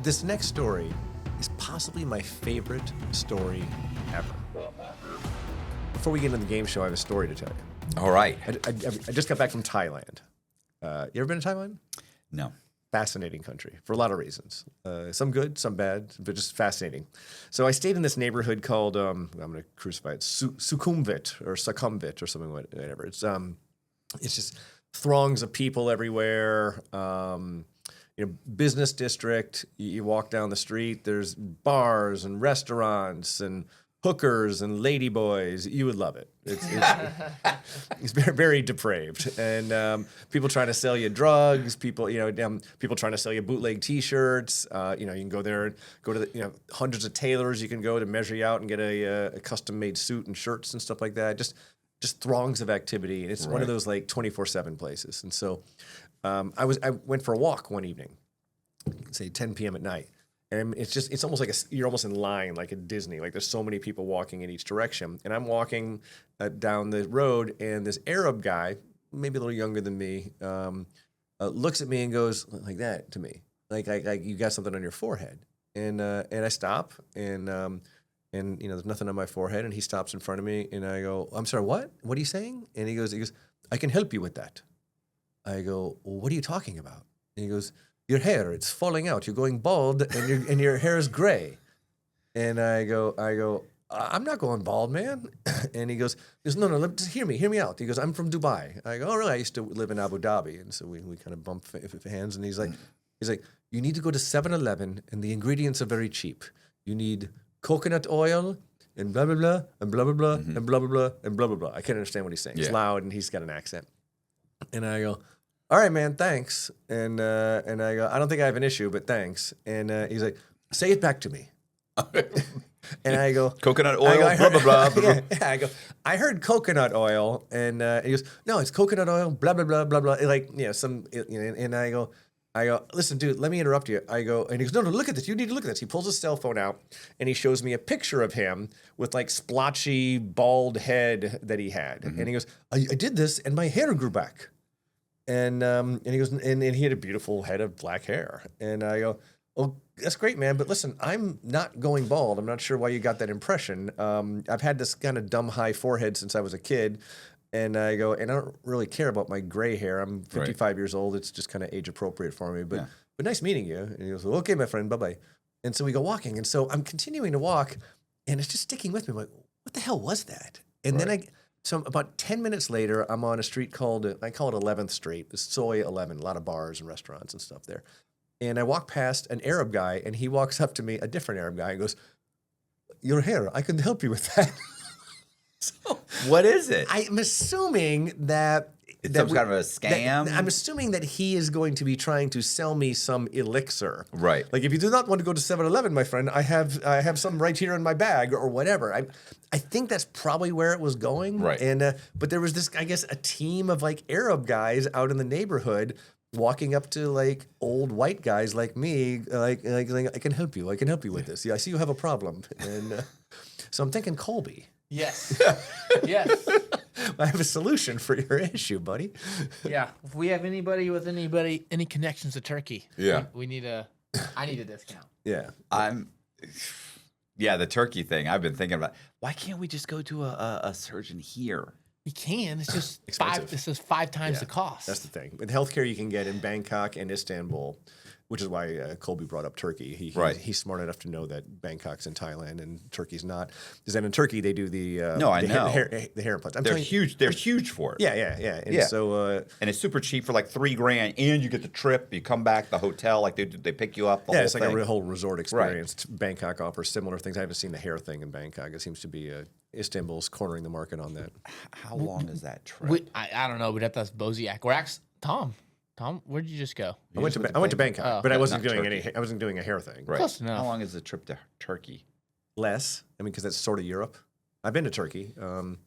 This next story is possibly my favorite story ever. Before we get into the game show, I have a story to tell you. All right. I just got back from Thailand. You ever been to Thailand? No. Fascinating country for a lot of reasons. Some good, some bad, but just fascinating. So I stayed in this neighborhood called, I'm going to crucify it, Sukhumvit or Succumbit or something, whatever. It's just throngs of people everywhere. Business district. You walk down the street, there's bars and restaurants and hookers and ladyboys. You would love it. It's very, very depraved, and people trying to sell you drugs. People trying to sell you bootleg T-shirts. You can go there, go to the, hundreds of tailors you can go to measure you out and get a custom-made suit and shirts and stuff like that. Just throngs of activity, and it's one of those like 24/7 places. And so I went for a walk one evening, say 10 p.m. at night. And it's almost like you're almost in line, like at Disney. Like there's so many people walking in each direction. And I'm walking down the road, and this Arab guy, maybe a little younger than me, looks at me and goes like that to me, like you got something on your forehead. And I stop, and there's nothing on my forehead. And he stops in front of me, and I go, I'm sorry, what? What are you saying? And he goes, I can help you with that. I go, well, what are you talking about? And he goes, your hair, it's falling out. You're going bald, and your hair is gray. And I go, I'm not going bald, man. And he goes, no, just hear me out. He goes, I'm from Dubai. I go, oh, really? I used to live in Abu Dhabi. And so we kind of bump hands. And he's like, you need to go to 7-Eleven, and the ingredients are very cheap. You need coconut oil and blah, blah, blah, and blah, blah, blah, and blah, blah, blah, and blah, blah, blah. I can't understand what he's saying. It's loud, and he's got an accent. And I go, all right, man, thanks. And I go, I don't think I have an issue, but thanks. And he's like, say it back to me. And I go, coconut oil, blah, blah, blah, blah. Yeah, I go, I heard coconut oil. And he goes, no, it's coconut oil, blah, blah, blah, blah, blah. And I go, listen, dude, let me interrupt you. I go, and he goes, no, look at this. You need to look at this. He pulls his cell phone out, and he shows me a picture of him with like splotchy, bald head that he had. And he goes, I did this, and my hair grew back. And he goes, and he had a beautiful head of black hair. And I go, oh, that's great, man. But listen, I'm not going bald. I'm not sure why you got that impression. I've had this kind of dumb high forehead since I was a kid. And I go, and I don't really care about my gray hair. I'm 55 years old. It's just kind of age appropriate for me. But nice meeting you. And he goes, well, okay, my friend, bye-bye. And so we go walking. And so I'm continuing to walk, and it's just sticking with me. I'm like, what the hell was that? And then So about 10 minutes later, I'm on a street I call it 11th Street. It's Soy 11, a lot of bars and restaurants and stuff there. And I walk past an Arab guy, and he walks up to me, a different Arab guy, and goes, your hair, I can help you with that. So what is it? I'm assuming that... It's some kind of a scam? I'm assuming that he is going to be trying to sell me some elixir. Right. Like, if you do not want to go to 7-Eleven, my friend, I have some right here in my bag or whatever. I think that's probably where it was going. Right. And but there was this, I guess, a team of like Arab guys out in the neighborhood walking up to like old white guys like me, like I can help you. I can help you with this. Yeah, I see you have a problem. And so I'm thinking Colby. Yes. Yes. I have a solution for your issue, buddy. Yeah. If we have any connections to Turkey, we need I need a discount. Yeah. The Turkey thing. I've been thinking about, why can't we just go to a surgeon here? We can. It's just expensive. This is 5 times the cost. That's the thing. With healthcare you can get in Bangkok and Istanbul, which is why Colby brought up Turkey. He's smart enough to know that Bangkok's in Thailand and Turkey's not. Because then in Turkey they do the hair implants. They're huge. They're huge for it. Yeah. And so and it's super cheap for like $3,000, and you get the trip. You come back, the hotel, like they pick you up. It's like a whole resort experience. Right. Bangkok offers similar things. I haven't seen the hair thing in Bangkok. It seems to be Istanbul's cornering the market on that. How long is that trip? I don't know. We'd have to ask Boziak. Or ask Tom. Tom, where'd you just go? I went to Bangkok, but I wasn't doing a hair thing. Right. Close enough. How long is the trip to Turkey? Less. I mean, because that's sort of Europe. I've been to Turkey.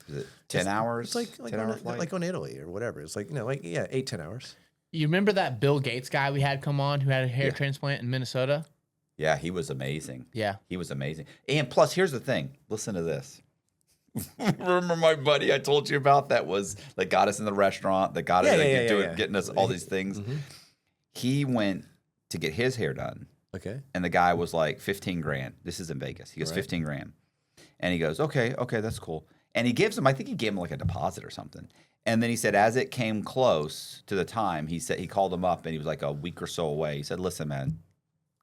Is it 10 hours? It's like 10-hour flight? Like on Italy or whatever. It's like 8-10 hours. You remember that Bill Gates guy we had come on who had a hair transplant in Minnesota? Yeah, he was amazing. Yeah, he was amazing. And plus, here's the thing. Listen to this. Remember my buddy I told you about that got us in the restaurant, that got us getting us all these things. Mm-hmm. He went to get his hair done. Okay. And the guy was like 15 grand. This is in Vegas. He goes 15 grand. And he goes, okay, that's cool. And he gives him, I think he gave him like a deposit or something. And then he said, as it came close to the time, he called him up and he was like a week or so away. He said, listen, man,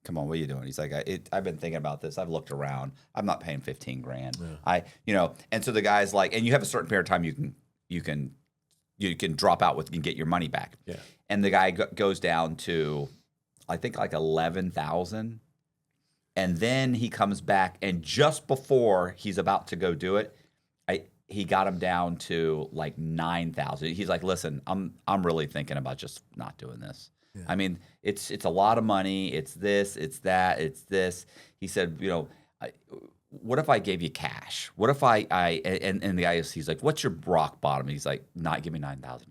come on, what are you doing? He's like, I've been thinking about this. I've looked around. I'm not paying 15 grand. Yeah. And so the guy's like, and you have a certain period of time you can drop out with and get your money back. Yeah. And the guy goes down to, I think like 11,000. And then he comes back, and just before he's about to go do it, he got him down to like 9,000. He's like, listen, I'm really thinking about just not doing this. Yeah. I mean, it's a lot of money. It's this, it's that, it's this. He said, what if I gave you cash? What if and the guy he's like, what's your rock bottom? He's like, give me $9,000.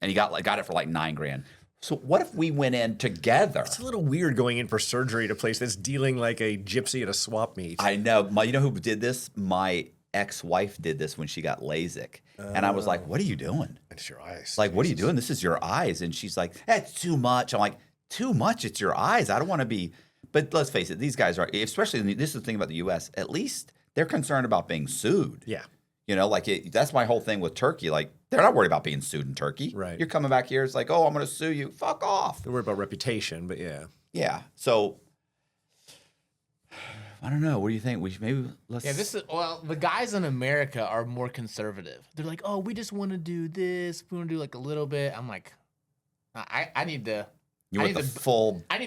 And he got it for like 9 grand. So what if we went in together? It's a little weird going in for surgery at a place that's dealing like a gypsy at a swap meet. I know. You know who did this? My ex-wife did this when she got LASIK. And I was like, what are you doing? It's your eyes. Like, what are you doing? This is your eyes. And she's like, that's too much. I'm like, too much? It's your eyes. I don't want to be. But let's face it, these guys are, especially, this is the thing about the U.S., at least they're concerned about being sued. Yeah. That's my whole thing with Turkey. Like, they're not worried about being sued in Turkey. Right. You're coming back here. It's like, oh, I'm going to sue you. Fuck off. They're worried about reputation, but yeah. Yeah. So, I don't know. What do you think? Let's. Yeah, the guys in America are more conservative. They're like, oh, we just want to do this. We want to do like a little bit. I'm like, I need the. I need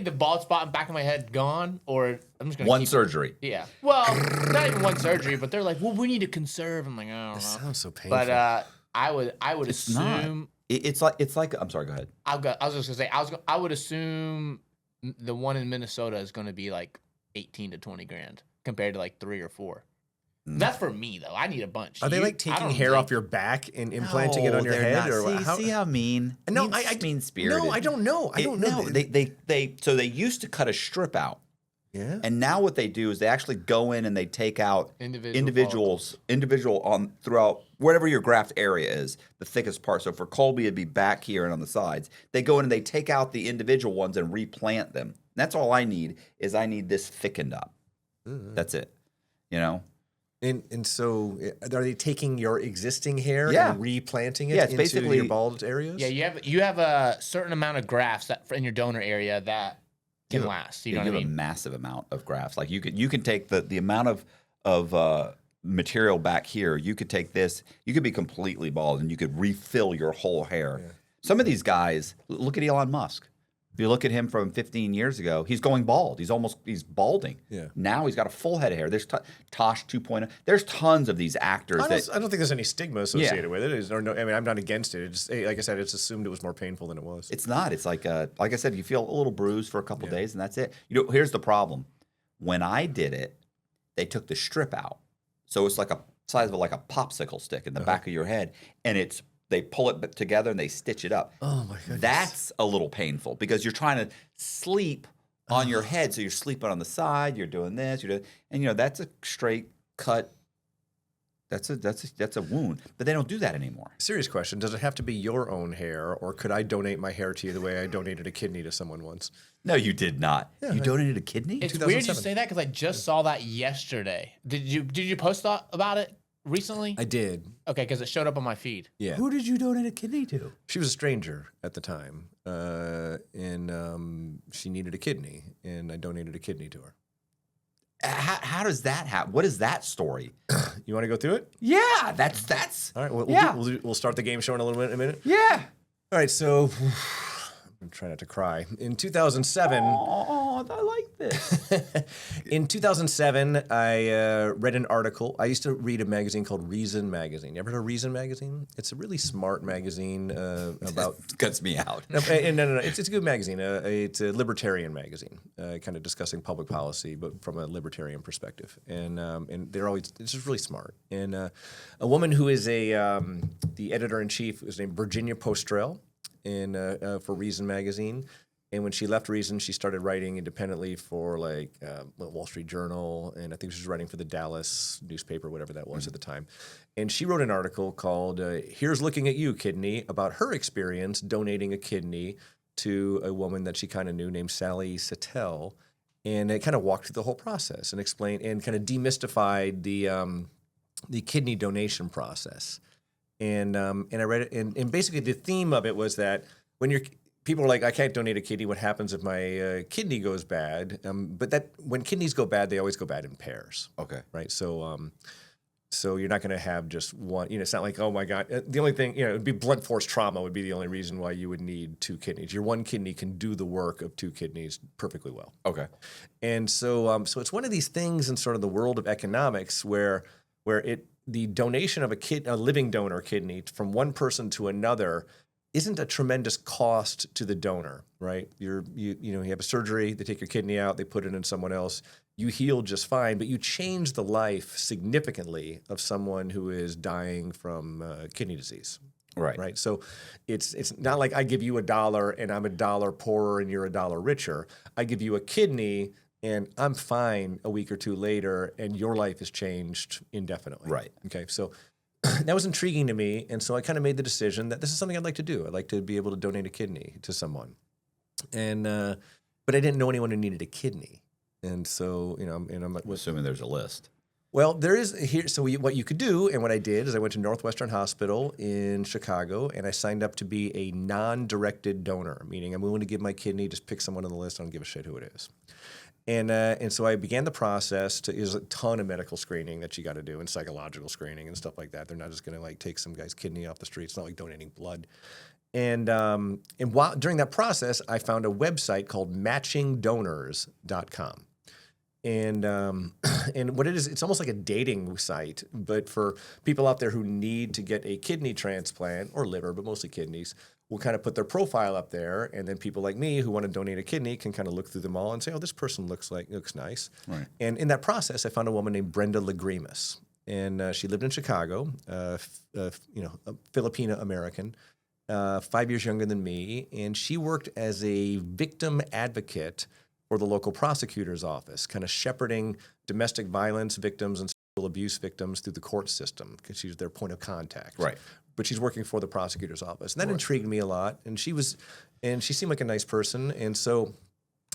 the bald spot in the back of my head gone, or I'm just gonna surgery. Yeah. Well, not even one surgery, but they're like, well, we need to conserve. I'm like, I don't know. This sounds so painful. But I would assume it's like. I'm sorry. Go ahead. I was just gonna say I would assume the one in Minnesota is going to be like 18 to 20 grand compared to like 3 or 4. That's for me though. I need a bunch. Are they like taking hair off your back and implanting it on your head, or see how mean? No, mean spirited. No, I don't know. I don't know. They used to cut a strip out. Yeah. And now what they do is they actually go in and they take out individual throughout wherever your graft area is, the thickest part. So for Colby, it'd be back here and on the sides. They go in and they take out the individual ones and replant them. And that's all I need is this thickened up. That's it. And so are they taking your existing hair and replanting it it's into basically your bald areas? Yeah, you have a certain amount of grafts that in your donor area that can last. You know what I mean? A massive amount of grafts. Like you can take the amount of material back here. You could take this. You could be completely bald and you could refill your whole hair. Yeah. Some of these guys, look at Elon Musk. If you look at him from 15 years ago, he's going bald. He's balding. Yeah. Now he's got a full head of hair. There's Tosh 2.0. There's tons of these actors. I don't think there's any stigma associated with it. I'm not against it. It's just, like I said, it's assumed it was more painful than it was. It's not. It's like I said, you feel a little bruised for a couple days, and that's it. Here's the problem. When I did it, they took the strip out, so it's like a size of like a popsicle stick in the back of your head, and they pull it together and they stitch it up. Oh my goodness. That's a little painful because you're trying to sleep on your head. So you're sleeping on the side, you're doing this, and that's a straight cut. That's a wound. But they don't do that anymore. Serious question. Does it have to be your own hair, or could I donate my hair to you the way I donated a kidney to someone once? No, you did not. Yeah, you donated a kidney? It's weird you say that because I just saw that yesterday. Did you post about it recently? I did. Okay, because it showed up on my feed. Yeah. Who did you donate a kidney to? She was a stranger at the time, and she needed a kidney, and I donated a kidney to her. How does that happen? What is that story? You want to go through it? Yeah, that's. All right, we'll start the game show in a minute. Yeah. All right, so I'm trying not to cry. In 2007... Oh, I like this. In 2007, I read an article. I used to read a magazine called Reason Magazine. You ever heard of Reason Magazine? It's a really smart magazine about... Cuts me out. No. It's a good magazine. It's a libertarian magazine, kind of discussing public policy, but from a libertarian perspective. And it's just really smart. And a woman who is the editor-in-chief is named Virginia Postrel for Reason Magazine. And when she left Reason, she started writing independently for Wall Street Journal, and I think she was writing for the Dallas newspaper, whatever that was at the time. And she wrote an article called "Here's Looking at You, Kidney," about her experience donating a kidney to a woman that she kind of knew named Sally Sattel. And it kind of walked through the whole process and explained and kind of demystified the kidney donation process. And I read it, and basically the theme of it was that when people are like, I can't donate a kidney. What happens if my kidney goes bad? But that when kidneys go bad, they always go bad in pairs. Okay. Right. So you're not going to have just one. It's not like, oh my God. The only thing, it would be blunt force trauma would be the only reason why you would need 2 kidneys. Your one kidney can do the work of 2 kidneys perfectly well. Okay. And so it's one of these things in sort of the world of economics where the donation of a living donor kidney from one person to another isn't a tremendous cost to the donor, right? You have a surgery, they take your kidney out, they put it in someone else. You heal just fine, but you change the life significantly of someone who is dying from kidney disease. Right. Right. So it's not like I give you $1 and I'm $1 poorer and you're $1 richer. I give you a kidney and I'm fine a week or 2 later and your life has changed indefinitely. Right. Okay. So that was intriguing to me. And so I kind of made the decision that this is something I'd like to do. I'd like to be able to donate a kidney to someone. And but I didn't know anyone who needed a kidney. And so, I'm assuming there's a list. Well, there is here. So what you could do, and what I did is I went to Northwestern Hospital in Chicago, and I signed up to be a non-directed donor, meaning I'm willing to give my kidney, just pick someone on the list. I don't give a shit who it is. And so I began the process. There's a ton of medical screening that you got to do, and psychological screening and stuff like that. They're not just going to take some guy's kidney off the street. It's not like donating blood. And during that process, I found a website called matchingdonors.com. And what it is, it's almost like a dating site, but for people out there who need to get a kidney transplant or liver, but mostly kidneys, we'll kind of put their profile up there, and then people like me who want to donate a kidney can kind of look through them all and say, oh, this person looks nice. Right. And in that process, I found a woman named Brenda Lagrimas, and she lived in Chicago, a Filipina American. 5 years younger than me, and she worked as a victim advocate for the local prosecutor's office, kind of shepherding domestic violence victims and sexual abuse victims through the court system because she's their point of contact. Right. But she's working for the prosecutor's office, and that intrigued me a lot. And she seemed like a nice person, and so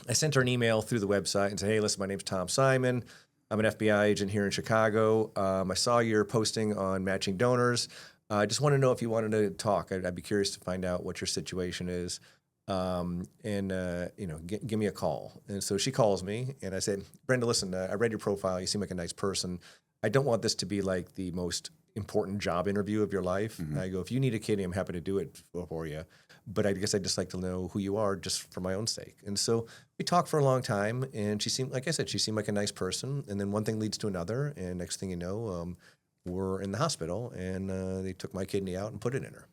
I sent her an email through the website and said, "Hey, listen, my name's Tom Simon. I'm an FBI agent here in Chicago. I saw your posting on Matching Donors. I just want to know if you wanted to talk. I'd be curious to find out what your situation is, give me a call." And so she calls me, and I said, "Brenda, listen, I read your profile. You seem like a nice person. I don't want this to be like the most important job interview of your life." Mm-hmm. I go, "If you need a kidney, I'm happy to do it for you. But I guess I'd just like to know who you are just for my own sake." And so we talked for a long time, and she seemed like a nice person. And then one thing leads to another, and next thing you know, we're in the hospital, and they took my kidney out and put it in her.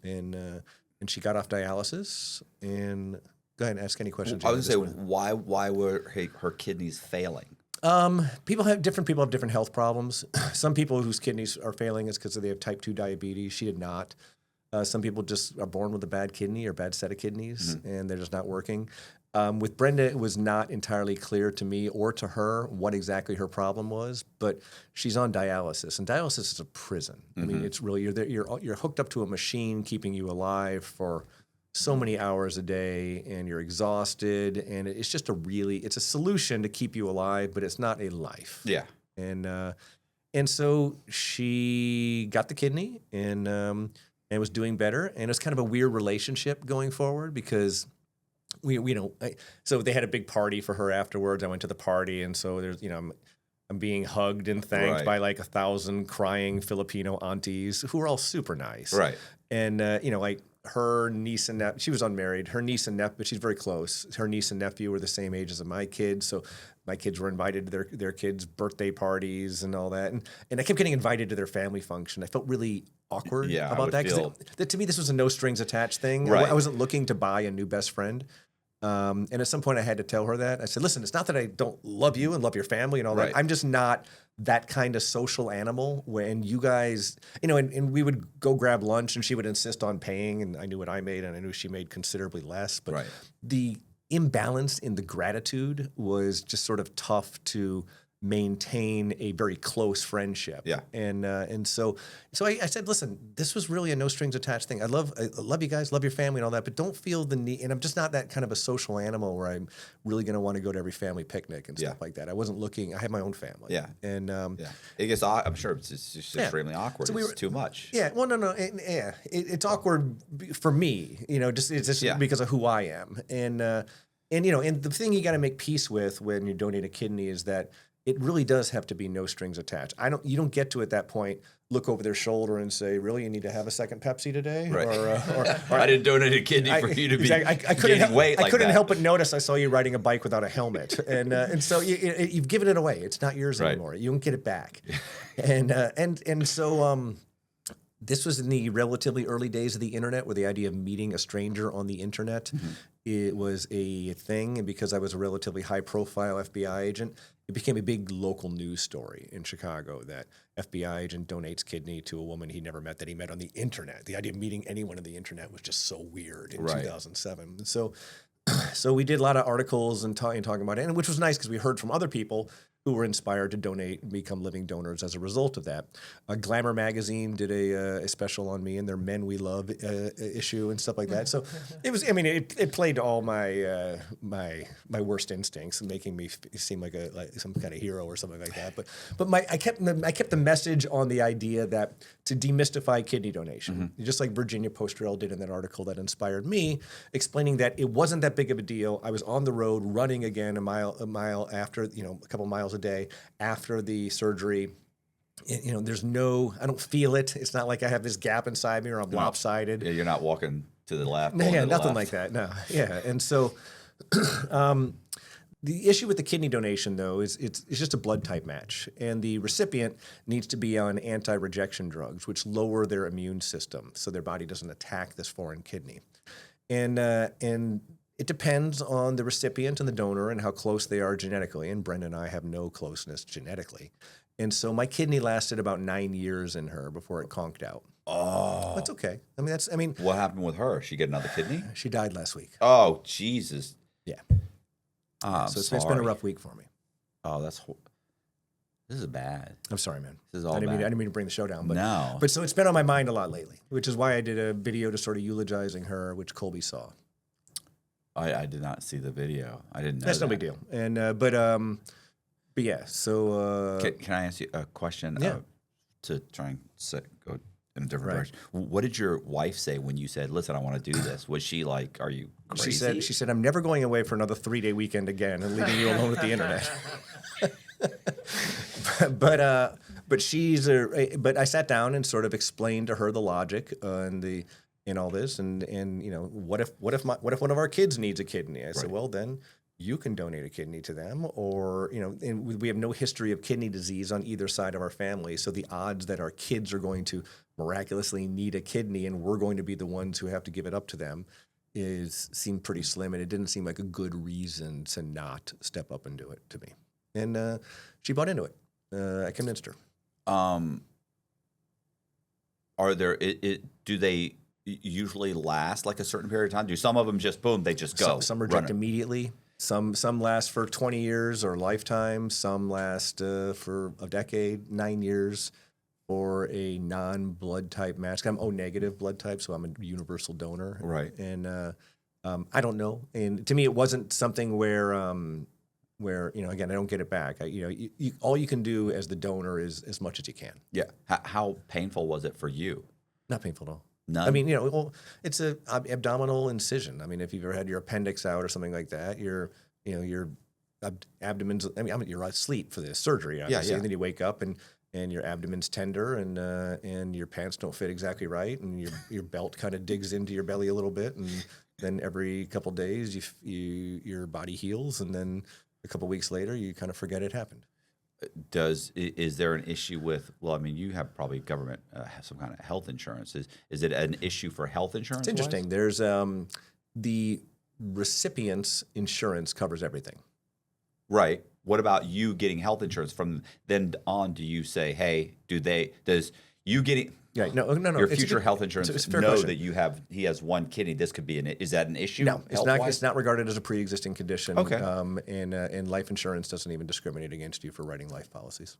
And she got off dialysis. And go ahead and ask any questions. I was going to say, why were her kidneys failing? Different people have different health problems. Some people whose kidneys are failing is because they have type 2 diabetes. She did not. Some people just are born with a bad kidney or bad set of kidneys, mm-hmm. and they're just not working. With Brenda, it was not entirely clear to me or to her what exactly her problem was, but she's on dialysis, and dialysis is a prison. Mm-hmm. I mean, it's really you're hooked up to a machine keeping you alive for so many hours a day, and you're exhausted, and it's just it's a solution to keep you alive, but it's not a life. Yeah. And so she got the kidney, and was doing better, and it was kind of a weird relationship going forward because so they had a big party for her afterwards. I went to the party, and so there's, I'm being hugged and thanked by like 1,000 crying Filipino aunties who are all super nice. Right. And, her niece and nephew, she was unmarried, her niece and nephew, but she's very close. Her niece and nephew were the same age as my kids. So my kids were invited to their kids' birthday parties and all that. And I kept getting invited to their family function. I felt really awkward about that. Because to me, this was a no strings attached thing. Right. I wasn't looking to buy a new best friend. And at some point I had to tell her that. I said, "Listen, it's not that I don't love you and love your family and all that. I'm just not that kind of social animal when you guys, and we would go grab lunch and she would insist on paying, and I knew what I made and I knew she made considerably less. But the imbalance in the gratitude was just sort of tough to maintain a very close friendship. Yeah. And so I said, listen, this was really a no strings attached thing. I love you guys, love your family and all that, but don't feel the need. And I'm just not that kind of a social animal where I'm really going to want to go to every family picnic and stuff like that. I wasn't looking. I had my own family. Yeah. And it gets. I'm sure it's just extremely awkward. So It's too much. Yeah. Well, no. It's awkward for me. It's just because of who I am. And the thing you got to make peace with when you donate a kidney is that it really does have to be no strings attached. You don't get to at that point look over their shoulder and say, "Really, you need to have a second Pepsi today?" Right. Or I didn't donate a kidney for you to be gaining weight. I couldn't help but notice I saw you riding a bike without a helmet, and so you've given it away. It's not yours anymore. You don't get it back. And so this was in the relatively early days of the internet, where the idea of meeting a stranger on the internet it was a thing, and because I was a relatively high-profile FBI agent, it became a big local news story in Chicago that FBI agent donates kidney to a woman he never met that he met on the internet. The idea of meeting anyone on the internet was just so weird in 2007. And so we did a lot of articles and talking about it, and which was nice because we heard from other people who were inspired to donate and become living donors as a result of that. Glamour magazine did a special on me in their Men We Love issue and stuff like that. So it was. I mean, it played to all my my worst instincts and making me seem like some kind of hero or something like that. But I kept the message on the idea that to demystify kidney donation, just like Virginia Postrel did in that article that inspired me, explaining that it wasn't that big of a deal. I was on the road running again a mile after, a couple miles a day after the surgery. There's I don't feel it. It's not like I have this gap inside me or I'm lopsided. Yeah, you're not walking to the left. Yeah, nothing like that. No. Yeah. And so the issue with the kidney donation, though, is it's just a blood type match. And the recipient needs to be on anti-rejection drugs, which lower their immune system so their body doesn't attack this foreign kidney. And it depends on the recipient and the donor and how close they are genetically. And Brenda and I have no closeness genetically. And so my kidney lasted about 9 years in her before it conked out. Oh. That's okay. What happened with her? She get another kidney? She died last week. Oh, Jesus. Yeah. So it's been a rough week for me. Oh, this is bad. I'm sorry, man. This is all I bad. didn't mean to bring the show down. But, no. But so it's been on my mind a lot lately, which is why I did a video to sort of eulogizing her, which Colby saw. I did not see the video. I didn't know That's that. no big deal. And but yeah. So can I ask you a question? Yeah. To try and go in a different direction. What did your wife say when you said, "Listen, I want to do this"? Was she like, "Are you crazy?" She said, "I'm never going away for another 3-day weekend again and leaving you alone with the internet." But I sat down and sort of explained to her the logic and all this, and what if one of our kids needs a kidney? I said, well, then you can donate a kidney to them, or and we have no history of kidney disease on either side of our family, so the odds that our kids are going to miraculously need a kidney and we're going to be the ones who have to give it up to them seem pretty slim, and it didn't seem like a good reason to not step up and do it to me. And she bought into it. I convinced her. Are there? Do they usually last like a certain period of time? Do some of them just boom? They just go. Some reject immediately. Some last for 20 years or lifetime. Some last for a decade, 9 years, for a non-blood type match. I'm O negative blood type, so I'm a universal donor. Right. And I don't know. And to me, it wasn't something where again, I don't get it back. All you can do as the donor is as much as you can. Yeah. How painful was it for you? Not painful at all. None? I mean, it's a abdominal incision. I mean, if you've ever had your appendix out or something like that, your abdomen's. I mean, you're asleep for the surgery, obviously, yeah. And then you wake up and your abdomen's tender and your pants don't fit exactly right, and your belt kind of digs into your belly a little bit, and then every couple days your body heals, and then a couple weeks later you kind of forget it happened. Is there an issue with? Well, I mean, you have probably government some kind of health insurance. Is it an issue for health insurance? It's interesting. There's the recipient's insurance covers everything. Right. What about you getting health insurance? From then on, do you say, hey, does You getting no. your future health insurance it's a fair know question. that he has one kidney. This could be is that an issue? No, it's not. health-wise? It's not regarded as a pre-existing condition. Okay. And life insurance doesn't even discriminate against you for writing life policies.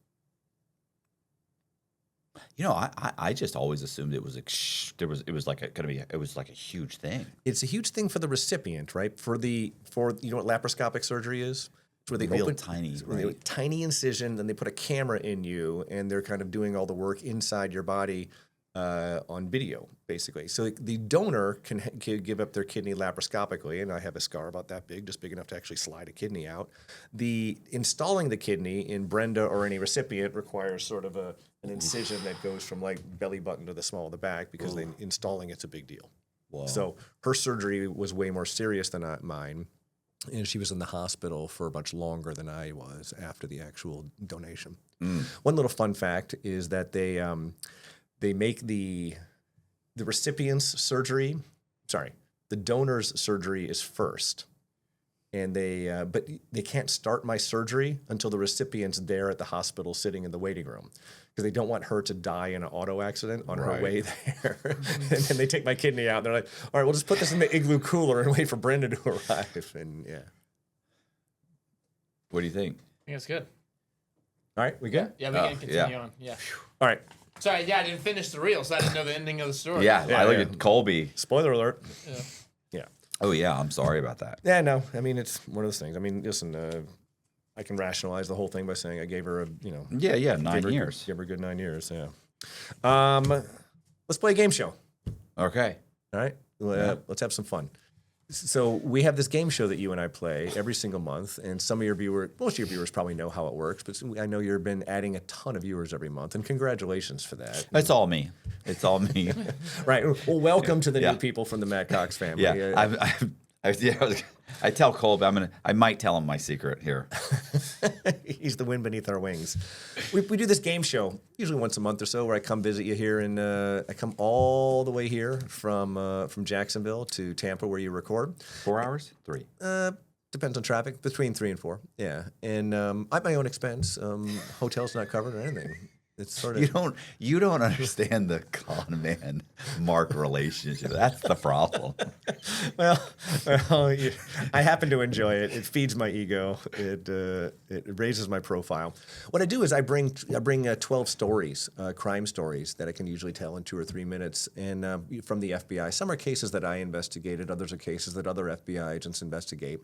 You know, I just always assumed it was like a huge thing. It's a huge thing for the recipient, right? For you know what laparoscopic surgery is? It's where they open tiny incision, then they put a camera in you, and they're kind of doing all the work inside your body on video, basically. So the donor can give up their kidney laparoscopically, and I have a scar about that big, just big enough to actually slide a kidney out. Installing the kidney in Brenda or any recipient requires sort of an incision that goes from like belly button to the small of the back, because installing it's a big deal. Whoa. So her surgery was way more serious than mine. And she was in the hospital for much longer than I was after the actual donation. One little fun fact is that they make the recipient's surgery, the donor's surgery is first. And but they can't start my surgery until the recipient's there at the hospital sitting in the waiting room, because they don't want her to die in an auto accident on her way there. And then they take my kidney out and they're like, all right, we'll just put this in the igloo cooler and wait for Brenda to arrive. And yeah. What do you think? I think it's good. All right, we good? Yeah, we can continue on. Yeah. All right. Sorry, I didn't finish the reel, so I didn't know the ending of the story. Yeah, I look at Colby. Spoiler alert. Yeah. Oh, yeah, I'm sorry about that. Yeah, no, I mean, it's one of those things. I mean, listen, I can rationalize the whole thing by saying I gave her 9 years. Give her a good 9 years, yeah. Let's play a game show. Okay. All right? Let's have some fun. So we have this game show that you and I play every single month, and most of your viewers probably know how it works, but I know you've been adding a ton of viewers every month, and congratulations for that. It's all me. Right. Well, welcome to the new people from the Matt Cox family. Yeah. I tell Colby I might tell him my secret here. He's the wind beneath our wings. We do this game show usually once a month or so, where I come visit you here, and I come all the way here from Jacksonville to Tampa, where you record. 4 hours? 3. Depends on traffic. Between 3 and 4. Yeah, and I have my own expense. Hotel's not covered or anything. It's sort of you don't understand the con man Mark relationship. That's the problem. Well, I happen to enjoy it. It feeds my ego. It raises my profile. What I do is I bring 12 stories, crime stories that I can usually tell in 2 or 3 minutes, and from the FBI. Some are cases that I investigated. Others are cases that other FBI agents investigate.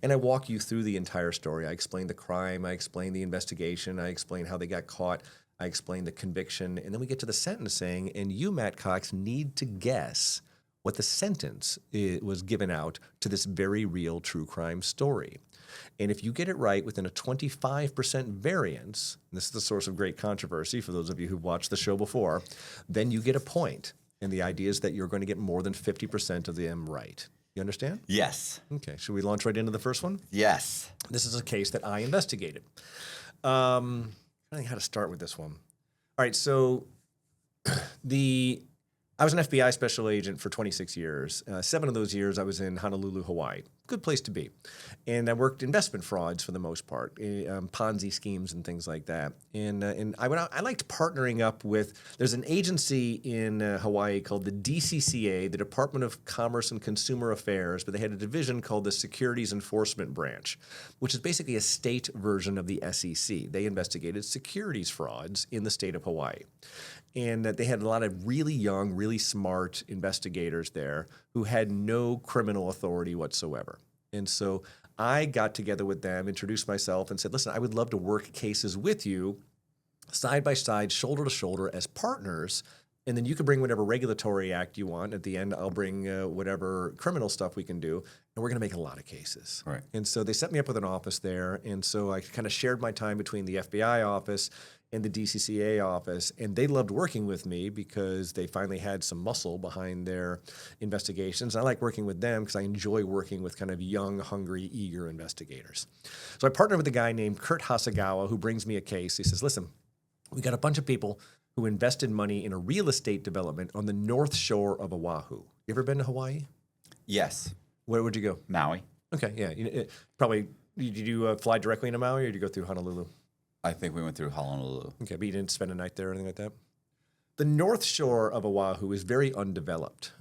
And I walk you through the entire story. I explain the crime. I explain the investigation. I explain how they got caught. I explain the conviction, and then we get to the sentencing, and you, Matt Cox, need to guess what the sentence was given out to this very real true crime story. And if you get it right within a 25% variance, and this is the source of great controversy for those of you who've watched the show before, then you get a point. And the idea is that you're going to get more than 50% of them right. You understand? Yes. Okay, should we launch right into the first one? Yes. This is a case that I investigated. I don't know how to start with this one. All right, so I was an FBI special agent for 26 years. 7 of those years I was in Honolulu, Hawaii. Good place to be. And I worked investment frauds for the most part, Ponzi schemes and things like that. And I liked partnering up with, there's an agency in Hawaii called the DCCA, the Department of Commerce and Consumer Affairs, but they had a division called the Securities Enforcement Branch, which is basically a state version of the SEC. They investigated securities frauds in the state of Hawaii. And they had a lot of really young, really smart investigators there who had no criminal authority whatsoever. And so I got together with them, introduced myself, and said, listen, I would love to work cases with you side by side, shoulder to shoulder as partners. And then you can bring whatever regulatory act you want. At the end, I'll bring whatever criminal stuff we can do. And we're going to make a lot of cases. Right. And so they set me up with an office there. And so I kind of shared my time between the FBI office and the DCCA office. And they loved working with me because they finally had some muscle behind their investigations. I like working with them because I enjoy working with kind of young, hungry, eager investigators. So I partnered with a guy named Kurt Hasagawa who brings me a case. He says, listen, we got a bunch of people who invested money in a real estate development on the north shore of Oahu. You ever been to Hawaii? Yes. Where would you go? Maui. Okay, yeah. Probably, did you fly directly into Maui or did you go through Honolulu? I think we went through Honolulu. Okay, but you didn't spend a night there or anything like that? The North Shore of Oahu is very undeveloped.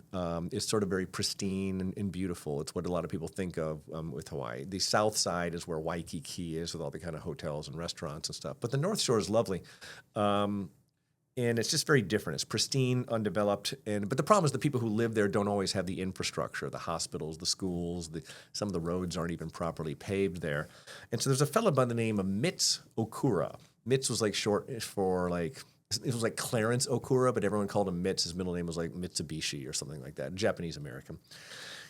It's sort of very pristine and beautiful. It's what a lot of people think of with Hawaii. The South Side is where Waikiki is with all the kind of hotels and restaurants and stuff. But the North Shore is lovely. And it's just very different. It's pristine, undeveloped, but the problem is the people who live there don't always have the infrastructure, the hospitals, the schools, some of the roads aren't even properly paved there. And so there's a fellow by the name of Mitz Okura. Mitz was like short for like, it was like Clarence Okura, but everyone called him Mitz. His middle name was like Mitsubishi or something like that, Japanese American.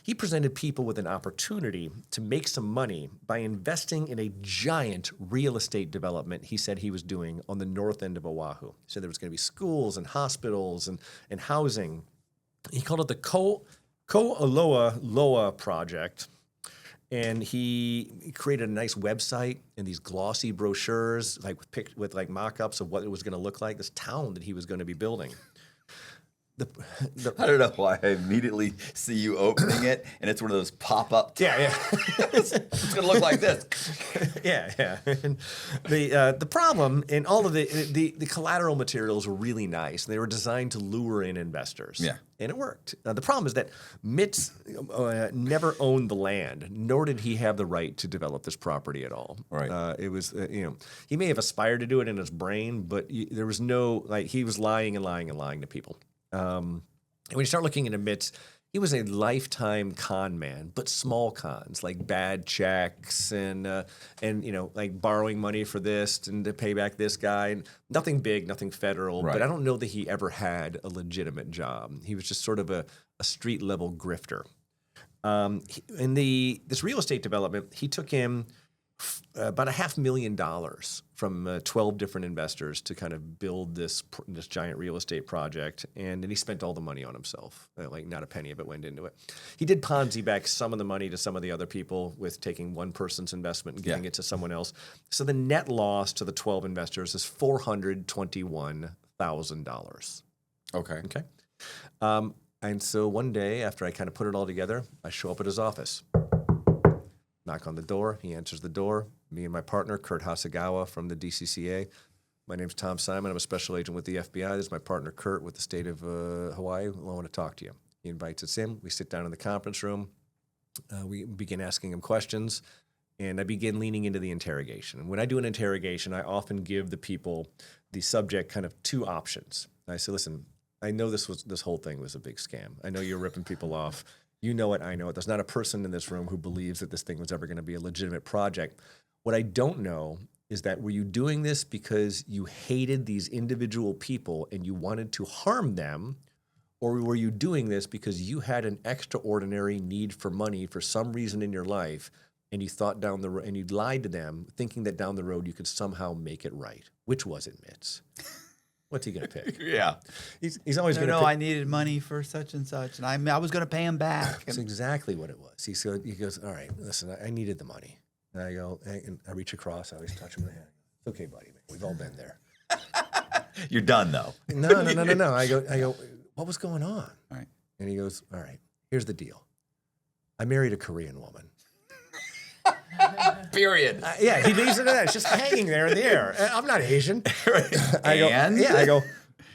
He presented people with an opportunity to make some money by investing in a giant real estate development he said he was doing on the north end of Oahu. He said there was going to be schools and hospitals and housing. He called it the Ko'oloa Loa Project. And he created a nice website and these glossy brochures, like with like mock-ups of what it was going to look like, this town that he was going to be building. I don't know why I immediately see you opening it, and it's one of those pop-up. Yeah. It's going to look like this. Yeah. And the problem in all of the collateral materials were really nice. They were designed to lure in investors. Yeah. And it worked. The problem is that Mitz never owned the land, nor did he have the right to develop this property at all. Right. It was, he may have aspired to do it in his brain, but there was no, he was lying to people. When you start looking into Mitz, he was a lifetime con man, but small cons, like bad checks and like borrowing money for this and to pay back this guy. And nothing big, nothing federal, but I don't know that he ever had a legitimate job. He was just sort of a street level grifter. In this real estate development, he took in about $500,000 from 12 different investors to kind of build this giant real estate project, and then he spent all the money on himself. Like not a penny of it went into it. He did Ponzi back some of the money to some of the other people with taking one person's investment and giving it to someone else. So the net loss to the 12 investors is $421,000. Okay. And so one day after I kind of put it all together, I show up at his office. Knock on the door. He answers the door. Me and my partner, Kurt Hasegawa from the DCCA. My name's Tom Simon. I'm a special agent with the FBI. This is my partner, Kurt, with the state of Hawaii. I want to talk to you. He invites us in. We sit down in the conference room. We begin asking him questions, and I begin leaning into the interrogation. And when I do an interrogation, I often give the people, the subject, kind of two options. I say, listen, I know this whole thing was a big scam. I know you're ripping people off. You know it, I know it. There's not a person in this room who believes that this thing was ever going to be a legitimate project. What I don't know is that were you doing this because you hated these individual people and you wanted to harm them, or were you doing this because you had an extraordinary need for money for some reason in your life and you thought down the road and you lied to them thinking that down the road you could somehow make it right? Which was it, Mitz? What's he going to pick? Yeah. He's always going to pick. No, I needed money for such and such, and I was going to pay him back. That's exactly what it was. He goes, all right, listen, I needed the money. And I go, and I reach across, I always touch him in the hand. It's okay, buddy. We've all been there. You're done, though. No. I go, what was going on? All right. And he goes, all right, here's the deal. I married a Korean woman. Period. Yeah, he leaves it at that. It's just hanging there in the air. I'm not Asian. I go,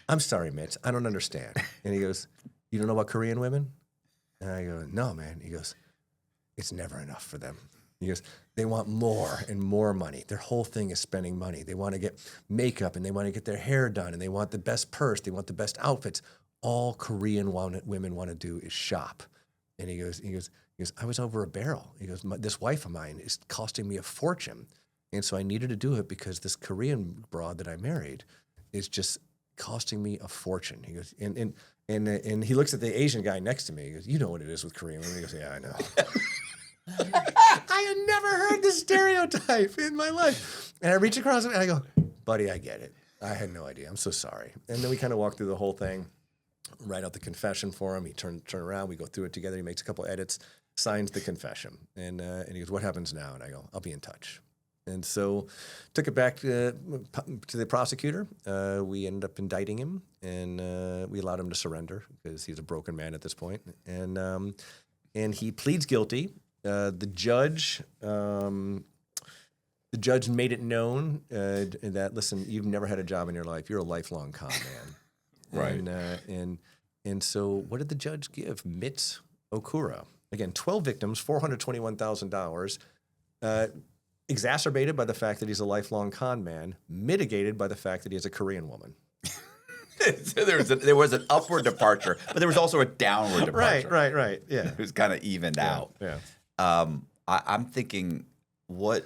I'm sorry, Mitch. I don't understand. And he goes, you don't know about Korean women? And I go, no, man. He goes, it's never enough for them. He goes, they want more and more money. Their whole thing is spending money. They want to get makeup and they want to get their hair done and they want the best purse. They want the best outfits. All Korean women want to do is shop. And he goes, I was over a barrel. He goes, this wife of mine is costing me a fortune. And so I needed to do it because this Korean broad that I married is just costing me a fortune. He goes, and he looks at the Asian guy next to me. He goes, you know what it is with Korean women? He goes, yeah, I know. I had never heard this stereotype in my life. And I reach across and I go, buddy, I get it. I had no idea. I'm so sorry. And then we kind of walk through the whole thing, write out the confession for him. He turn around. We go through it together. He makes a couple edits, signs the confession. And he goes, what happens now? And I go, I'll be in touch. And so took it back to the prosecutor. We ended up indicting him, and we allowed him to surrender because he's a broken man at this point. And he pleads guilty. The judge made it known that, listen, you've never had a job in your life. You're a lifelong con man. Right. And so what did the judge give Mitz Okura? Again, 12 victims, $421,000, exacerbated by the fact that he's a lifelong con man, mitigated by the fact that he has a Korean woman. So there was an upward departure, but there was also a downward departure. Right. Yeah. It was kind of evened out. Yeah. I'm thinking, what?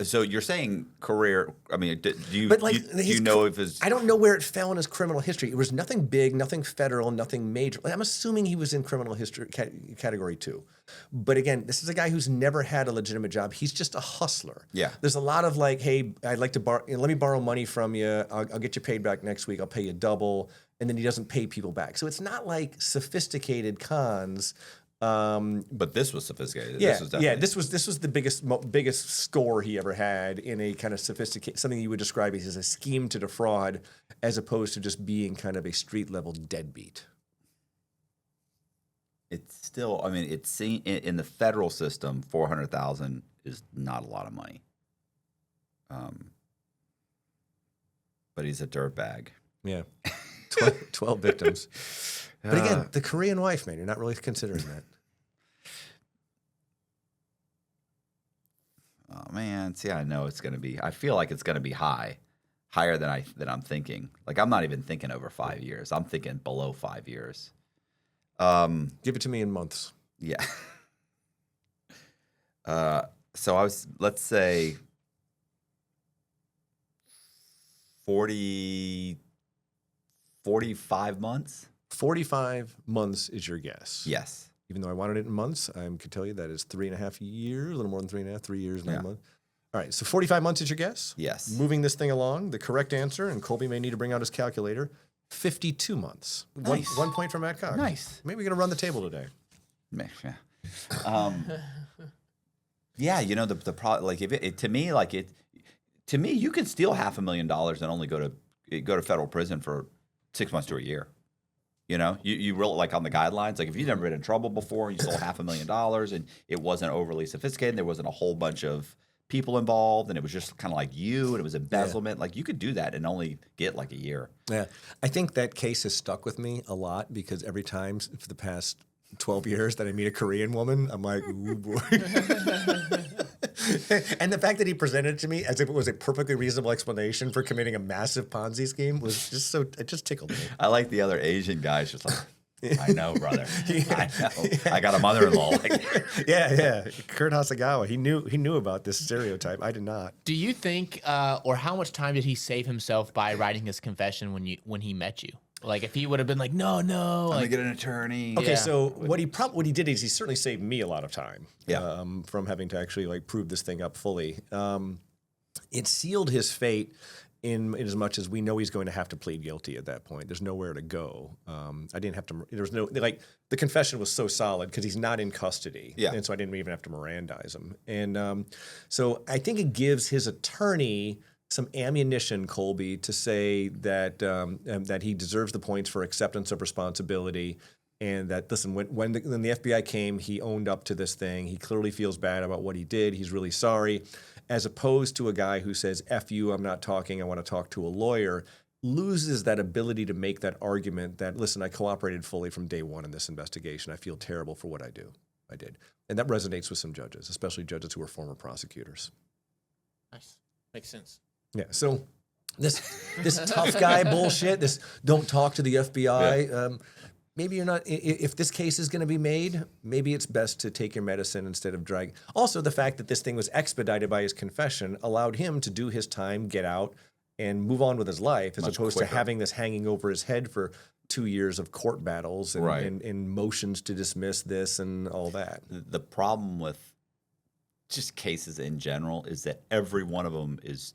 So you're saying career? I mean, do you know if his? I don't know where it fell in his criminal history. It was nothing big, nothing federal, nothing major. I'm assuming he was in criminal history category 2. But again, this is a guy who's never had a legitimate job. He's just a hustler. Yeah. There's a lot of like, hey, I'd like to let me borrow money from you. I'll get you paid back next week. I'll pay you double. And then he doesn't pay people back. So it's not like sophisticated cons. But this was sophisticated. Yeah, This was definitely... This was the biggest score he ever had in a kind of sophisticated, something you would describe as a scheme to defraud, as opposed to just being kind of a street level deadbeat. It's still, I mean, it's in the federal system, $400,000 is not a lot of money. But he's a dirtbag. Yeah, 12 victims. But again, the Korean wife, man, you're not really considering that. Oh man, see, I know it's gonna be. I feel like it's gonna be higher than I'm thinking. Like I'm not even thinking over 5 years. I'm thinking below 5 years. Give it to me in months. Yeah. So let's say 45 months. 45 months is your guess. Yes. Even though I wanted it in months, I could tell you that is 3.5 years, a little more than 3.5, 3 years, 9 months. All right, so 45 months is your guess? Yes. Moving this thing along, the correct answer, and Colby may need to bring out his calculator, 52 months. Nice. One point for Matt Cox. Nice. Maybe we're going to run the table today. Yeah. Yeah, you know the problem. Like to me, you can steal $500,000 and only go to federal prison for 6 months to a year. You know, you really like on the guidelines. Like if you've never been in trouble before, and you stole $500,000 and it wasn't overly sophisticated, there wasn't a whole bunch of people involved, and it was just kind of like you, and it was embezzlement. Yeah. Like you could do that and only get like a year. Yeah, I think that case has stuck with me a lot because every time for the past 12 years that I meet a Korean woman, I'm like, ooh boy. And the fact that he presented it to me as if it was a perfectly reasonable explanation for committing a massive Ponzi scheme was just it just tickled me. I like the other Asian guys just like, I know, brother. I know. I got a mother-in-law. Yeah. Kurt Hasegawa, he knew about this stereotype. I did not. Do you think, or how much time did he save himself by writing his confession when he met you? Like if he would have been like, no, I'm gonna like, get an attorney. Okay, so what he did is he certainly saved me a lot of time. Yeah. From having to actually like prove this thing up fully. It sealed his fate in as much as we know he's going to have to plead guilty at that point. There's nowhere to go. I didn't have to. There was no like the confession was so solid because he's not in custody. Yeah. And so I didn't even have to Mirandize him. And so I think it gives his attorney some ammunition, Colby, to say that that he deserves the points for acceptance of responsibility, and that listen, when the FBI came, he owned up to this thing. He clearly feels bad about what he did. He's really sorry, as opposed to a guy who says, "F you, I'm not talking. I want to talk to a lawyer." Loses that ability to make that argument that listen, I cooperated fully from day one in this investigation. I feel terrible for what I did, and that resonates with some judges, especially judges who are former prosecutors. Nice, makes sense. Yeah, so this tough guy bullshit, this don't talk to the FBI, maybe you're not, if this case is going to be made, maybe it's best to take your medicine instead of drag. Also, the fact that this thing was expedited by his confession allowed him to do his time, get out, and move on with his life, as opposed to having this hanging over his head for 2 years of court battles and motions to dismiss this and all that. The problem with just cases in general is that every one of them is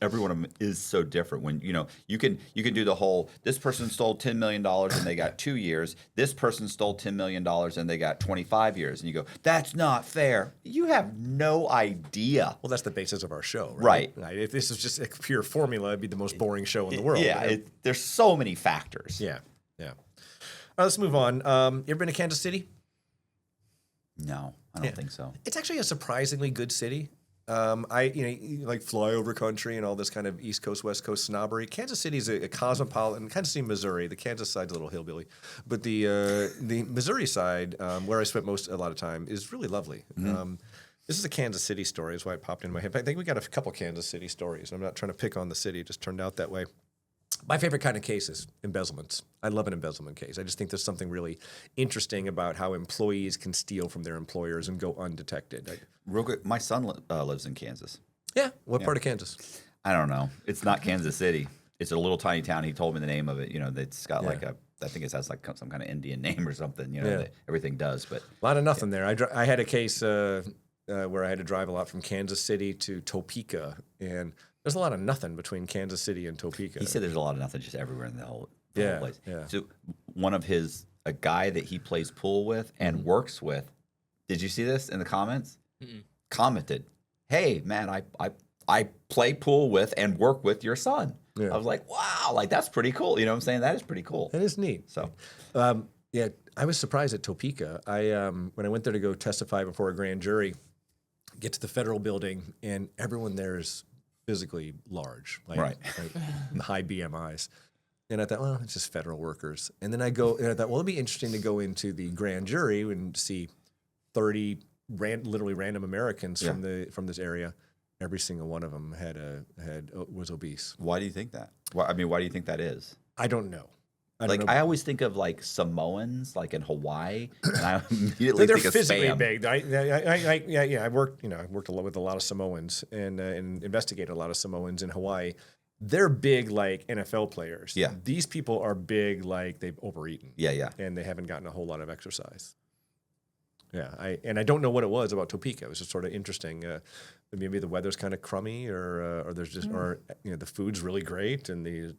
every one of them is so different. When you can do the whole, this person stole $10 million and they got 2 years. This person stole $10 million and they got 25 years. And you go, that's not fair. You have no idea. Well, that's the basis of our show, right? If this is just a pure formula, it'd be the most boring show in the world. Yeah, there's so many factors. Yeah. All right, let's move on. You ever been to Kansas City? No, I don't think so. It's actually a surprisingly good city. You like flyover country and all this kind of East Coast, West Coast snobbery. Kansas City is a cosmopolitan. Kansas City, Missouri. The Kansas side's a little hillbilly, but the Missouri side, where I spent a lot of time, is really lovely. This is a Kansas City story, is why it popped in my head. I think we got a couple Kansas City stories. I'm not trying to pick on the city; it just turned out that way. My favorite kind of case is embezzlements. I love an embezzlement case. I just think there's something really interesting about how employees can steal from their employers and go undetected. Real quick, my son lives in Kansas. Yeah, what part of Kansas? I don't know. It's not Kansas City. It's a little tiny town. He told me the name of it. It's got like I think it has like some kind of Indian name or something. Everything does. But a lot of nothing there. I had a case where I had to drive a lot from Kansas City to Topeka, and there's a lot of nothing between Kansas City and Topeka. He said there's a lot of nothing just everywhere in the whole place. Yeah. So a guy that he plays pool with and works with, did you see this in the comments? Commented, "Hey man, I play pool with and work with your son." I was like, wow, like that's pretty cool. You know what I'm saying? That is pretty cool. That is neat. So, I was surprised at Topeka. When I went there to go testify before a grand jury, get to the federal building, and everyone there is physically large, like high BMIs. And I thought, well, it's just federal workers. And then I thought, well, it'd be interesting to go into the grand jury and see 30 literally random Americans from this area. Every single one of them was obese. Why do you think that? Why do you think that is? I don't know. I always think of like Samoans, like in Hawaii, and I immediately they're think of physically spam. big. I worked a lot with a lot of Samoans and investigated a lot of Samoans in Hawaii. They're big like NFL players. Yeah. These people are big like they've overeaten. Yeah. And they haven't gotten a whole lot of exercise. Yeah, I don't know what it was about Topeka. It was just sort of interesting. Maybe the weather's kind of crummy, or there's just, the food's really great, and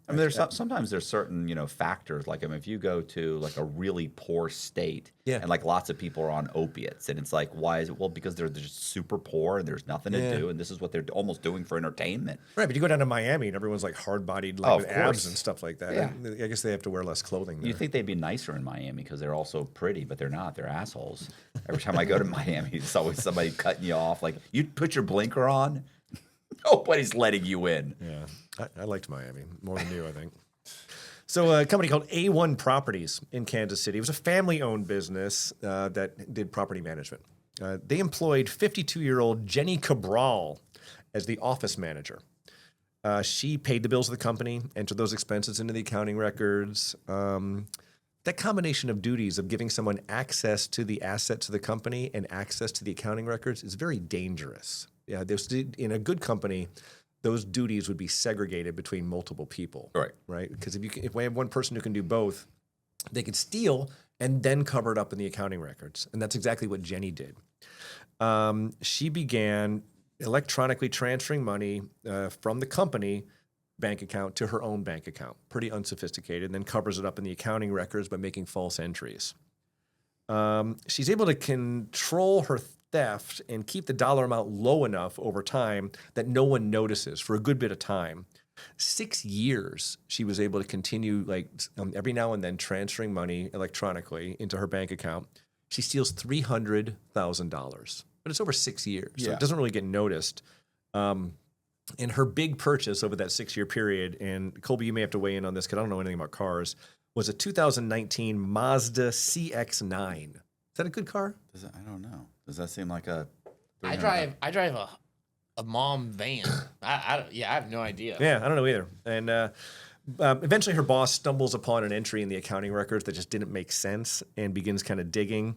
sometimes there's certain factors. Like if you go to like a really poor state, and like lots of people are on opiates, and it's like, why is it? Well, because they're just super poor and there's nothing to do, and this is what they're almost doing for entertainment. Right, but you go down to Miami and everyone's like hard-bodied, with abs and stuff like that. Yeah. I guess they have to wear less clothing there. You think they'd be nicer in Miami because they're all so pretty, but they're not. They're assholes. Every time I go to Miami, there's always somebody cutting you off. Like, you put your blinker on, nobody's letting you in. Yeah, I liked Miami more than you, I think. So a company called A1 Properties in Kansas City. It was a family-owned business that did property management. They employed 52-year-old Jenny Cabral as the office manager. She paid the bills of the company, entered those expenses into the accounting records. That combination of duties of giving someone access to the assets of the company and access to the accounting records is very dangerous. Yeah, in a good company, those duties would be segregated between multiple people. Right? Because if we have one person who can do both, they could steal and then cover it up in the accounting records. And that's exactly what Jenny did. She began electronically transferring money from the company bank account to her own bank account. Pretty unsophisticated, and then covers it up in the accounting records by making false entries. She's able to control her theft and keep the dollar amount low enough over time that no one notices for a good bit of time. 6 years, she was able to continue every now and then transferring money electronically into her bank account. She steals $300,000, but it's over 6 years, so it doesn't really get noticed. And her big purchase over that 6-year period, and Colby, you may have to weigh in on this because I don't know anything about cars, was a 2019 Mazda CX-9. Is that a good car? I don't know. Does that seem like a? I drive a mom van. I have no idea. Yeah, I don't know either. And eventually, her boss stumbles upon an entry in the accounting records that just didn't make sense, and begins kind of digging,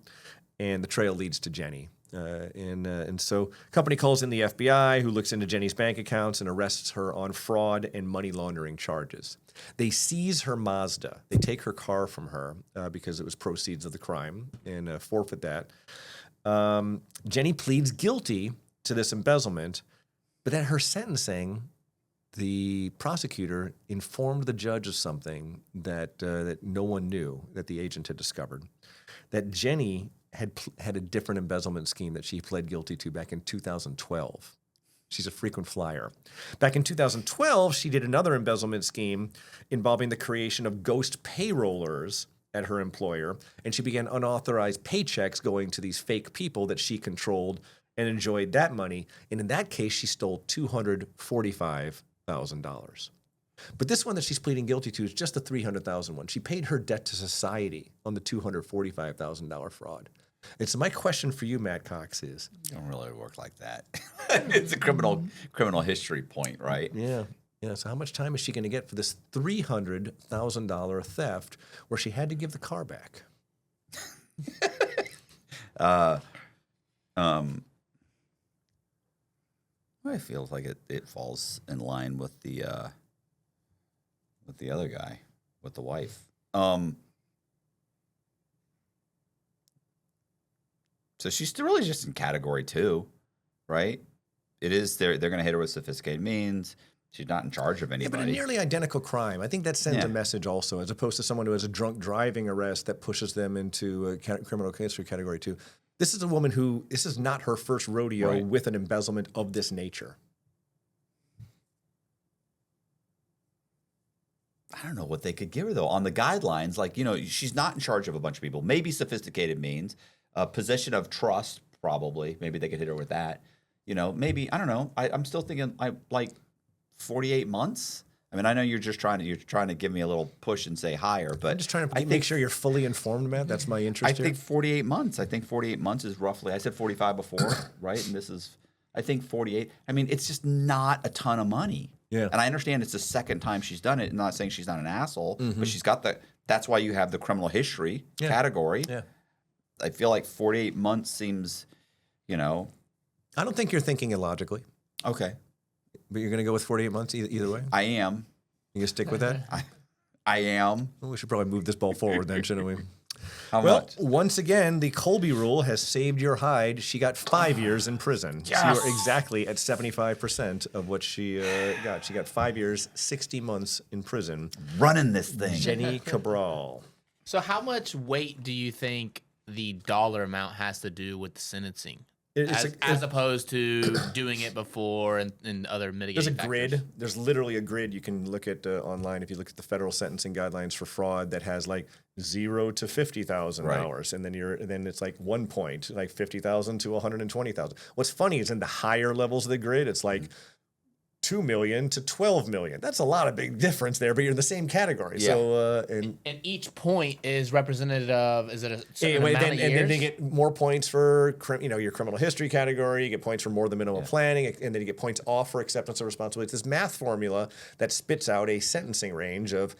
and the trail leads to Jenny. And so company calls in the FBI, who looks into Jenny's bank accounts and arrests her on fraud and money laundering charges. They seize her Mazda. They take her car from her because it was proceeds of the crime, and forfeit that. Jenny pleads guilty to this embezzlement, but at her sentencing, the prosecutor informed the judge of something that no one knew, that the agent had discovered, that Jenny had a different embezzlement scheme that she pled guilty to back in 2012. She's a frequent flyer. Back in 2012, she did another embezzlement scheme involving the creation of ghost payrollers at her employer, and she began unauthorized paychecks going to these fake people that she controlled and enjoyed that money. And in that case, she stole $245,000. But this one that she's pleading guilty to is just the $300,000 one. She paid her debt to society on the $245,000 fraud. And so my question for you, Matt Cox, is... It don't really work like that. It's a criminal history point, right? Yeah. Yeah, so how much time is she going to get for this $300,000 theft where she had to give the car back? It feels like it falls in line with the other guy, with the wife. So she's still really just in category 2, right? It is they're going to hit her with sophisticated means. She's not in charge of anybody. Yeah, but a nearly identical crime. I think that sends a message also, as opposed to someone who has a drunk driving arrest that pushes them into a criminal history category 2. This is a woman who, this is not her first rodeo with an embezzlement of this nature. I don't know what they could give her, though. On the guidelines, like, she's not in charge of a bunch of people. Maybe sophisticated means. A position of trust, probably. Maybe they could hit her with that. Maybe, I don't know. I'm still thinking, like 48 months. I mean, I know you're trying to give me a little push and say higher, but I'm just trying to make sure you're fully informed, Matt. That's my interest I think 48 months. I think 48 months is roughly, I said 45 before, right? And this is, I think 48. I mean, it's just not a ton of money. Yeah. And I understand it's the second time she's done it. I'm not saying she's not an asshole, but she's got that's why you have the criminal history category. Yeah. I feel like 48 months seems, I don't think you're thinking illogically. Okay. But you're going to go with 48 months either way? I am. You going to stick with that? I am. Well, we should probably move this ball forward then, shouldn't we? How much? Once again, the Colby rule has saved your hide. She got 5 years in prison. Yes! So you're exactly at 75% of what she got. She got 5 years, 60 months in prison. Running this thing. Jenny Cabral. So how much weight do you think the dollar amount has to do with the sentencing? As opposed to doing it before and other mitigating There's a factors. grid. There's literally a grid you can look at online if you look at the federal sentencing guidelines for fraud that has like 0 to $50,000, and then it's like 1 point, like 50,000 to 120,000. What's funny is in the higher levels of the grid, it's like 2 million to 12 million. That's a lot of big difference there, but you're in the same category. Yeah. So and each point is representative of, is it a certain amount of years? And then they get more points for your criminal history category. You get points for more than minimum planning, and then you get points off for acceptance of responsibility. It's this math formula that spits out a sentencing range of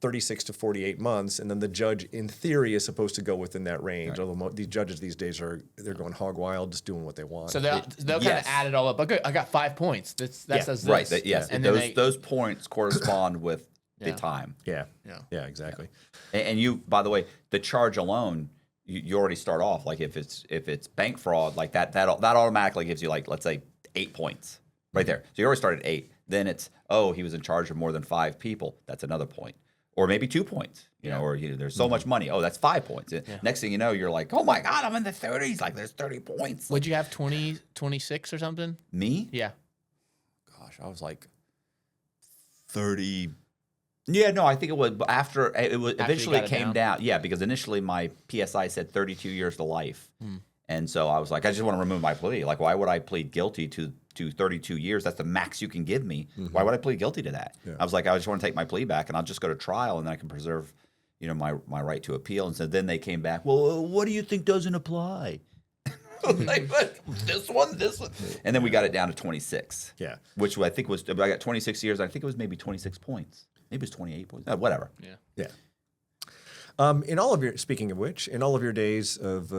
36 to 48 months, and then the judge, in theory, is supposed to go within that range. Right. Although these judges these days they're going hog wild, just doing what they want. So they'll kind of add it all up. Okay, I got 5 points. That says this. Right. Yes. And those points correspond with the time. Yeah. Exactly. And you, by the way, the charge alone, you already start off like if it's bank fraud like that automatically gives you, like, let's say 8 points right there. So you already started at 8. Then it's, he was in charge of more than 5 people. That's another point. Or maybe 2 points, or there's so much money. Oh, that's 5 points. Next thing you know, you're like, oh my God, I'm in the 30s. Like, there's 30 points. Would you have 20, 26 or something? Me? Yeah. Gosh, I was like 30. Yeah, no, I think it was after eventually it came down. Yeah, because initially my PSI said 32 years to life. And so I was like, I just want to remove my plea. Like, why would I plead guilty to 32 years? That's the max you can give me. Why would I plead guilty to that? Yeah. I was like, I just want to take my plea back, and I'll just go to trial, and then I can preserve, my right to appeal. And so then they came back, well, what do you think doesn't apply? Like, this one. And then we got it down to 26. Yeah. Which I think was, I got 26 years. I think it was maybe 26 points. Maybe it was 28 points. Whatever. Yeah. Speaking of which, in all of your days of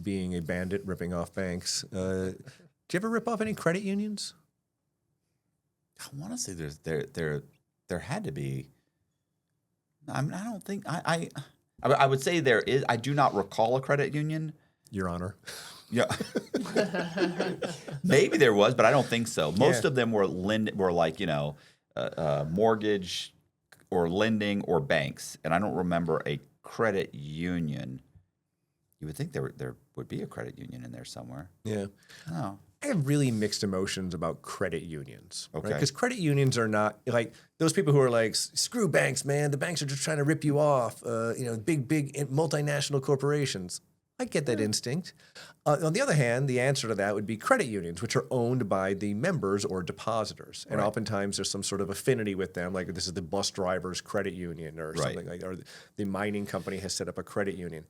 being a bandit ripping off banks, do you ever rip off any credit unions? I want to say there had to be. I don't think I would say there is. I do not recall a credit union. Your Honor. Yeah. Maybe there was, but I don't think so. Most of them were like mortgage or lending or banks, and I don't remember a credit union. You would think there would be a credit union in there somewhere. Yeah. Oh. I have really mixed emotions about credit unions. Okay. Because credit unions are not like those people who are like, screw banks, man. The banks are just trying to rip you off. Big multinational corporations. I get that instinct. On the other hand, the answer to that would be credit unions, which are owned by the members or depositors. And oftentimes there's some sort of affinity with them, like this is the bus drivers credit union or something like that, or the mining company has set up a credit union.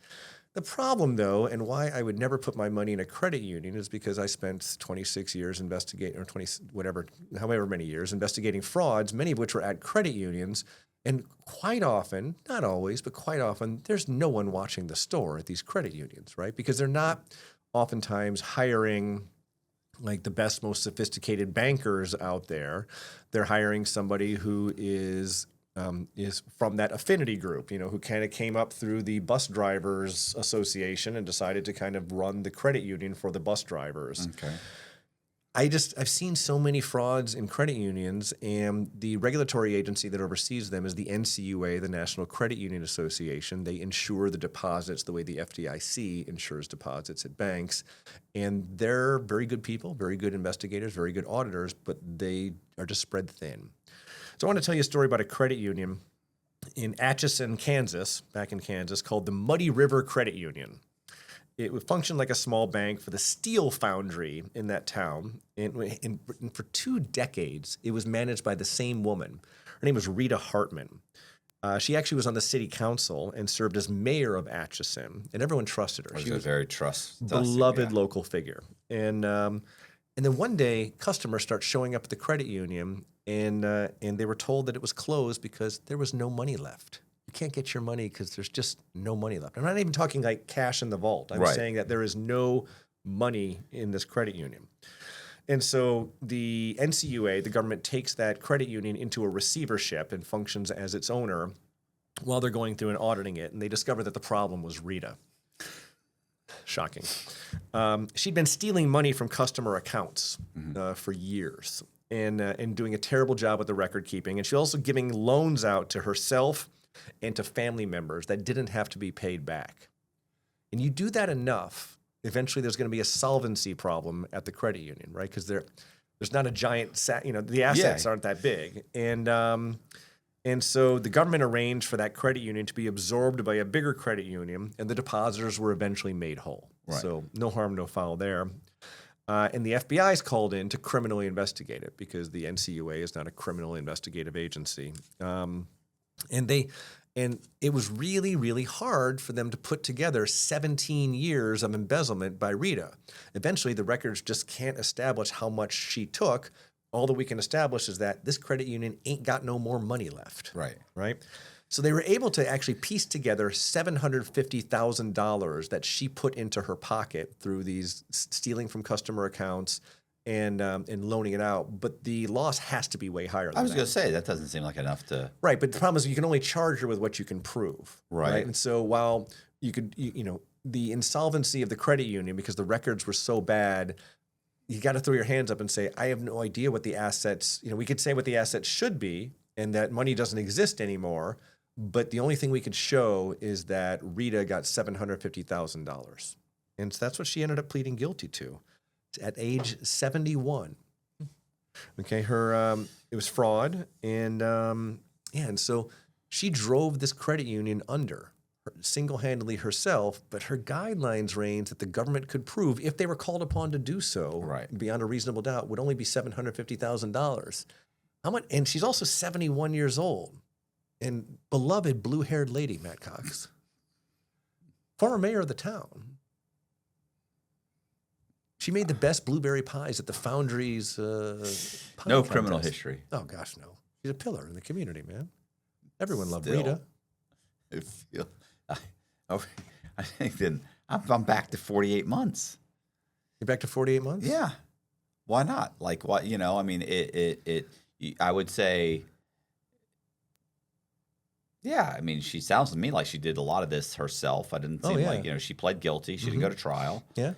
The problem, though, and why I would never put my money in a credit union is because I spent 26 years investigating, or 20, whatever, however many years, investigating frauds, many of which were at credit unions. And quite often, not always, but quite often, there's no one watching the store at these credit unions, right? Because they're not oftentimes hiring like the best, most sophisticated bankers out there. They're hiring somebody who is from that affinity group, who kind of came up through the bus drivers association and decided to kind of run the credit union for the bus drivers. Okay. I've seen so many frauds in credit unions, and the regulatory agency that oversees them is the NCUA, the National Credit Union Association. They insure the deposits the way the FDIC insures deposits at banks. And they're very good people, very good investigators, very good auditors, but they are just spread thin. So I want to tell you a story about a credit union in Atchison, Kansas, back in Kansas, called the Muddy River Credit Union. It would function like a small bank for the steel foundry in that town. And for 2 decades, it was managed by the same woman. Her name was Rita Hartman. She actually was on the city council and served as mayor of Atchison, and everyone trusted her. She was a very beloved local figure. And then one day, customers start showing up at the credit union, and they were told that it was closed because there was no money left. You can't get your money because there's just no money left. I'm not even talking like cash in the vault. I'm saying that there is no money in this credit union. And so the NCUA, the government, takes that credit union into a receivership and functions as its owner while they're going through and auditing it. And they discover that the problem was Rita. Shocking. She'd been stealing money from customer accounts for years and doing a terrible job with the record keeping. And she's also giving loans out to herself and to family members that didn't have to be paid back. And you do that enough, eventually there's going to be a solvency problem at the credit union, right? Because there's not a giant, the assets aren't that big. And so the government arranged for that credit union to be absorbed by a bigger credit union, and the depositors were eventually made whole. Right. So no harm, no foul there. And the FBI is called in to criminally investigate it because the NCUA is not a criminal investigative agency. And it was really, really hard for them to put together 17 years of embezzlement by Rita. Eventually, the records just can't establish how much she took. All that we can establish is that this credit union ain't got no more money left. Right. So they were able to actually piece together $750,000 that she put into her pocket through these stealing from customer accounts and loaning it out, but the loss has to be way higher than that. I was going to say, that doesn't seem like enough to... Right, but the problem is you can only charge her with what you can prove. Right. And so while you could, the insolvency of the credit union, because the records were so bad, you got to throw your hands up and say, I have no idea what the assets, we could say what the assets should be and that money doesn't exist anymore, but the only thing we could show is that Rita got $750,000. And so that's what she ended up pleading guilty to. At age 71. Okay, it was fraud, and so she drove this credit union under single-handedly herself, but her guidelines range that the government could prove, if they were called upon to do so, beyond a reasonable doubt, would only be $750,000. How much? And she's also 71 years old, and beloved blue-haired lady, Matt Cox, former mayor of the town. She made the best blueberry pies at the Foundry's pie No contest. criminal history. Oh, gosh, no. She's a pillar in the community, man. Everyone loved Still, Rita. I think then I'm back to 48 months. You're back to 48 months? Yeah. Why not? Like, what, I mean, I would say, yeah, I mean, she sounds to me like she did a lot of this herself. I didn't seem like, she pled guilty. She didn't go to trial. Yeah.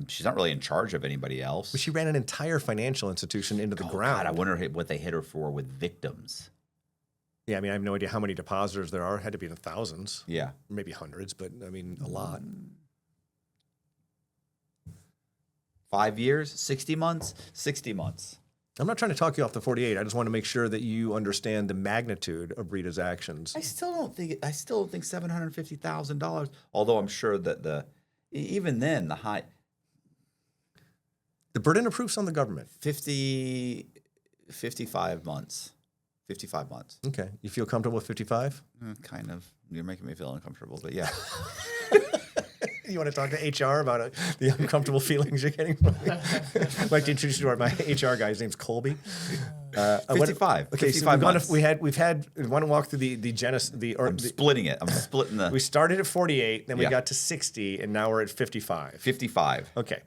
She's not really in charge of anybody else. But she ran an entire financial institution into the ground. God, I wonder what they hit her for with victims. Yeah, I mean, I have no idea how many depositors there are. It had to be in the thousands. Yeah. Maybe hundreds, but I mean, a lot. 5 years? 60 months? 60 months. I'm not trying to talk you off the 48. I just want to make sure that you understand the magnitude of Rita's actions. I still don't think $750,000, although I'm sure that Even then, The burden of proof's on the government. 55 months. 55 months. Okay. You feel comfortable with 55? Kind of. You're making me feel uncomfortable, but yeah. You want to talk to HR about the uncomfortable feelings you're getting from me? I'd like to introduce you to my HR guy. His name's Colby. 55. Okay, 55 months. We want to walk through I'm splitting it. I'm splitting the... We started at 48, then we got to 60, and now we're at 55. 55. Okay.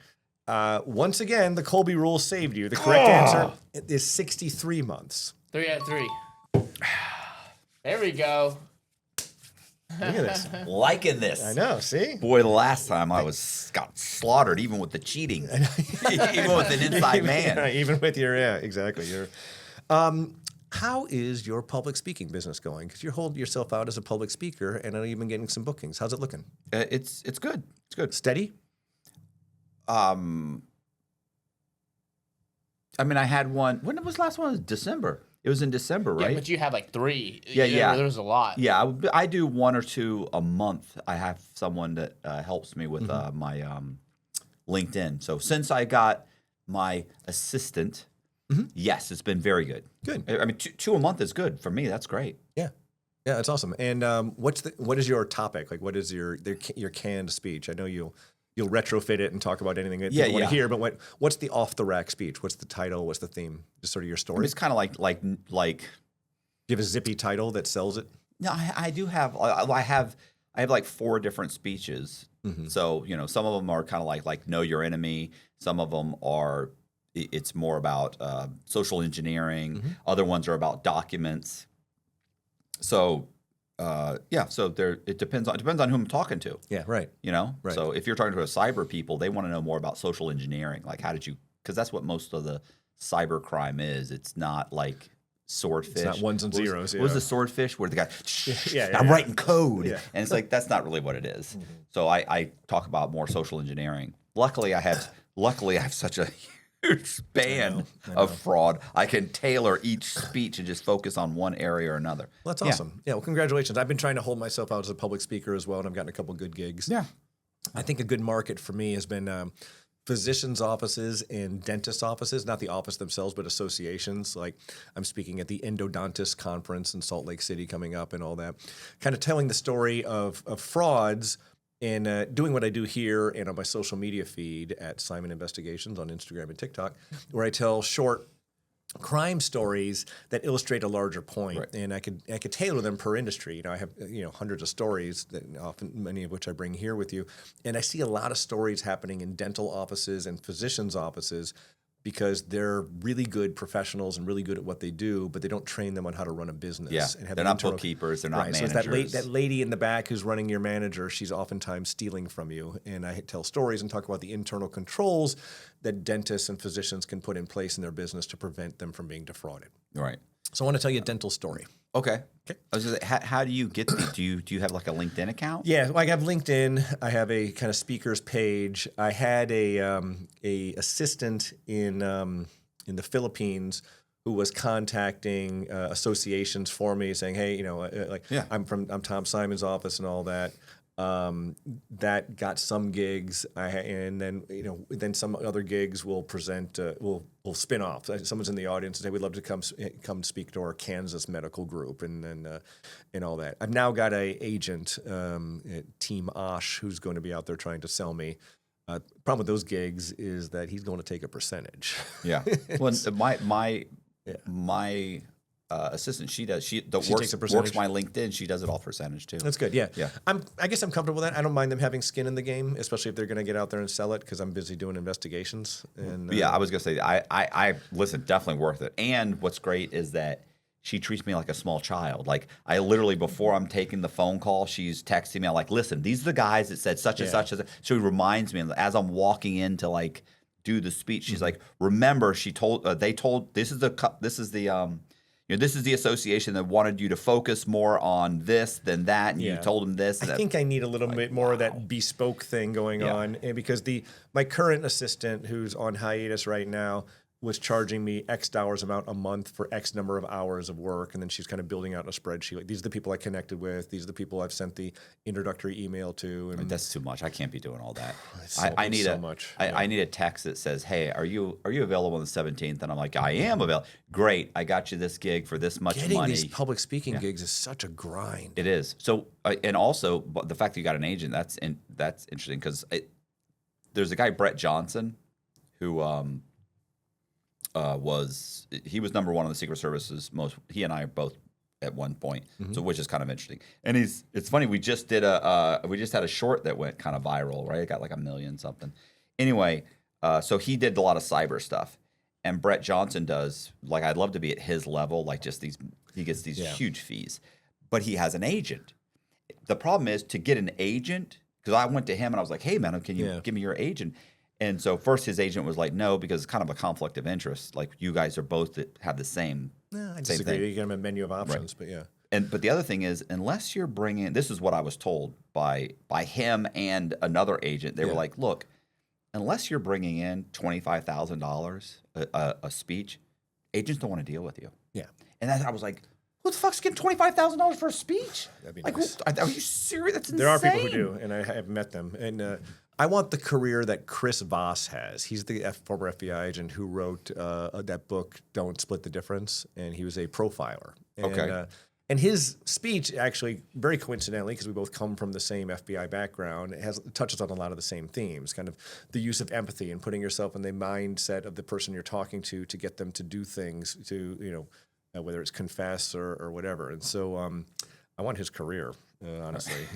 Once again, the Colby rule saved you. The correct answer is 63 months. 3 out of 3. There we go. Look at this. Liking this. I know, see? Boy, the last time I got slaughtered, even with the cheating. Even with an inside man. Yeah, even with your, exactly. How is your public speaking business going? Because you hold yourself out as a public speaker, and I know you've been getting some bookings. How's it looking? It's good. It's good. Steady? I mean, I had one. When was the last one? It was December. It was in December, right? Yeah, but you had like 3. Yeah. There was a lot. Yeah, I do 1 or 2 a month. I have someone that helps me with my LinkedIn. So since I got my assistant, yes, it's been very good. Good. I mean, 2 a month is good for me. That's great. Yeah. Yeah, that's awesome. And what is your topic? Like, what is your canned speech? I know you'll retrofit it and talk about anything that people want to hear, but what's the off-the-rack speech? What's the title? What's the theme? Just sort of your story? I mean, it's kind of like. Do you have a zippy title that sells it? No, I do have. I have like 4 different speeches. So some of them are kind of like know your enemy. Some of them are. It's more about social engineering. Other ones are about documents. So. So it depends on who I'm talking to. Yeah, right. Right. So if you're talking to a cyber people, they want to know more about social engineering. Like, because that's what most of the cyber crime is. It's not like swordfish. It's not ones and zeros. What was the swordfish where the guy, yeah, I'm writing code. Yeah. And it's like, that's not really what it is. So I talk about more social engineering. Luckily I have such a huge span of fraud. I can tailor each speech and just focus on one area or another. Well, that's awesome. Yeah, well, congratulations. I've been trying to hold myself out as a public speaker as well, and I've gotten a couple good gigs. Yeah. I think a good market for me has been physicians' offices and dentist offices, not the office themselves, but associations. Like I'm speaking at the Endodontist Conference in Salt Lake City coming up and all that, kind of telling the story of frauds and doing what I do here and on my social media feed at Simon Investigations on Instagram and TikTok, where I tell short crime stories that illustrate a larger point, and I could tailor them per industry. I have hundreds of stories that often many of which I bring here with you, and I see a lot of stories happening in dental offices and physicians' offices because they're really good professionals and really good at what they do, but they don't train them on how to run a business. Yeah, and have they're not bookkeepers, they're not managers. So it's that lady in the back who's running your manager, she's oftentimes stealing from you. And I tell stories and talk about the internal controls that dentists and physicians can put in place in their business to prevent them from being defrauded. Right. So I want to tell you a dental story. Okay. I was just how do you get these? Do you have like a LinkedIn account? Yeah, well, I have LinkedIn. I have a kind of speakers page. I had a assistant in the Philippines who was contacting associations for me, saying, "Hey, I'm Tom Simon's office and all that." That got some gigs, and then some other gigs will present. Will spin off. Someone's in the audience and say, "We'd love to come speak to our Kansas medical group," and all that. I've now got a agent, Team Osh, who's going to be out there trying to sell me. Problem with those gigs is that he's going to take a percentage. Yeah. Well, my assistant, she works my LinkedIn. She does it all percentage too. That's good. Yeah. Yeah. I guess I'm comfortable with that. I don't mind them having skin in the game, especially if they're going to get out there and sell it, because I'm busy doing investigations. And yeah, I was gonna say I listen, definitely worth it. And what's great is that she treats me like a small child. Like I literally, before I'm taking the phone call, she's texting me. I'm like, listen, these are the guys that said such and such. So she reminds me as I'm walking in to like do the speech. She's like, remember, this is the association that wanted you to focus more on this than that, and you told them this. I think I need a little bit more of that bespoke thing going on, and because my current assistant, who's on hiatus right now, was charging me X dollars amount a month for X number of hours of work. And then she's kind of building out a spreadsheet. Like, these are the people I connected with. These are the people I've sent the introductory email to. And that's too much. I can't be doing all that. I need so much. I need a text that says, "Hey, are you available on the 17th?" And I'm like, "I am available." Great. I got you this gig for this much Getting money. these public speaking gigs is such a grind. It is. So, and also the fact that you got an agent, that's interesting, because there's a guy, Brett Johnson, who was number one on the Secret Service's most. He and I are both at one point, so which is kind of interesting. And it's funny. We just had a short that went kind of viral, right? It got like 1 million something. Anyway, so he did a lot of cyber stuff, and Brett Johnson does, like, I'd love to be at his level, like, just he gets these huge fees, but he has an agent. The problem is to get an agent, because I went to him and I was like, "Hey man, can you give me your agent?" And so first his agent was like, "No," because it's kind of a conflict of interest. Like, you guys are both that have the same. I disagree. You get them a menu of options, right. But But the other thing is, unless you're bringing, this is what I was told by him and another agent. They were like, "Look, unless you're bringing in $25,000 a speech, agents don't want to deal with you." Yeah. And I was like, who the fuck's getting $25,000 for a speech? That'd be like, nice. Are you serious? That's insane. There are people who do, and I have met them. And I want the career that Chris Voss has. He's the former FBI agent who wrote that book, Don't Split the Difference, and he was a profiler. And, and his speech, actually, very coincidentally, because we both come from the same FBI background, touches on a lot of the same themes, kind of the use of empathy and putting yourself in the mindset of the person you're talking to get them to do things, to, whether it's confess or whatever. And so I want his career, honestly.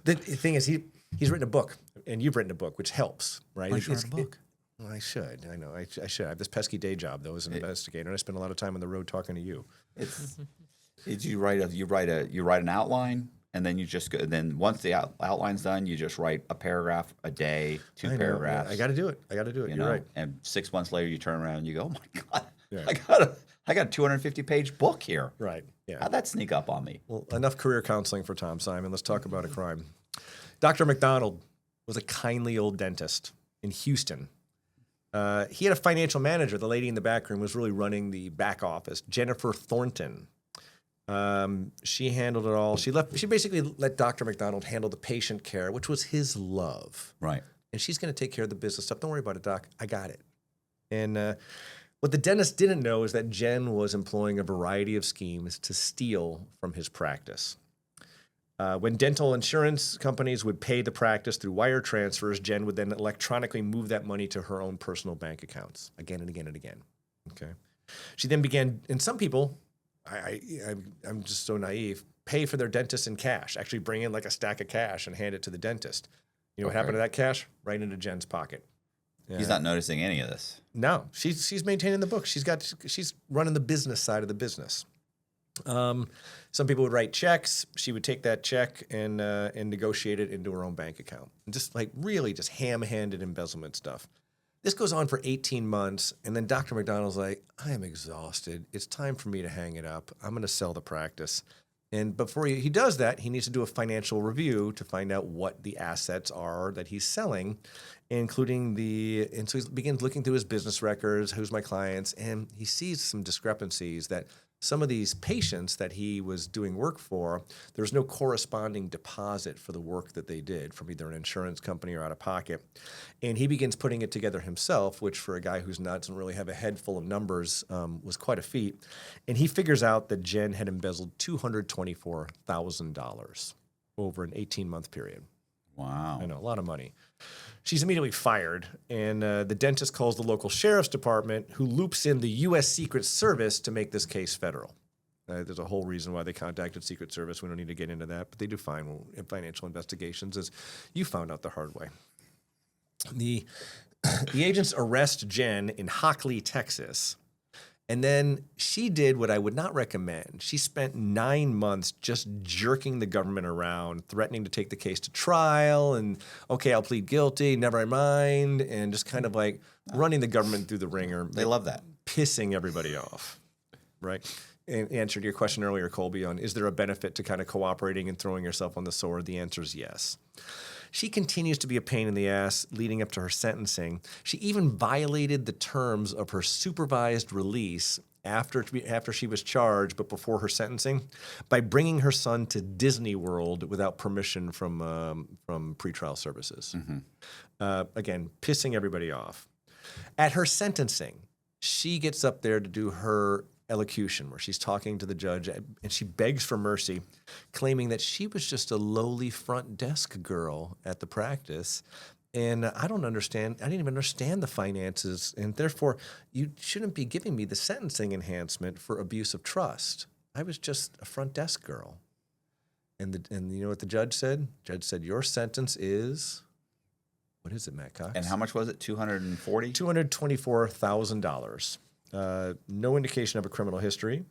The thing is, he's written a book, and you've written a book, which helps, right? Why don't you write a book? Well, I should. I know. I should. I have this pesky day job, though, as an investigator, and I spend a lot of time on the road talking to you. You write an outline, and then you just go, and then once the outline's done, you just write a paragraph a day, two paragraphs. I got to do it. You're right. And 6 months later, you turn around and you go, "Oh my God, Yeah. I got a 250-page book here." Right. Yeah. How'd that sneak up on me? Well, enough career counseling for Tom Simon. Let's talk about a crime. Dr. McDonald was a kindly old dentist in Houston. He had a financial manager. The lady in the back room was really running the back office, Jennifer Thornton. She handled it all. She basically let Dr. McDonald handle the patient care, which was his love. Right. And she's going to take care of the business stuff. Don't worry about it, Doc. I got it. And what the dentist didn't know is that Jen was employing a variety of schemes to steal from his practice. When dental insurance companies would pay the practice through wire transfers, Jen would then electronically move that money to her own personal bank accounts again and again and again. Okay. She then began, and some people, I'm just so naive, pay for their dentist in cash, actually bring in like a stack of cash and hand it to the dentist. You know what happened to that cash? Right into Jen's pocket. Yeah. He's not noticing any of this. No, she's maintaining the book. She's running the business side of the business. Some people would write checks. She would take that check and negotiate it into her own bank account. And just ham-handed embezzlement stuff. This goes on for 18 months, and then Dr. McDonald's like, "I am exhausted. It's time for me to hang it up. I'm going to sell the practice." And before he does that, he needs to do a financial review to find out what the assets are that he's selling, including and so he begins looking through his business records, who's my clients, and he sees some discrepancies that some of these patients that he was doing work for, there's no corresponding deposit for the work that they did from either an insurance company or out of pocket. And he begins putting it together himself, which for a guy who's doesn't really have a head full of numbers was quite a feat. And he figures out that Jen had embezzled $224,000 over an 18-month period. Wow. I know, a lot of money. She's immediately fired, and the dentist calls the local sheriff's department, who loops in the U.S. Secret Service to make this case federal. There's a whole reason why they contacted Secret Service. We don't need to get into that, but they do financial investigations, as you found out the hard way. The agents arrest Jen in Hockley, Texas. And then she did what I would not recommend. She spent 9 months just jerking the government around, threatening to take the case to trial, and, okay, I'll plead guilty, never mind, and just kind of like running the government through the ringer. They love that. Pissing everybody off, right? And answered your question earlier, Colby, on is there a benefit to kind of cooperating and throwing yourself on the sword? The answer is yes. She continues to be a pain in the ass leading up to her sentencing. She even violated the terms of her supervised release after she was charged, but before her sentencing, by bringing her son to Disney World without permission from pretrial services. Again, pissing everybody off. At her sentencing, she gets up there to do her elocution, where she's talking to the judge, and she begs for mercy, claiming that she was just a lowly front desk girl at the practice. And I didn't even understand the finances, and therefore you shouldn't be giving me the sentencing enhancement for abuse of trust. I was just a front desk girl. And you know what the judge said? The judge said, your sentence is, what is it, Matt Cox? And how much was it? $240? $224,000. No indication of a criminal history.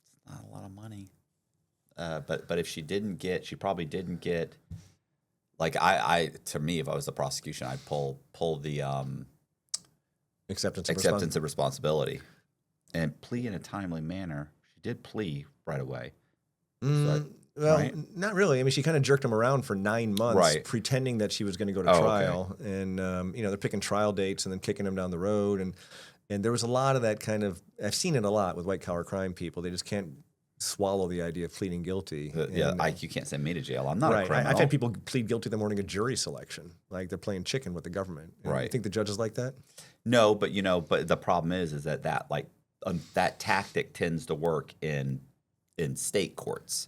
It's not a lot of money. But if she probably didn't get, like to me, if I was the prosecution, I'd pull the Acceptance of responsibility and plea in a timely manner. She did plea right away. Well, right? Not really. I mean, she kind of jerked him around for 9 months, pretending that she was going to go to trial. Okay. And, they're picking trial dates and then kicking him down the road. And there was a lot of that kind of, I've seen it a lot with white-collar crime people. They just can't swallow the idea of pleading guilty. You can't send me to jail. I'm not a criminal. I've had people plead guilty the morning of jury selection. Like they're playing chicken with the government. And you think the judge is like that? No, but the problem is that that tactic tends to work in state courts.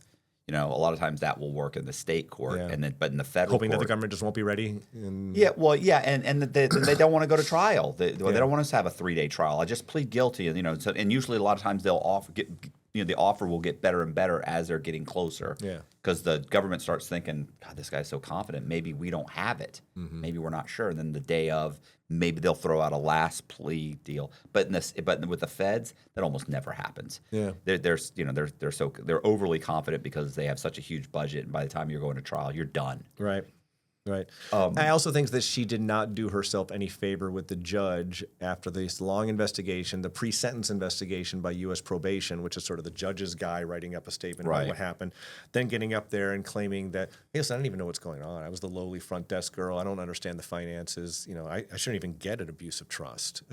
A lot of times that will work in the state court, but in the federal hoping court, that the government just won't be ready. And they don't want to go to trial. They don't want us to have a 3-day trial. I just plead guilty, and usually a lot of times they'll the offer will get better and better as they're getting closer. Yeah, because the government starts thinking, God, this guy's so confident. Maybe we don't have it. Mm-hmm. Maybe we're not sure. And then the day of, maybe they'll throw out a last plea deal. But with the feds, that almost never happens. Yeah, they're overly confident because they have such a huge budget, and by the time you're going to trial, you're done. Right. I also think that she did not do herself any favor with the judge after this long investigation, the pre-sentence investigation by U.S. probation, which is sort of the judge's guy writing up a statement about what happened, then getting up there and claiming that, hey, listen, I don't even know what's going on. I was the lowly front desk girl. I don't understand the finances. I shouldn't even get an abuse of trust.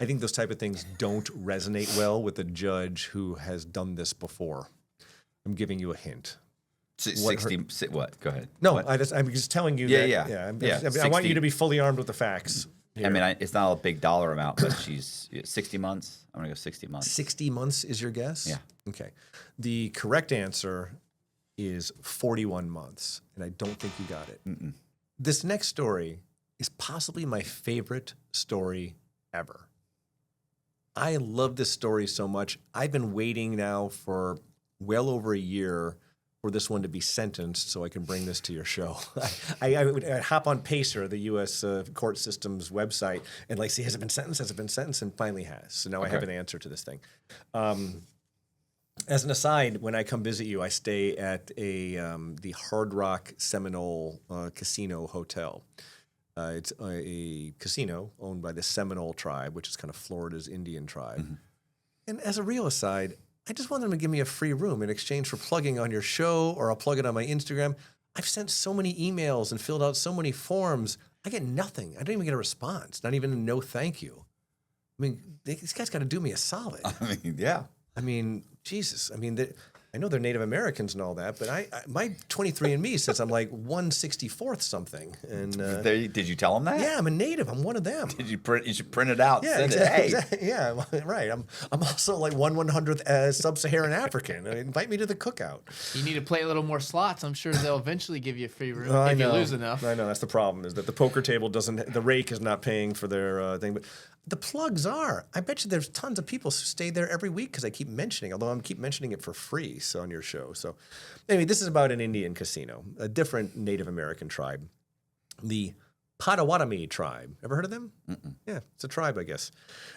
I think those type of things don't resonate well with a judge who has done this before. I'm giving you a hint. 60. What? Go ahead. No, I'm just telling you. I want you to be fully armed with the facts. Here. I mean, it's not a big dollar amount, but she's 60 months. I'm gonna go 60 months. 60 months is your guess? Yeah. Okay. The correct answer is 41 months, and I don't think you got it. Mm-mm. This next story is possibly my favorite story ever. I love this story so much. I've been waiting now for well over a year for this one to be sentenced so I can bring this to your show. I would hop on Pacer, the U.S. Court system's website, and see, has it been sentenced? And finally has. So now I have an answer to this thing. As an aside, when I come visit you, I stay at the Hard Rock Seminole Casino Hotel. It's a casino owned by the Seminole tribe, which is kind of Florida's Indian tribe. Mm-hmm. And as a real aside, I just want them to give me a free room in exchange for plugging on your show, or I'll plug it on my Instagram. I've sent so many emails and filled out so many forms. I get nothing. I don't even get a response, not even a no thank you. I mean, these guys got to do me a solid. I mean, yeah. I mean, Jesus. I mean, I know they're Native Americans and all that, but my 23andMe says I'm like 164th something. And did you tell them that? Yeah, I'm a Native. I'm one of them. You should print it out. Yeah, and exactly. Send it. Hey. Yeah, right. I'm also like 1/100th sub-Saharan African. I mean, invite me to the cookout. You need to play a little more slots. I'm sure they'll eventually give you a free room if you lose enough. I know that's the problem, is that the poker table doesn't. The rake is not paying for their thing, but the plugs are. I bet you there's tons of people who stay there every week because I keep mentioning, although I'm keep mentioning it for free on your show. So anyway, this is about an Indian casino, a different Native American tribe, the Potawatomi tribe. Ever heard of them? Mm-mm. Yeah, it's a tribe, I guess.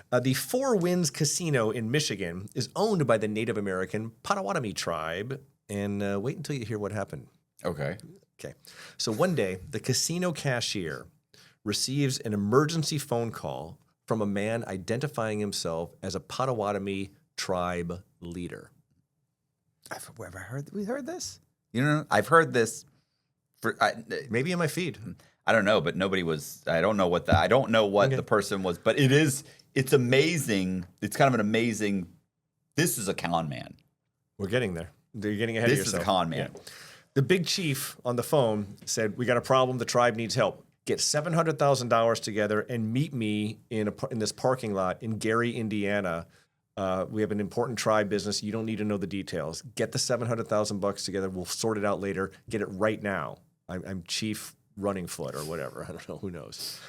The Four Winds Casino in Michigan is owned by the Native American Potawatomi tribe. And wait until you hear what happened. Okay. So one day, the casino cashier receives an emergency phone call from a man identifying himself as a Potawatomi tribe leader. We heard this. I've heard this. Maybe in my feed. I don't know, but nobody was. I don't know what the person was, but it's amazing. It's kind of an amazing. This is a con man. We're getting there. You're getting ahead of yourself. This is a con man. Yeah. The big chief on the phone said, "We got a problem. The tribe needs help. Get $700,000 together and meet me in this parking lot in Gary, Indiana. We have an important tribe business. You don't need to know the details. Get the $700,000 together. We'll sort it out later. Get it right now. I'm Chief Running Foot or whatever. I don't know. Who knows?"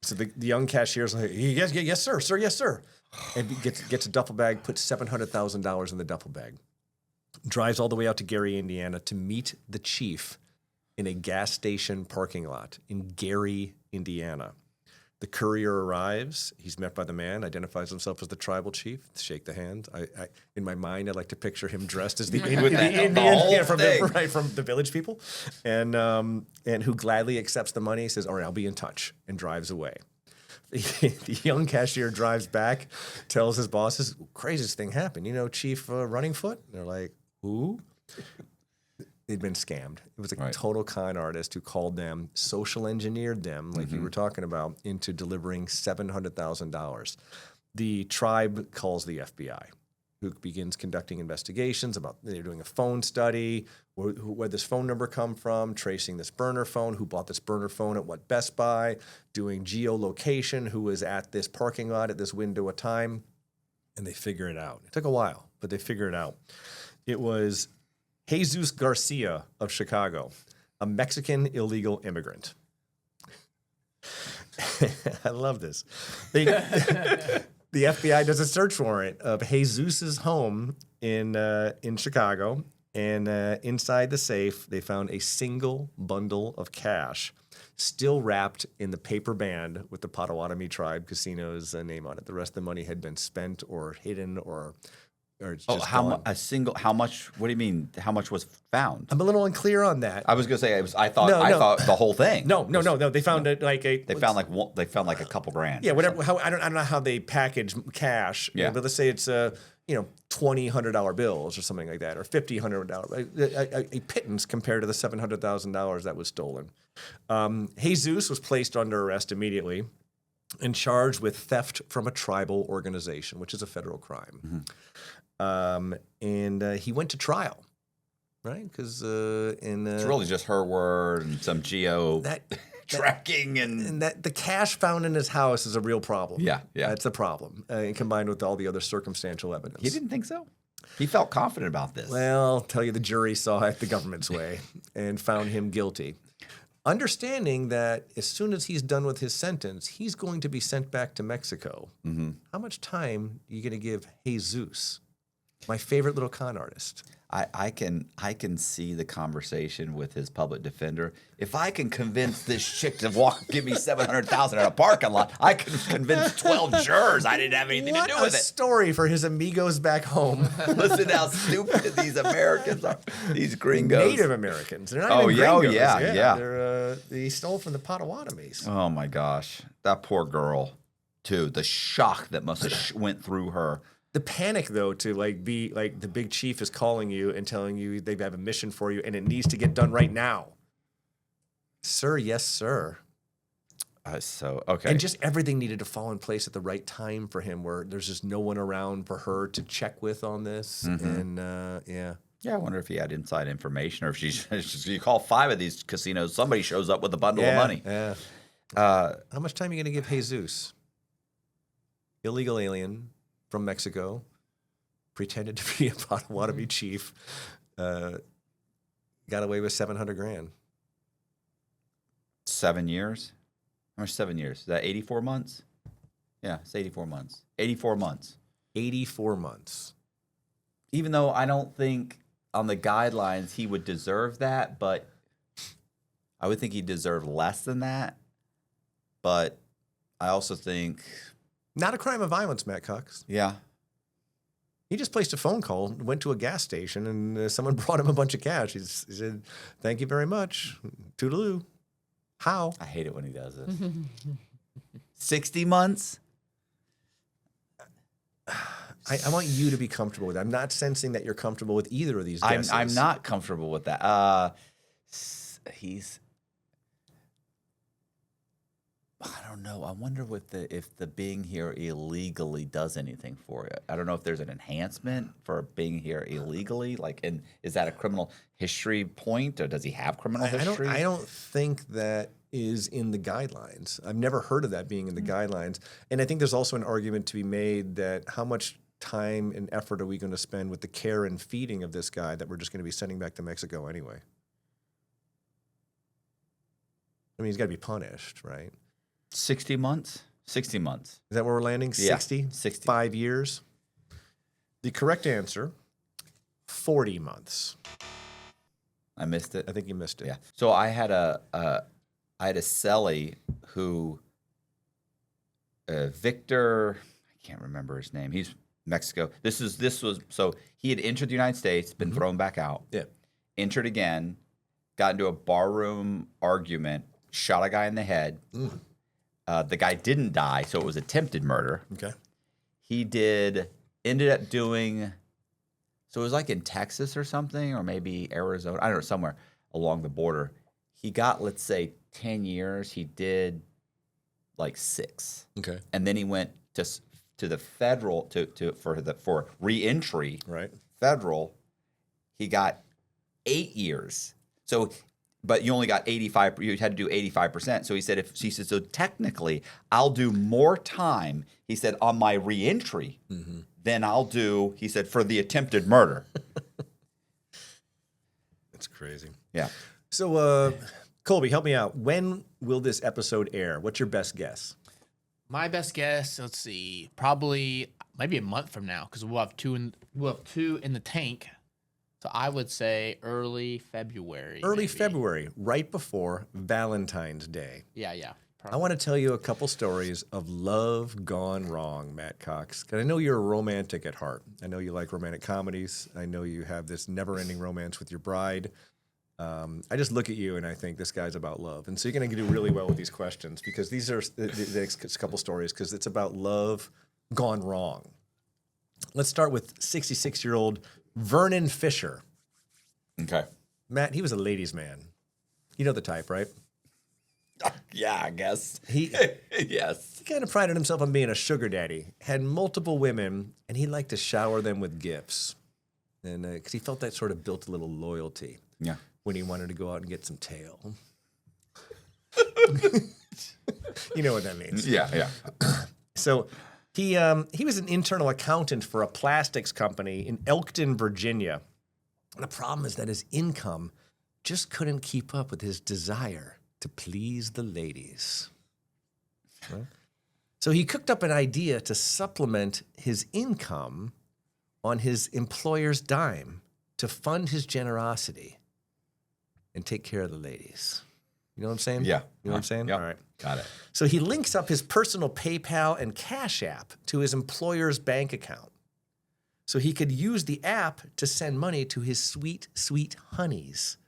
So the young cashier's like, yes, sir, yes, sir. And gets a duffel bag, puts $700,000 in the duffel bag, drives all the way out to Gary, Indiana to meet the chief in a gas station parking lot in Gary, Indiana. The courier arrives. He's met by the man, identifies himself as the tribal chief. Shake the hand. In my mind, I like to picture him dressed as the Indian from the village people, and who gladly accepts the money. Says, "All right, I'll be in touch," and drives away. The young cashier drives back, tells his bosses, "Craziest thing happened. Chief Running Foot." And they're like, "Who?" They'd been scammed. It was a total con artist who called them, social engineered them, like you were talking about, into delivering $700,000. The tribe calls the FBI, who begins conducting investigations about, they're doing a phone study, where this phone number come from, tracing this burner phone, who bought this burner phone at what Best Buy, doing geolocation, who was at this parking lot at this window of time, and they figure it out. It took a while, but they figure it out. It was Jesus Garcia of Chicago, a Mexican illegal immigrant. I love this. The FBI does a search warrant of Jesus's home in Chicago, and inside the safe, they found a single bundle of cash, still wrapped in the paper band with the Potawatomi Tribe Casino's name on it. The rest of the money had been spent or hidden or it's just how much? What do you mean? How much was found? I'm a little unclear on that. I was gonna say I thought the whole thing. No. They found it like a. They found like a couple grand. Yeah, whatever. I don't know how they package cash. Yeah. But let's say it's $2,000 bills or something like that, or $1,500. A pittance compared to the $700,000 that was stolen. Jesus was placed under arrest immediately and charged with theft from a tribal organization, which is a federal crime. Mm-hmm. And he went to trial, right? Because it's really just her word and some tracking and that the cash found in his house is a real problem. Yeah. That's a problem, combined with all the other circumstantial evidence. He didn't think so. He felt confident about this. Well, I'll tell you, the jury saw it the government's way and found him guilty. Understanding that as soon as he's done with his sentence, he's going to be sent back to Mexico. Mm-hmm. How much time are you going to give Jesus, my favorite little con artist? I can see the conversation with his public defender. If I can convince this chick to give me $700,000 at a parking lot, I can convince 12 jurors I didn't have anything to do with it. What a story for his amigos back home. Listen how stupid these Americans are. These gringos. Native Americans. They're not even gringos. Yeah. They stole from the Potawatomis. Oh my gosh, that poor girl, too. The shock that must have went through her. The panic, though, to be like the big chief is calling you and telling you they have a mission for you and it needs to get done right now. Sir, yes, sir. Okay. And just everything needed to fall in place at the right time for him, where there's just no one around for her to check with on this. Mm-hmm. And yeah. Yeah, I wonder if he had inside information, or if you call 5 of these casinos, somebody shows up with a bundle of money. Yeah. How much time are you going to give Jesus? Illegal alien from Mexico, pretended to be a Potawatomi chief, got away with $700,000. 7 years? How much 7 years? Is that 84 months? Yeah, it's 84 months. 84 months. 84 months. Even though I don't think on the guidelines he would deserve that, but I would think he deserved less than that. But I also think... Not a crime of violence, Matt Cox. Yeah. He just placed a phone call, went to a gas station, and someone brought him a bunch of cash. He said, "Thank you very much. Toodaloo." How? I hate it when he does this. 60 months? I want you to be comfortable with it. I'm not sensing that you're comfortable with either of these guesses. I'm not comfortable with that. He's. I don't know. I wonder if the being here illegally does anything for it. I don't know if there's an enhancement for being here illegally. Like, and is that a criminal history point, or does he have criminal history? I don't think that is in the guidelines. I've never heard of that being in the guidelines. And I think there's also an argument to be made that how much time and effort are we going to spend with the care and feeding of this guy that we're just going to be sending back to Mexico anyway? I mean, he's got to be punished, right? 60 months? 60 months. Is that where we're landing? 60? Yeah, 60. 5 years? The correct answer, 40 months. I missed it. I think you missed it. Yeah. So I had a celly who, Victor, I can't remember his name. He's Mexico. This was so he had entered the United States, been thrown back out. Yeah. Entered again, got into a barroom argument, shot a guy in the head. The guy didn't die, so it was attempted murder. Okay. He ended up doing, so it was like in Texas or something, or maybe Arizona, I don't know, somewhere along the border. He got, let's say, 10 years. He did like 6. Okay. And then he went to the federal for reentry. Right. Federal. He got 8 years. So, but you only got 85. You had to do 85%. So he said, so technically, I'll do more time. He said on my reentry than I'll do. He said for the attempted murder. That's crazy. Yeah. So, Colby, help me out. When will this episode air? What's your best guess? My best guess, let's see, probably maybe a month from now, because we'll have two in the tank. So I would say early February. Early maybe. February, right before Valentine's Day. Yeah. I want to tell you a couple stories of love gone wrong, Matt Cox. Because I know you're a romantic at heart. I know you like romantic comedies. I know you have this never-ending romance with your bride. I just look at you and I think this guy's about love. And so you're going to do really well with these questions because these are the next couple stories because it's about love gone wrong. Let's start with 66-year-old Vernon Fisher. Okay. Matt, he was a ladies' man. You know the type, right? Yeah, I guess. He Yes. kind of prided himself on being a sugar daddy, had multiple women, and he liked to shower them with gifts. And because he felt that sort of built a little loyalty. Yeah. When he wanted to go out and get some tail. You know what that means. Yeah. So he was an internal accountant for a plastics company in Elkton, Virginia. And the problem is that his income just couldn't keep up with his desire to please the ladies. Right? So he cooked up an idea to supplement his income on his employer's dime to fund his generosity and take care of the ladies. You know what I'm saying? Yeah. You know what I'm saying? Yep. All right. Got it. So he links up his personal PayPal and Cashapp to his employer's bank account. So he could use the app to send money to his sweet, sweet honeys.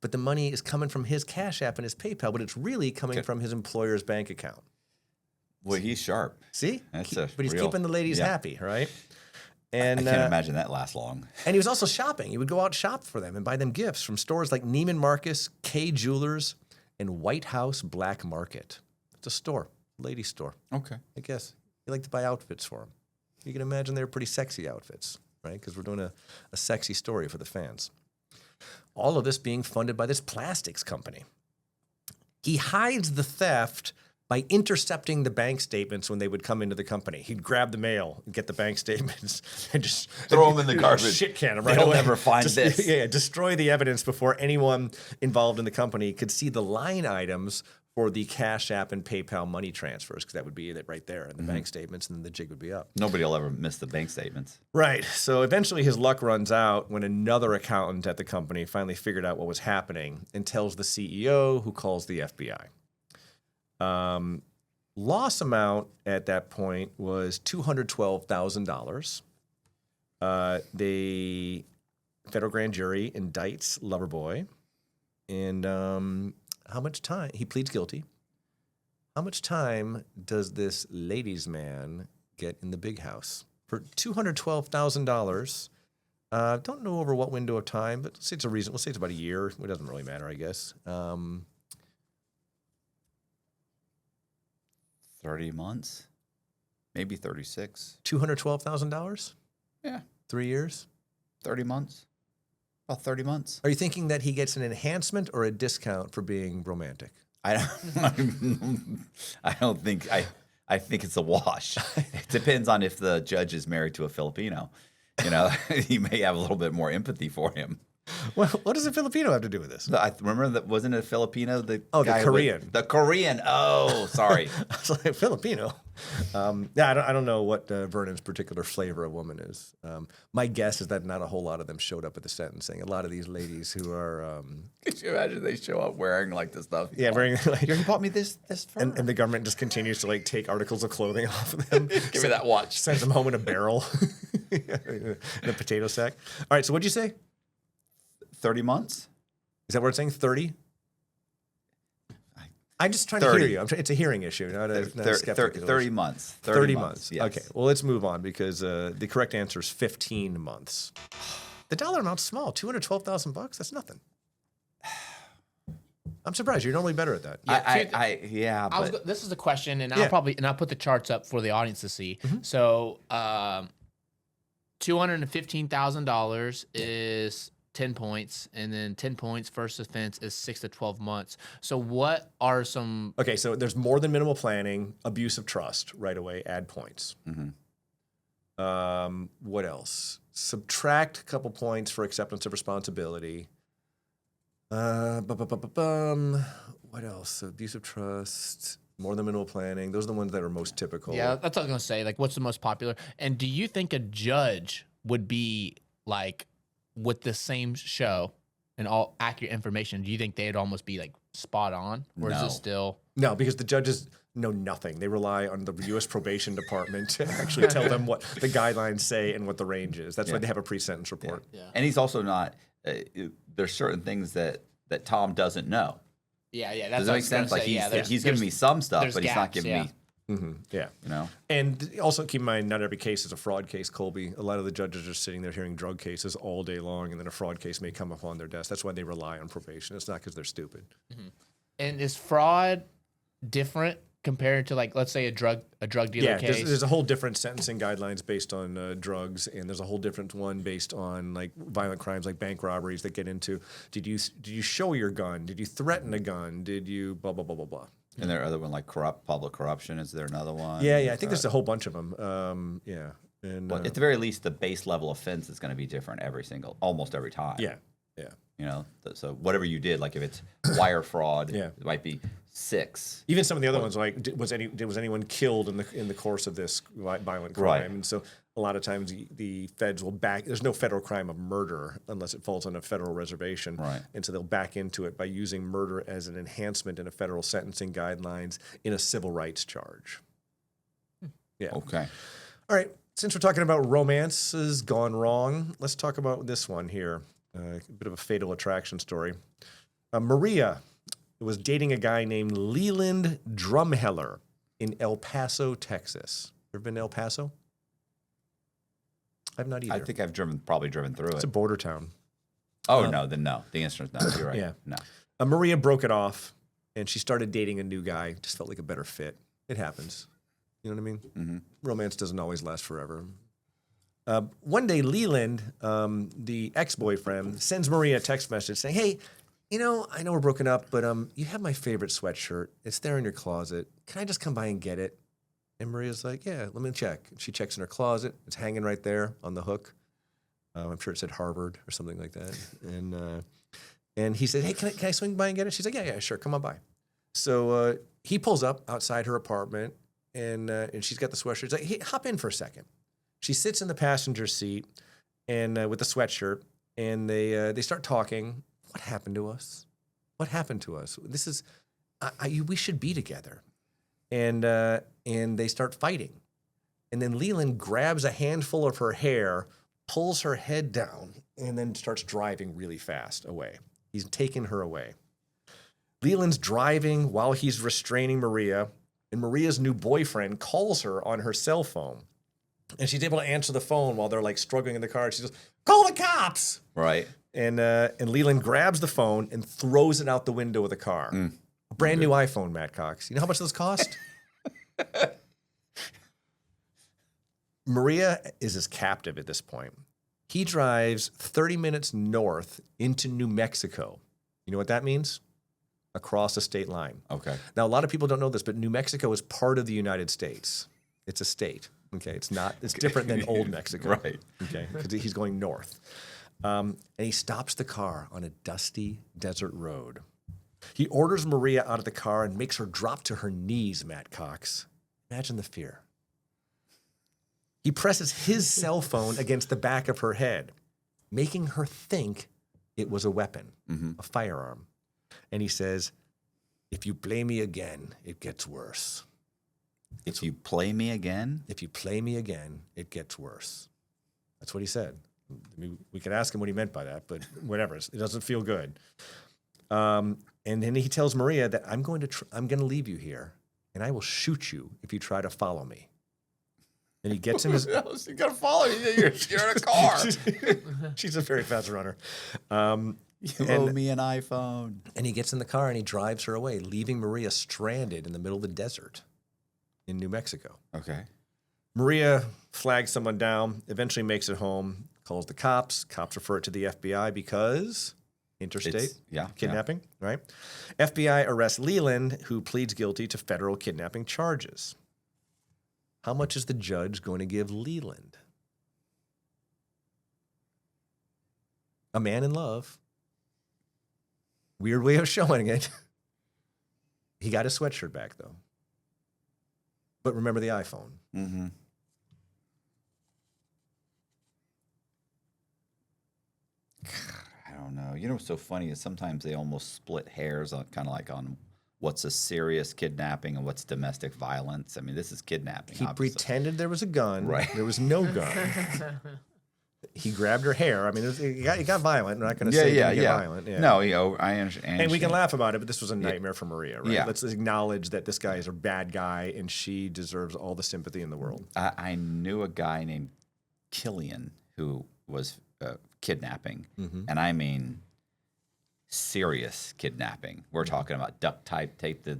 But the money is coming from his Cashapp and his PayPal, but it's really coming from his employer's bank account. Well, he's sharp. See? But he's keeping the ladies happy, right? And I can't imagine that lasts long. And he was also shopping. He would go out and shop for them and buy them gifts from stores like Neiman Marcus, Kay Jewelers, and White House Black Market. It's a store, lady store. Okay. I guess. You like to buy outfits for them. You can imagine they're pretty sexy outfits, right? Because we're doing a sexy story for the fans. All of this being funded by this plastics company. He hides the theft by intercepting the bank statements when they would come into the company. He'd grab the mail and get the bank statements and just throw them in the garbage. Shit can them right They'll away. never find this. Yeah, destroy the evidence before anyone involved in the company could see the line items for the Cash App and PayPal money transfers, because that would be it right there in the bank statements, and then the jig would be up. Nobody will ever miss the bank statements. Right. So eventually his luck runs out when another accountant at the company finally figured out what was happening and tells the CEO, who calls the FBI. Loss amount at that point was $212,000. The federal grand jury indicts Loverboy. And how much time? He pleads guilty. How much time does this ladies' man get in the big house for $212,000. Don't know over what window of time, but let's say it's a reason. We'll say it's about a year. It doesn't really matter, I guess. 30 months, maybe 36. $212,000? Yeah. 3 years? 30 months. About 30 months. Are you thinking that he gets an enhancement or a discount for being romantic? I don't think I think it's a wash. It depends on if the judge is married to a Filipino. You know, he may have a little bit more empathy for him. Well, what does a Filipino have to do with this? I remember that wasn't it a Filipino? The Korean. The Korean. Oh, sorry. I was like, Filipino. Yeah, I don't know what Vernon's particular flavor of woman is. My guess is that not a whole lot of them showed up at the sentencing. A lot of these ladies who are. Could you imagine they show up wearing like this stuff? Yeah, wearing like. You bought me this fur. And the government just continues to like take articles of clothing off of them. Give me that watch. Sends them home in a barrel, in a potato sack. All right, so what'd you say? 30 months? Is that what it's saying? 30? I'm just trying 30. to hear you. It's a hearing issue, not a skeptic. 30 months. 30 months. Yes. Okay, well, let's move on because the correct answer is 15 months. The dollar amount's small. $212,000. That's nothing. I'm surprised. You're normally better at that. This is a question, and Yeah. I'll put the charts up for the audience to see. Mm-hmm. So, $215,000 is 10 points, and then 10 points first offense is 6 to 12 months. So what are some... Okay, so there's more than minimal planning, abuse of trust right away, add points. Mm-hmm. What else? Subtract a couple points for acceptance of responsibility. What else? Abuse of trust, more than minimal planning. Those are the ones that are most typical. Yeah, that's what I was going to say. Like, what's the most popular? And do you think a judge would be like... with the same show and all accurate information, do you think they'd almost be like spot on? Or is it still... No, because the judges know nothing. They rely on the U.S. Probation Department to actually tell them what the guidelines say and what the range is. That's why they have a pre-sentence report. Yeah. And he's also not... there's certain things that Tom doesn't know. Yeah. That's Does that make sense? Like he's giving me some stuff, but he's not giving me... Mm-hmm. Yeah. You know? And also keep in mind, not every case is a fraud case, Colby. A lot of the judges are sitting there hearing drug cases all day long, and then a fraud case may come upon their desk. That's why they rely on probation. It's not because they're stupid. Mm-hmm. And is fraud different compared to, like, let's say a drug dealer case? There's a whole different sentencing guidelines based on drugs, and there's a whole different one based on like violent crimes like bank robberies that get into did you show your gun? Did you threaten a gun? Did you blah blah blah blah blah? And there are other one like public corruption. Is there another one? Yeah. I think there's a whole bunch of them. And well, at the very least, the base level offense is going to be different almost every time. Yeah. You know, so whatever you did, like if it's wire fraud, it might be 6. Even some of the other ones, like was anyone killed in the course of this violent crime? Right. And so a lot of times the feds will back. There's no federal crime of murder unless it falls on a federal reservation. Right. And so they'll back into it by using murder as an enhancement in a federal sentencing guidelines in a civil rights charge. Yeah. Okay. All right. Since we're talking about romances gone wrong, let's talk about this one here. A bit of a fatal attraction story. Maria was dating a guy named Leland Drumheller in El Paso, Texas. Ever been to El Paso? I've not either. I think I've probably driven through It's it. a border town. No. The answer is no. You're right. Yeah. No. Maria broke it off, and she started dating a new guy. Just felt like a better fit. It happens. You know what I mean? Mm-hmm. Romance doesn't always last forever. One day, Leland, the ex-boyfriend, sends Maria a text message saying, "Hey, I know we're broken up, but you have my favorite sweatshirt. It's there in your closet. Can I just come by and get it?" And Maria's like, "Yeah, let me check." And she checks in her closet. It's hanging right there on the hook. I'm sure it said Harvard or something like that. And he said, "Hey, can I swing by and get it?" She's like, "Yeah, sure. Come on by." So he pulls up outside her apartment, and she's got the sweatshirt. He's like, "Hey, hop in for a second." She sits in the passenger seat and with the sweatshirt, and they start talking. What happened to us? What happened to us? This is, we should be together. And they start fighting. And then Leland grabs a handful of her hair, pulls her head down, and then starts driving really fast away. He's taking her away. Leland's driving while he's restraining Maria, and Maria's new boyfriend calls her on her cell phone. And she's able to answer the phone while they're like struggling in the car. She goes, "Call the cops!" Right. And Leland grabs the phone and throws it out the window of the car. A brand new iPhone, Matt Cox. You know how much those cost? Maria is his captive at this point. He drives 30 minutes north into New Mexico. You know what that means? Across a state line. Okay. Now, a lot of people don't know this, but New Mexico is part of the United States. It's a state. Okay, it's different than old Mexico. Right. Okay, because he's going north. And he stops the car on a dusty desert road. He orders Maria out of the car and makes her drop to her knees, Matt Cox. Imagine the fear. He presses his cell phone against the back of her head, making her think it was a weapon, a firearm. And he says, "If you play me again, it gets worse. If you play me again? If you play me again, it gets worse." That's what he said. I mean, we could ask him what he meant by that, but whatever. It doesn't feel good. And then he tells Maria that I'm going to leave you here, and I will shoot you if you try to follow me. And he gets in his. You gotta follow me. You're in a car. She's a very fast runner. You owe me an iPhone. And he gets in the car and he drives her away, leaving Maria stranded in the middle of the desert in New Mexico. Okay. Maria flags someone down, eventually makes it home, calls the cops. Cops refer it to the FBI because interstate kidnapping, right? FBI arrests Leland, who pleads guilty to federal kidnapping charges. How much is the judge going to give Leland? A man in love. Weird way of showing it. He got his sweatshirt back, though. But remember the iPhone. Mm-hmm. I don't know. You know what's so funny is sometimes they almost split hairs on kind of like on what's a serious kidnapping and what's domestic violence. I mean, this is kidnapping. He pretended there was a gun. Right. There was no gun. He grabbed her hair. I mean, it got violent. I'm not going to say it didn't get violent. Yeah. No, I understand. And we can laugh about it, but this was a nightmare for Maria, right? Yeah. Let's acknowledge that this guy is a bad guy and she deserves all the sympathy in the world. I knew a guy named Killian who was kidnapping, and I mean serious kidnapping. We're talking about duct tape the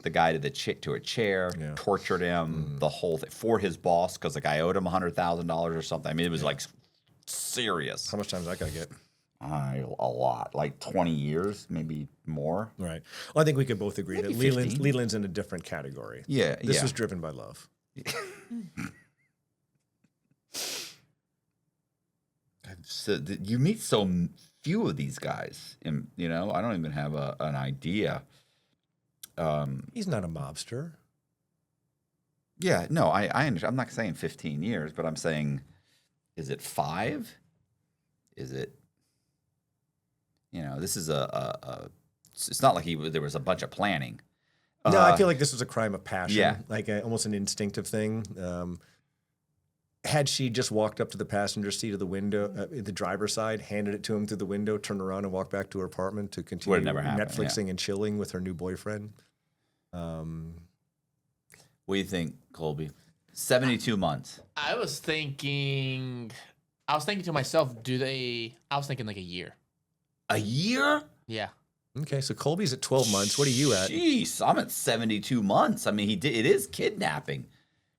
guy to a chair, tortured him, the whole thing for his boss because the guy owed him $100,000 or something. I mean, it was like serious. How much time is that guy get? A lot, like 20 years, maybe more. Right. Well, I think we could both agree Maybe that Leland's in a different category. Yeah, This was driven by love. So you meet so few of these guys, and I don't even have an idea. He's not a mobster. Yeah, no, I understand. I'm not saying 15 years, but I'm saying, is it 5? Is it? This is it's not like there was a bunch of planning. No, I feel like this was a crime of passion. Yeah. Like almost an instinctive thing. Had she just walked up to the passenger seat of the window, the driver's side, handed it to him through the window, turned around and walked back to her apartment to continue Netflixing and chilling with her new boyfriend. What do you think, Colby? 72 months. I was thinking to myself, I was thinking like a year. A year? Yeah. Okay, so Colby's at 12 months. What are you at? Jeez, I'm at 72 months. I mean, it is kidnapping.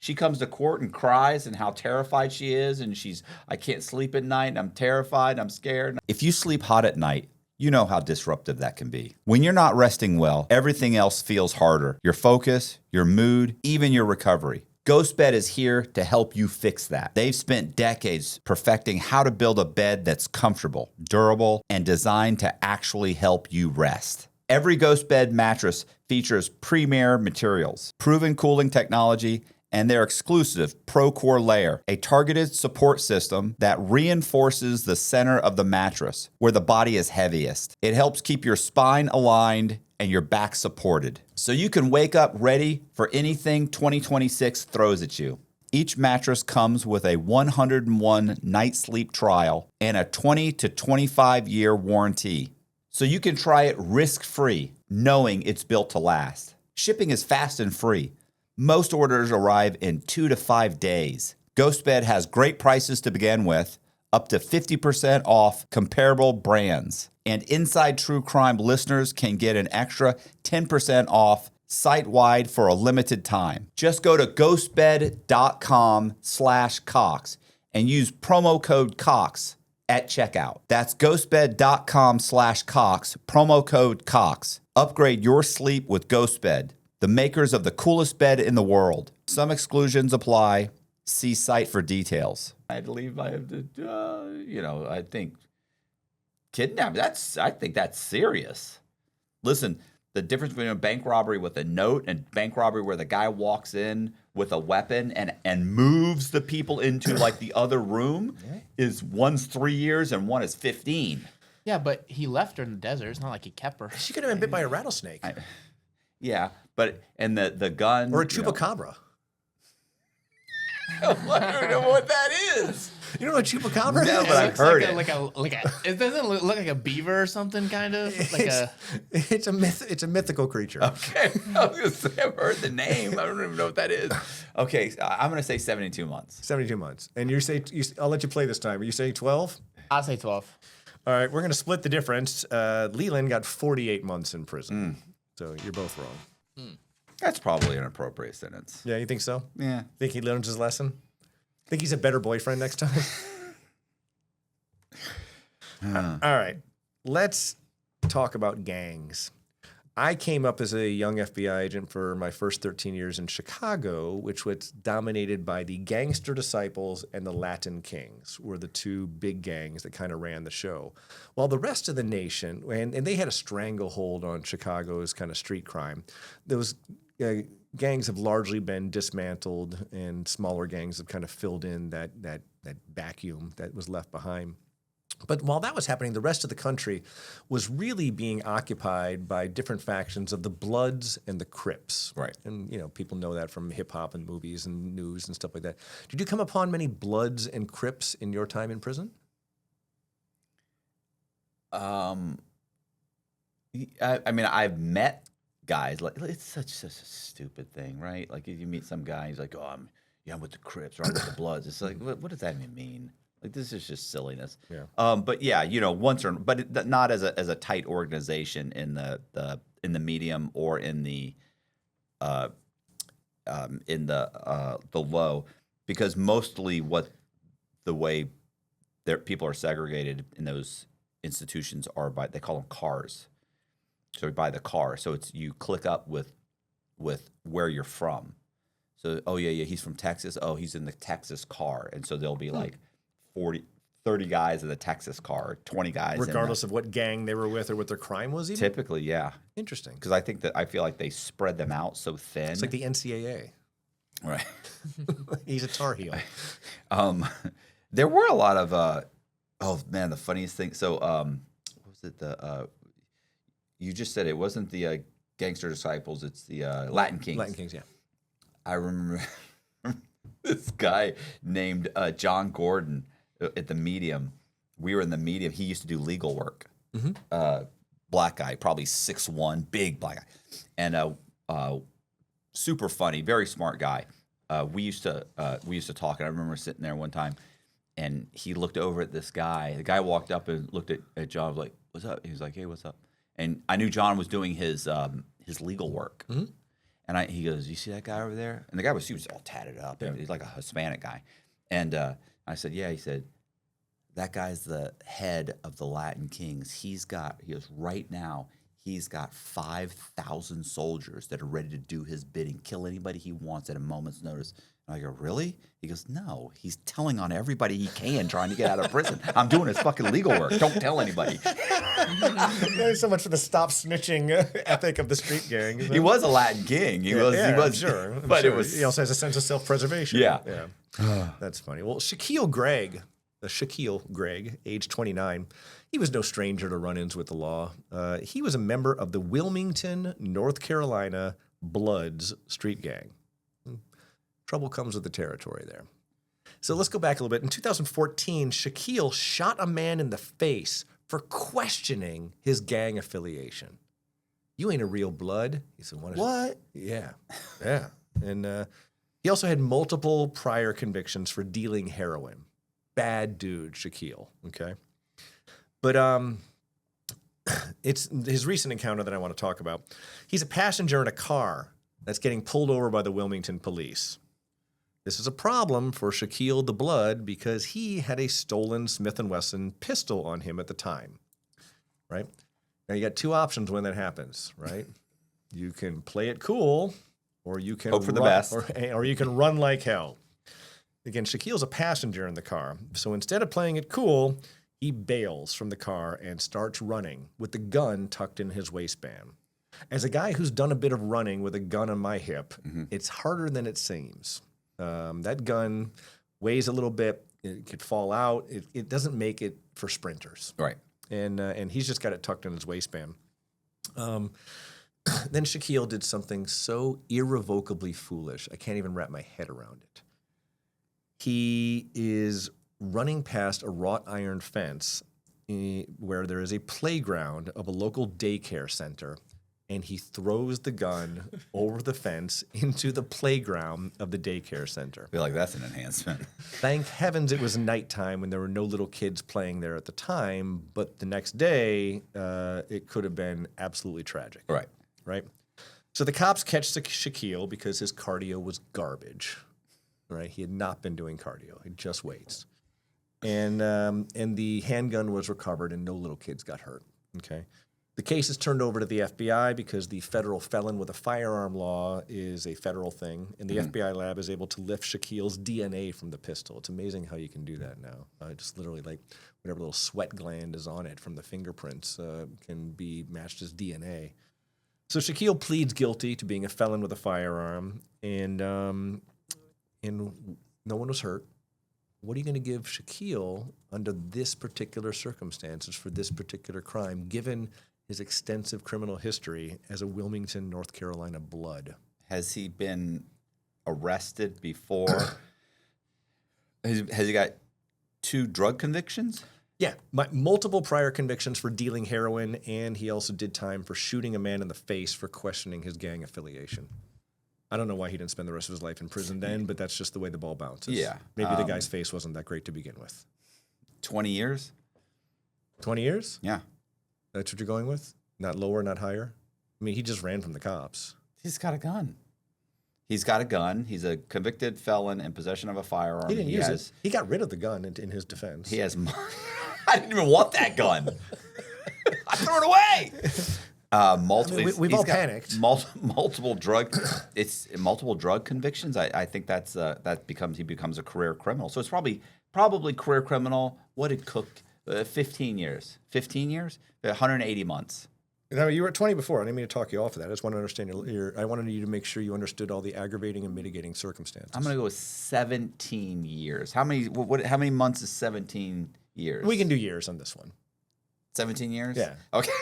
She comes to court and cries and how terrified she is, and I can't sleep at night, and I'm terrified, I'm scared. If you sleep hot at night, you know how disruptive that can be. When you're not resting well, everything else feels harder. Your focus, your mood, even your recovery. GhostBed is here to help you fix that. They've spent decades perfecting how to build a bed that's comfortable, durable, and designed to actually help you rest. Every GhostBed mattress features premier materials, proven cooling technology, and their exclusive ProCore layer, a targeted support system that reinforces the center of the mattress where the body is heaviest. It helps keep your spine aligned and your back supported, so you can wake up ready for anything 2026 throws at you. Each mattress comes with a 101 night sleep trial and a 20 to 25 year warranty, so you can try it risk-free, knowing it's built to last. Shipping is fast and free. Most orders arrive in 2 to 5 days. GhostBed has great prices to begin with, up to 50% off comparable brands. And Inside True Crime listeners can get an extra 10% off site-wide for a limited time. Just go to ghostbed.com/Cox and use promo code Cox at checkout. That's ghostbed.com/Cox, promo code Cox. Upgrade your sleep with GhostBed, the makers of the coolest bed in the world. Some exclusions apply. See site for details. I believe I have to, I think kidnapping, I think that's serious. Listen, the difference between a bank robbery with a note and bank robbery where the guy walks in with a weapon and moves the people into like the other room is one's 3 years and one is 15. Yeah, but he left her in the desert. It's not like he kept her. She could have been bit by a rattlesnake. And the gun. Or a chupacabra. I don't know what that is. You know what chupacabra No, is? but I've heard it. It doesn't look like a beaver or something, kind of. It's a mythical creature. Okay, I was gonna say I've heard the name. I don't even know what that is. Okay, I'm gonna say 72 months. 72 months. And I'll let you play this time. Are you saying 12? I'll say 12. All right, we're gonna split the difference. Leland got 48 months in prison. So you're both wrong. That's probably an appropriate sentence. Yeah, you think so? Yeah. Think he learns his lesson? Think he's a better boyfriend next time? All right, let's talk about gangs. I came up as a young FBI agent for my first 13 years in Chicago, which was dominated by the Gangster Disciples and the Latin Kings, were the two big gangs that kind of ran the show. While the rest of the nation, and they had a stranglehold on Chicago's kind of street crime, those gangs have largely been dismantled, and smaller gangs have kind of filled in that vacuum that was left behind. But while that was happening, the rest of the country was really being occupied by different factions of the Bloods and the Crips. Right. And, people know that from hip-hop and movies and news and stuff like that. Did you come upon many Bloods and Crips in your time in prison? I mean, I've met guys, like, it's such a stupid thing, right? Like, if you meet some guy, he's like, I'm with the Crips or I'm with the Bloods. It's like, what does that even mean? Like, this is just silliness. Yeah. But yeah, not as a tight organization in the medium or in the low, because mostly the way people are segregated in those institutions are they call them cars. So by the car, so it's you click up with where you're from. So he's from Texas. Oh, he's in the Texas car, and so there'll be like 30 guys in the Texas car, 20 guys. Regardless of what gang they were with or what their crime was even? Typically, yeah. Interesting. Because I feel like they spread them out so thin. It's like the NCAA. Right. He's a Tar Heel. There were a lot of, the funniest thing. So, what was it? You just said it wasn't the Gangster Disciples, it's the Latin Kings. Latin Kings, yeah. I remember this guy named John Gordon at the Medium. We were in the Medium. He used to do legal work. Mm-hmm. Black guy, probably 6'1", big black guy. And super funny, very smart guy. We used to talk, and I remember sitting there one time, and he looked over at this guy. The guy walked up and looked at John, was like, "What's up?" He was like, "Hey, what's up?" And I knew John was doing his legal work. Mm-hmm. And he goes, "You see that guy over there?" And the guy he was all tatted up. Yeah. He's like a Hispanic guy. And I said, "Yeah." He said, "That guy's the head of the Latin Kings. He goes, right now, he's got 5,000 soldiers that are ready to do his bidding, kill anybody he wants at a moment's notice." And I go, "Really?" He goes, "No, he's telling on everybody he can, trying to get out of prison. I'm doing his fucking legal work. Don't tell anybody." So much for the stop snitching ethic of the street gang. He was a Latin king. He was sure. But sure. it was. He also has a sense of self-preservation. Yeah. That's funny. Well, Shaquille Gregg, age 29, he was no stranger to run-ins with the law. He was a member of the Wilmington, North Carolina Bloods street gang. Trouble comes with the territory there. So let's go back a little bit. In 2014, Shaquille shot a man in the face for questioning his gang affiliation. "You ain't a real Blood." He said, "What?" What? Yeah. And he also had multiple prior convictions for dealing heroin. Bad dude, Shaquille. Okay, but it's his recent encounter that I want to talk about. He's a passenger in a car that's getting pulled over by the Wilmington police. This is a problem for Shaquille the Blood because he had a stolen Smith & Wesson pistol on him at the time, right? Now, you got two options when that happens, right? You can play it cool, or you can hope for the best. Or you can run like hell. Again, Shaquille's a passenger in the car, so instead of playing it cool, he bails from the car and starts running with the gun tucked in his waistband. As a guy who's done a bit of running with a gun on my hip, it's harder than it seems. That gun weighs a little bit. It could fall out. It doesn't make it for sprinters. Right. And he's just got it tucked in his waistband. Then Shaquille did something so irrevocably foolish, I can't even wrap my head around it. He is running past a wrought iron fence where there is a playground of a local daycare center, and he throws the gun over the fence into the playground of the daycare center. I feel like that's an enhancement. Thank heavens it was nighttime when there were no little kids playing there at the time, but the next day, it could have been absolutely tragic. Right? So the cops catch Shaquille because his cardio was garbage. Right? He had not been doing cardio. He just weights. And the handgun was recovered and no little kids got hurt. Okay? The case is turned over to the FBI because the federal felon with a firearm law is a federal thing, and the FBI lab is able to lift Shaquille's DNA from the pistol. It's amazing how you can do that now. Just literally like whatever little sweat gland is on it from the fingerprints can be matched as DNA. So Shaquille pleads guilty to being a felon with a firearm, and no one was hurt. What are you going to give Shaquille under this particular circumstances for this particular crime, given his extensive criminal history as a Wilmington, North Carolina blood? Has he been arrested before? Has he got 2 drug convictions? Yeah, multiple prior convictions for dealing heroin, and he also did time for shooting a man in the face for questioning his gang affiliation. I don't know why he didn't spend the rest of his life in prison then, but that's just the way the ball bounces. Yeah. Maybe the guy's face wasn't that great to begin with. 20 years? 20 years? Yeah. That's what you're going with? Not lower, not higher? I mean, he just ran from the cops. He's got a gun. He's got a gun. He's a convicted felon in possession of a firearm. He didn't use it. He got rid of the gun in his defense. He has I didn't even want that gun. I threw it away. We've all panicked. Multiple drug convictions. I think he becomes a career criminal. So it's probably career criminal. What did Cook? 15 years. 15 years. 180 months. Now, you were at 20 before. I didn't mean to talk you off of that. I just want to understand I wanted you to make sure you understood all the aggravating and mitigating circumstances. I'm going to go with 17 years. How many months is 17 years? We can do years on this one. 17 years? Yeah. Okay.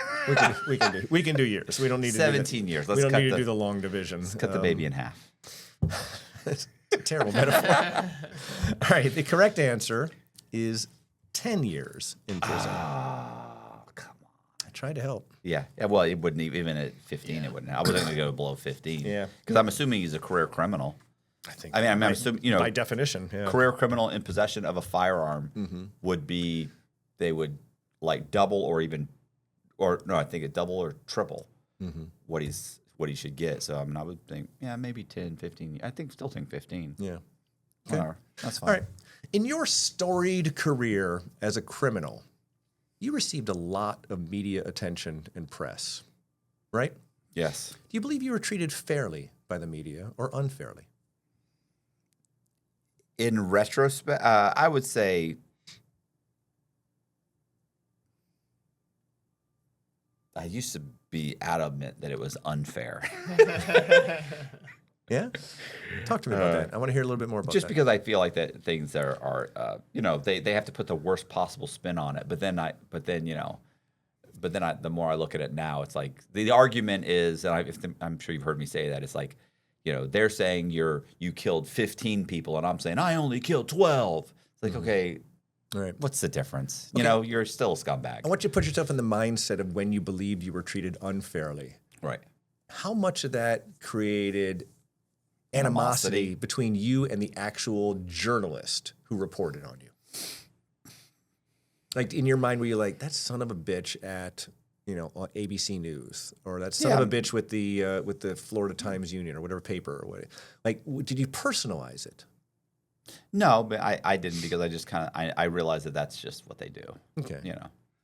we can do years. We don't need to 17 years. We don't need to do the long division. Let's cut the baby in half. That's a terrible metaphor. All right. The correct answer is 10 years in prison. Oh, come on. I tried to help. Yeah. Well, it wouldn't even at 15. It wouldn't. I wasn't going to go below 15. Yeah. Because I'm assuming he's a career criminal. I'm assuming, by definition, yeah. Career criminal in possession of a firearm would be, they would like double or I think it double or triple what he should get. So I would think, maybe 10, 15. I still think 15. Yeah. Okay. Whatever. That's fine. All right. In your storied career as a criminal, you received a lot of media attention and press, right? Yes. Do you believe you were treated fairly by the media or unfairly? In retrospect, I would say I used to be adamant that it was unfair. Yeah? Talk to me about that. I want to hear a little bit more about just that. Because I feel like that things are they have to put the worst possible spin on it. But then the more I look at it now, it's like the argument is, and I'm sure you've heard me say that, it's like, they're saying you killed 15 people, and I'm saying I only killed 12. It's like, okay, right. What's the difference? Okay. You're still a scumbag. I want you to put yourself in the mindset of when you believed you were treated unfairly. Right. How much of that created animosity between you and the actual journalist who reported on you? Like in your mind, were you like, that son of a bitch at, on ABC News, or that son of a bitch with the Florida Times Union or whatever paper or what? Like, did you personalize it? No, but I didn't, because I just I realized that that's just what they do. Okay.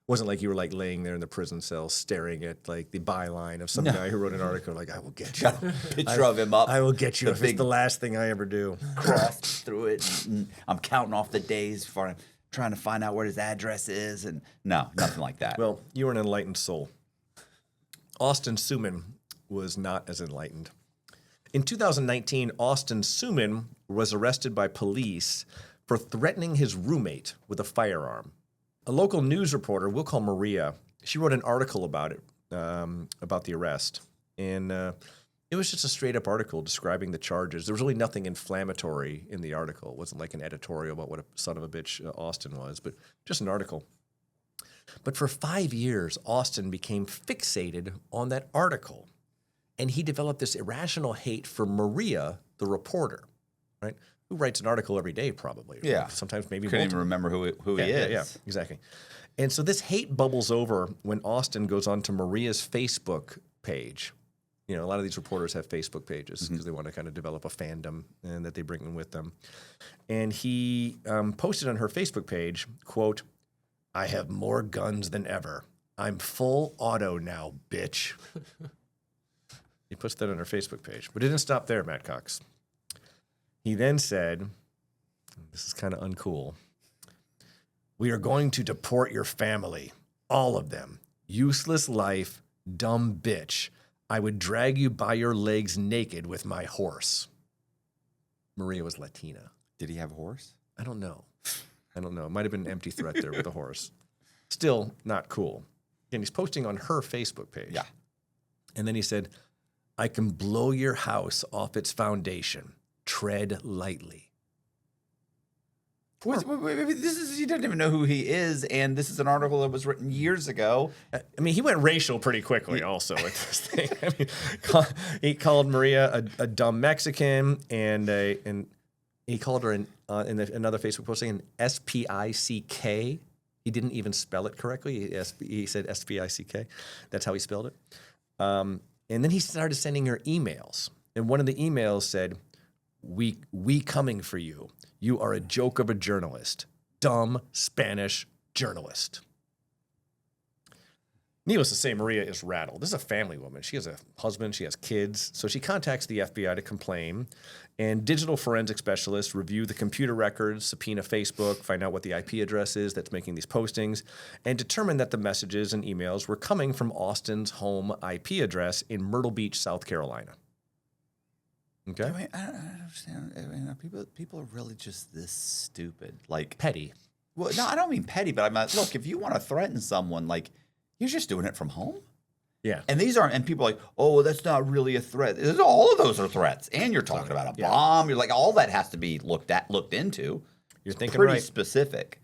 Wasn't like you were like laying there in the prison cell staring at like the byline of some guy who wrote an article like, I will get you. Picture of him up. I will get you if it's the last thing I ever do. Cross through it. And I'm counting off the days for trying to find out where his address is. And no, nothing like that. Well, you were an enlightened soul. Austin Suman was not as enlightened. In 2019, Austin Suman was arrested by police for threatening his roommate with a firearm. A local news reporter, we'll call Maria, she wrote an article about it, about the arrest. And it was just a straight-up article describing the charges. There was really nothing inflammatory in the article. It wasn't like an editorial about what a son of a bitch Austin was, but just an article. But for 5 years, Austin became fixated on that article. And he developed this irrational hate for Maria, the reporter, right? Who writes an article every day, probably. Right? Yeah. Sometimes maybe couldn't even remember who he is. Yeah, exactly. And so this hate bubbles over when Austin goes on to Maria's Facebook page. A lot of these reporters have Facebook pages because they want to kind of develop a fandom and that they bring in with them. And he posted on her Facebook page, quote, "I have more guns than ever. I'm full auto now, bitch." He puts that on her Facebook page. But it didn't stop there, Matt Cox. He then said, this is kind of uncool, "We are going to deport your family, all of them. Useless life, dumb bitch. I would drag you by your legs naked with my horse." Maria was Latina. Did he have a horse? I don't know. It might have been an empty threat there with a horse. Still not cool. And he's posting on her Facebook page. Yeah. And then he said, "I can blow your house off its foundation. Tread lightly." Wait, you don't even know who he is, and this is an article that was written years ago. I mean, he went racial pretty quickly also with this thing. I mean, he called Maria a dumb Mexican, and he called her in another Facebook posting an S-P-I-C-K. He didn't even spell it correctly. He said S-P-I-C-K. That's how he spelled it. And then he started sending her emails. And one of the emails said, we coming for you. You are a joke of a journalist. Dumb Spanish journalist. Needless to say, Maria is rattled. This is a family woman. She has a husband. She has kids. So she contacts the FBI to complain. And digital forensic specialists review the computer records, subpoena Facebook, find out what the IP address is that's making these postings, and determine that the messages and emails were coming from Austin's home IP address in Myrtle Beach, South Carolina. Okay? I mean, I don't understand. I mean, people are really just this stupid. Like, petty. Well, no, I don't mean petty, but I'm like, look, if you want to threaten someone, like, you're just doing it from home. Yeah. And these aren't, and people are like, oh, that's not really a threat. All of those are threats. And you're talking about a bomb. You're like, all that has to be looked into. You're thinking pretty right. specific.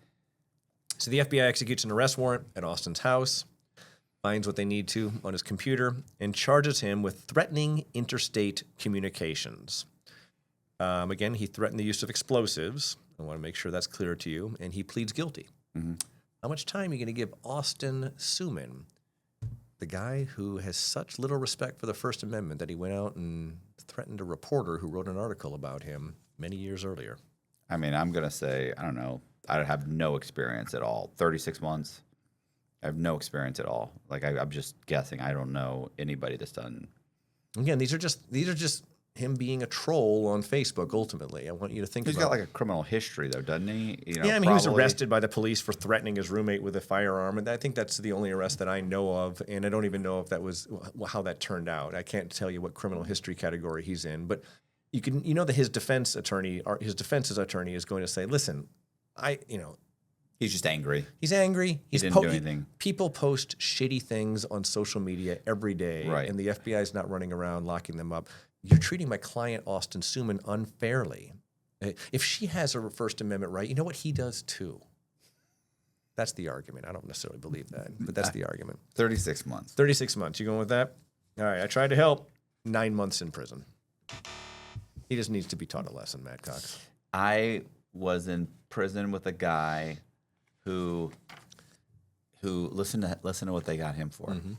So the FBI executes an arrest warrant at Austin's house, finds what they need to on his computer, and charges him with threatening interstate communications. Again, he threatened the use of explosives. I want to make sure that's clear to you. And he pleads guilty. Mm-hmm. How much time are you going to give Austin Suman, the guy who has such little respect for the First Amendment that he went out and threatened a reporter who wrote an article about him many years earlier? I mean, I'm going to say, I don't know. I have no experience at all. 36 months. I have no experience at all. Like, I'm just guessing. I don't know anybody that's done. Again, these are just him being a troll on Facebook, ultimately. I want you to think about it. He's got like a criminal history, though, doesn't he? Yeah, I mean, he was arrested by the police for threatening his roommate with a firearm, and I think that's the only arrest that I know of, and I don't even know if that was how that turned out. I can't tell you what criminal history category he's in, but you know that his defense's attorney is going to say, listen, he's just angry. He's angry. He didn't do anything. People post shitty things on social media every day, right. And the FBI is not running around locking them up. You're treating my client, Austin Suman, unfairly. If she has her First Amendment right, you know what? He does too. That's the argument. I don't necessarily believe that, but that's the argument. 36 months. 36 months. You going with that? All right. I tried to help. 9 months in prison. He just needs to be taught a lesson, Matt Cox. I was in prison with a guy who listen to what they got him for. Mm-hmm.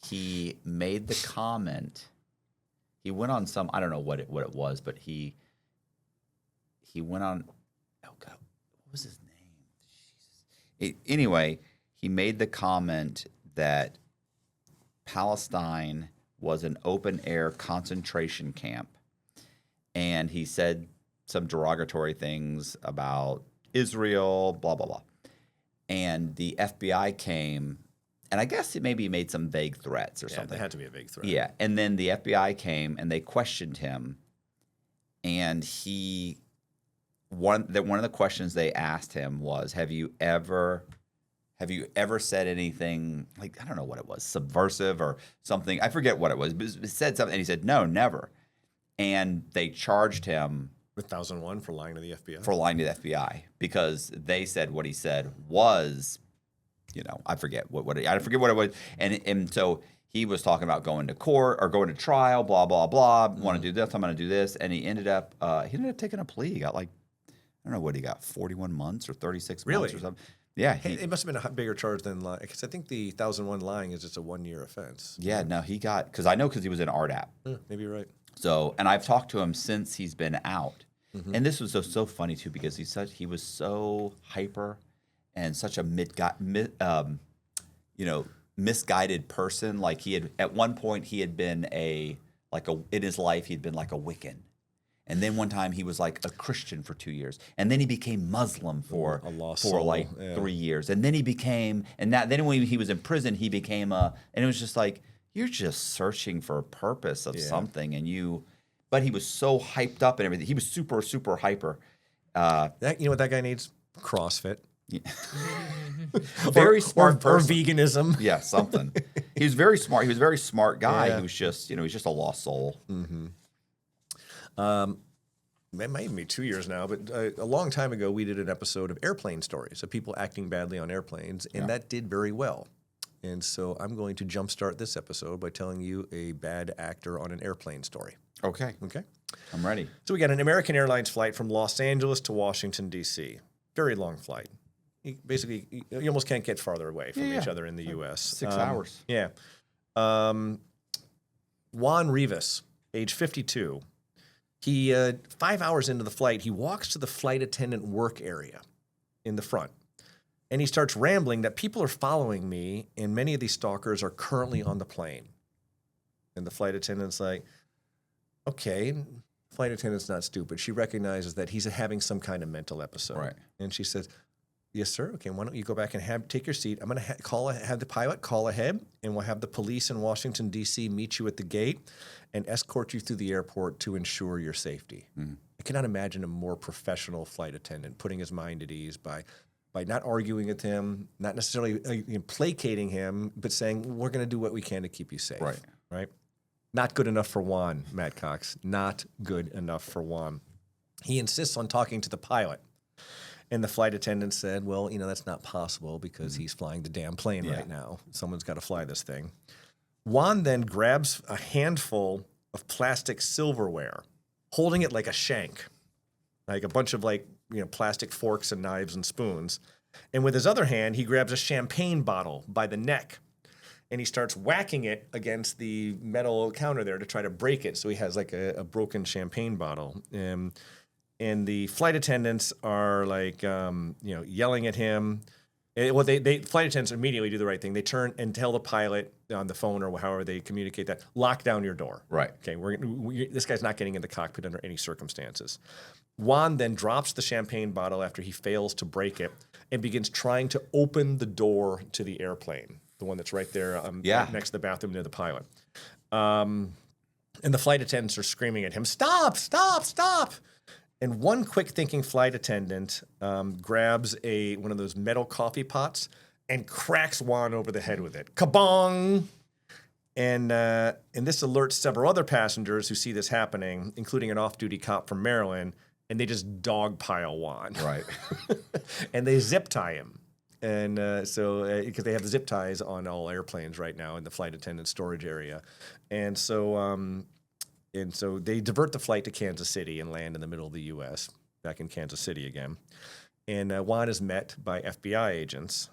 He made the comment. He went on some, I don't know what it was, but he went on. Oh God, what was his name? Anyway, he made the comment that Palestine was an open air concentration camp, and he said some derogatory things about Israel, blah blah blah. And the FBI came, and I guess maybe he made some vague threats or something. It had to be a vague threat. Yeah, and then the FBI came and they questioned him, and one of the questions they asked him was, "Have you ever said anything like, I don't know what it was, subversive or something? I forget what it was, but it said something." And he said, "No, never." And they charged him with 1001 for lying to the FBI. For lying to the FBI because they said what he said was, I forget what it was, and so he was talking about going to court or going to trial, blah blah blah. Mm-hmm. Want to do this? I'm going to do this, and he ended up taking a plea. He got I don't know what he got, 41 months or 36 months or something. Yeah, it must have been a bigger charge than lying, because I think the 1001 lying is just a 1-year offense. Yeah, no, he got, because he was in RDAP. Maybe you're right. So, and I've talked to him since he's been out. Mm-hmm. And this was so funny too, because he was so hyper and such a misguided person. Like he had, at one point he had been in his life, he'd been like a Wiccan. And then one time he was like a Christian for 2 years. And then he became Muslim for 3 years. And then then when he was in prison, he became and it was just like, you're just searching for a purpose of something. But he was so hyped up and everything. He was super, super hyper. You know what that guy needs? CrossFit. Yeah. Very smart person. Or veganism. Yeah, something. He was very smart. He was a very smart guy. Yeah. He was just, he's just a lost soul. Mm-hmm. It might even be 2 years now, but a long time ago, we did an episode of airplane stories of people acting badly on airplanes, and that did very well. And so I'm going to jumpstart this episode by telling you a bad actor on an airplane story. Okay. I'm ready. So we got an American Airlines flight from Los Angeles to Washington, D.C. Very long flight. You almost can't get farther away from each other in the U.S. 6 hours. Yeah. Juan Rivas, age 52. He 5 hours into the flight, he walks to the flight attendant work area in the front. And he starts rambling that people are following me, and many of these stalkers are currently on the plane. And the flight attendant's like, okay, flight attendant's not stupid. She recognizes that he's having some kind of mental episode. Right. And she says, yes, sir. Okay, why don't you go back and take your seat. I'm going to have the pilot call ahead, and we'll have the police in Washington, D.C. meet you at the gate and escort you through the airport to ensure your safety. Mm-hmm. I cannot imagine a more professional flight attendant putting his mind at ease by not arguing with him, not necessarily placating him, but saying, we're going to do what we can to keep you safe. Right? Not good enough for Juan, Matt Cox. Not good enough for Juan. He insists on talking to the pilot. And the flight attendant said, well, that's not possible because he's flying the damn plane right now. Someone's got to fly this thing. Juan then grabs a handful of plastic silverware, holding it like a shank, like a bunch of plastic forks and knives and spoons. And with his other hand, he grabs a champagne bottle by the neck, and he starts whacking it against the metal counter there to try to break it. So he has like a broken champagne bottle. And the flight attendants are yelling at him. Flight attendants immediately do the right thing. They turn and tell the pilot on the phone or however they communicate that, lock down your door. Right. Okay. This guy's not getting in the cockpit under any circumstances. Juan then drops the champagne bottle after he fails to break it and begins trying to open the door to the airplane, the one that's right there right next to the bathroom near the pilot. And the flight attendants are screaming at him, stop, stop, stop. And one quick-thinking flight attendant grabs one of those metal coffee pots and cracks Juan over the head with it. Kabong! And this alerts several other passengers who see this happening, including an off-duty cop from Maryland, and they just dogpile Juan. Right. And they zip tie him. And because they have the zip ties on all airplanes right now in the flight attendant storage area. And so And so they divert the flight to Kansas City and land in the middle of the U.S., back in Kansas City again. And Juan is met by FBI agents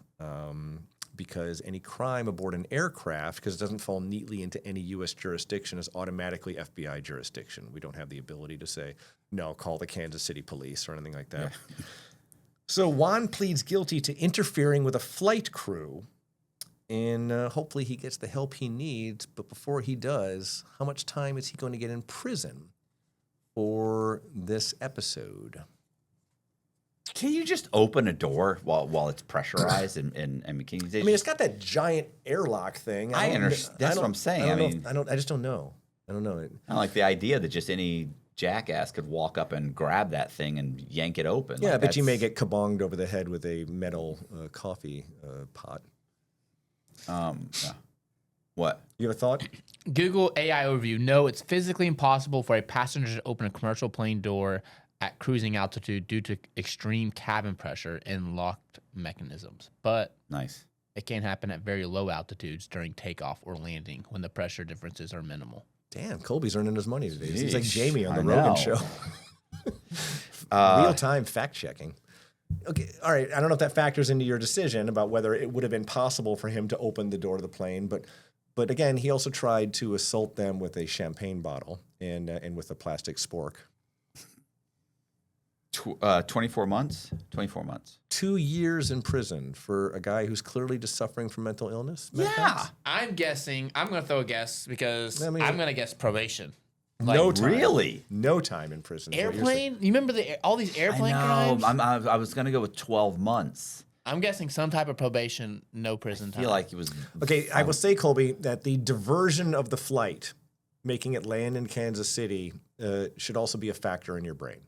because any crime aboard an aircraft, because it doesn't fall neatly into any U.S. jurisdiction, is automatically FBI jurisdiction. We don't have the ability to say, no, call the Kansas City police or anything like that. Yeah. So Juan pleads guilty to interfering with a flight crew, and hopefully he gets the help he needs. But before he does, how much time is he going to get in prison for this episode? Can you just open a door while it's pressurized and can you? I mean, it's got that giant airlock thing. I understand. That's what I'm saying. I just don't know. I don't know. I like the idea that just any jackass could walk up and grab that thing and yank it open. Yeah, but you may get kabonged over the head with a metal coffee pot. Yeah. What? You have a thought? Google AI overview. No, it's physically impossible for a passenger to open a commercial plane door at cruising altitude due to extreme cabin pressure and locked mechanisms. But nice. It can happen at very low altitudes during takeoff or landing when the pressure differences are minimal. Damn, Colby's earning his money today. He's like Jamie on the Rogan show. Real-time fact-checking. Okay, all right. I don't know if that factors into your decision about whether it would have been possible for him to open the door to the plane, but again, he also tried to assault them with a champagne bottle and with a plastic spork. 24 months? 24 months. 2 years in prison for a guy who's clearly just suffering from mental illness? Yeah. I'm guessing. I'm going to throw a guess because I'm going to guess probation. Like, no time. Really? No time in prison. Airplane? You remember all these airplane crimes? I was going to go with 12 months. I'm guessing some type of probation, no prison time. I feel like it was... Okay, I will say, Colby, that the diversion of the flight, making it land in Kansas City, should also be a factor in your brain.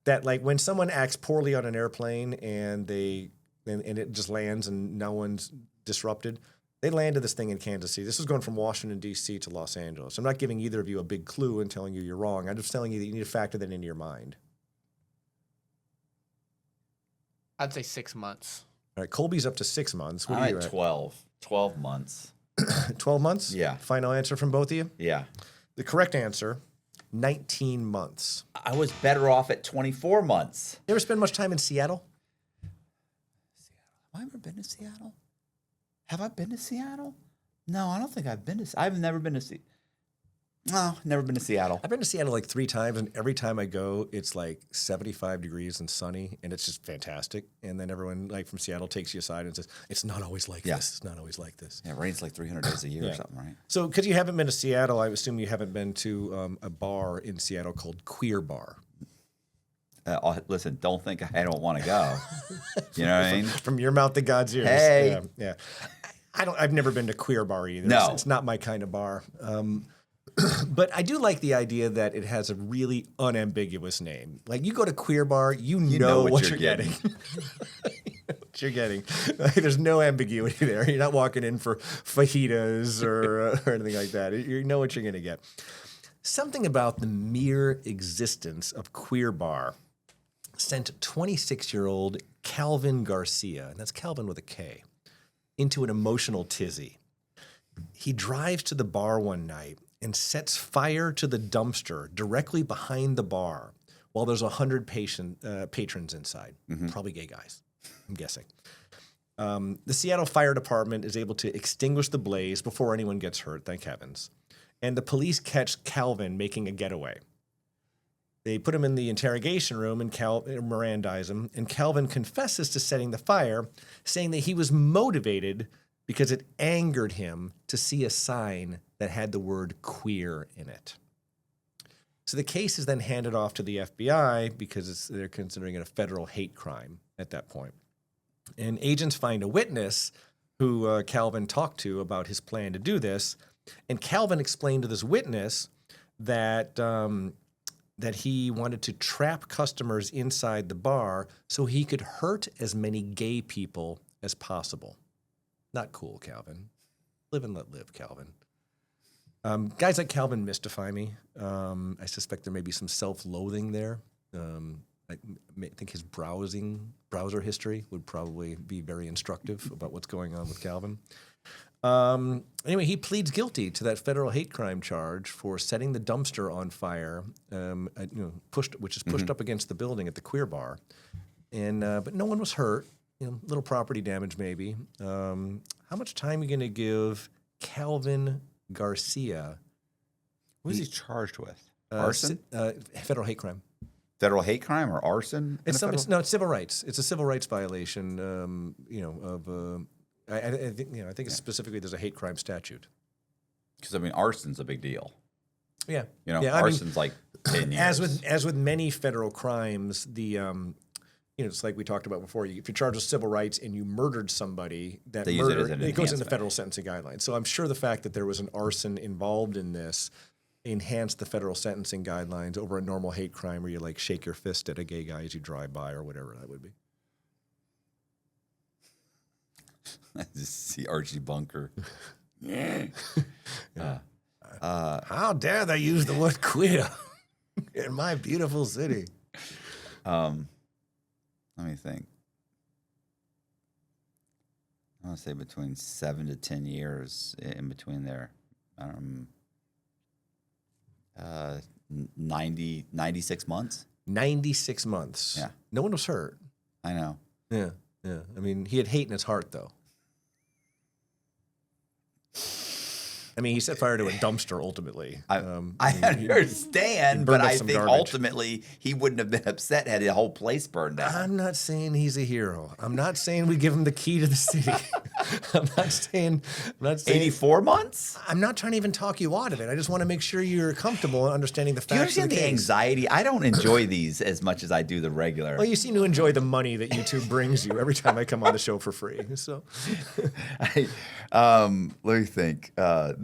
That, like, when someone acts poorly on an airplane and it just lands and no one's disrupted, they landed this thing in Kansas City. This is going from Washington, D.C. to Los Angeles. I'm not giving either of you a big clue and telling you you're wrong. I'm just telling you that you need to factor that into your mind. I'd say 6 months. All right, Colby's up to 6 months. What I'm are you at at? 12. 12 months. 12 months? Yeah. Final answer from both of you? Yeah. The correct answer, 19 months. I was better off at 24 months. You ever spend much time in Seattle? Have I ever been to Seattle? Have I been to Seattle? No, I don't think I've been to. I've never been to Seattle. No, never been to Seattle. I've been to Seattle like 3 times, and every time I go, it's like 75 degrees and sunny, and it's just fantastic. And then everyone like from Seattle takes you aside and says, "It's not always like this. It's not always like this." Yeah, it rains like 300 days a year or something, right? So, because you haven't been to Seattle, I assume you haven't been to a bar in Seattle called Queer Bar. Listen, don't think I don't want to go. You know what I mean? From your mouth to God's ears. Hey. Yeah. I've never been to Queer Bar either. No. It's not my kind of bar. But I do like the idea that it has a really unambiguous name. Like, you go to Queer Bar, you know what you're getting. You know what you're getting. Like, there's no ambiguity there. You're not walking in for fajitas or anything like that. You know what you're going to get. Something about the mere existence of Queer Bar sent 26-year-old Calvin Garcia, and that's Calvin with a K, into an emotional tizzy. He drives to the bar one night and sets fire to the dumpster directly behind the bar while there's 100 patrons inside, probably gay guys, I'm guessing. The Seattle Fire Department is able to extinguish the blaze before anyone gets hurt, thank heavens. And the police catch Calvin making a getaway. They put him in the interrogation room and Mirandize him, and Calvin confesses to setting the fire, saying that he was motivated because it angered him to see a sign that had the word queer in it. So the case is then handed off to the FBI because they're considering it a federal hate crime at that point. And agents find a witness who Calvin talked to about his plan to do this, and Calvin explained to this witness that that he wanted to trap customers inside the bar so he could hurt as many gay people as possible. Not cool, Calvin. Live and let live, Calvin. Guys like Calvin mystify me. I suspect there may be some self-loathing there. I think his browser history would probably be very instructive about what's going on with Calvin. Anyway, he pleads guilty to that federal hate crime charge for setting the dumpster on fire, which is pushed up against the building at the Queer Bar, and but no one was hurt. Little property damage maybe. How much time are you going to give Calvin Garcia? What is he charged with? Arson? Federal hate crime. Federal hate crime or arson? It's civil rights. It's a civil rights violation. I think specifically there's a hate crime statute. Because arson's a big deal. Yeah. Arson's like 10 years. As with many federal crimes, it's like we talked about before. If you're charged with civil rights and you murdered somebody, it goes in the federal sentencing guidelines. So I'm sure the fact that there was an arson involved in this enhanced the federal sentencing guidelines over a normal hate crime where you like shake your fist at a gay guy as you drive by or whatever that would be. I just see Archie Bunker. How dare they use the word queer in my beautiful city? Let me think. I want to say between 7 to 10 years in between there. 96 months. 96 months. Yeah. No one was hurt. I know. Yeah. He had hate in his heart, though. He set fire to a dumpster ultimately. I understand, but I think garbage. Ultimately he wouldn't have been upset had the whole place burned down. I'm not saying he's a hero. I'm not saying we give him the key to the city. I'm not saying 84 months? I'm not trying to even talk you out of it. I just want to make sure you're comfortable in understanding the facts. Do you understand of the case. anxiety? I don't enjoy these as much as I do the regular. Well, you seem to enjoy the money that YouTube brings you every time I come on the show for free. So, let me think.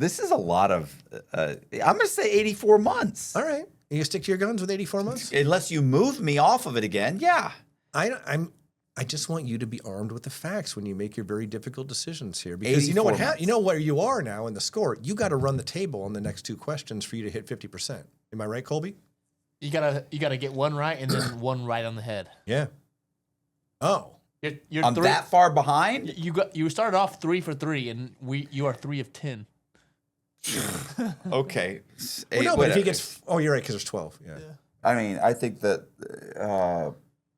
This is a lot of. I'm going to say 84 months. All right, you stick to your guns with 84 months, unless you move me off of it again. Yeah, I just want you to be armed with the facts when you make your very difficult decisions here, because you know what you know where you are now in the score. You got to run the table on the next two questions for you to hit 50%. Am I right, Colby? You gotta get one right and then one right on the head. Yeah. Oh. You're I'm that far behind. You started off 3 for 3, and you are 3 of 10. Okay. Well, no, but if he gets, you're right, because there's 12. Yeah. I think that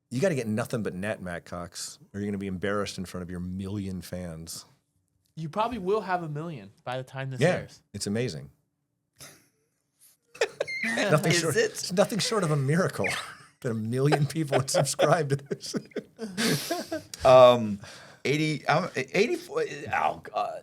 you got to get nothing but net, Matt Cox, or you're going to be embarrassed in front of your million fans. You probably will have 1 million by the time this airs. It's amazing. It's nothing short of a miracle that 1 million people would subscribe to this.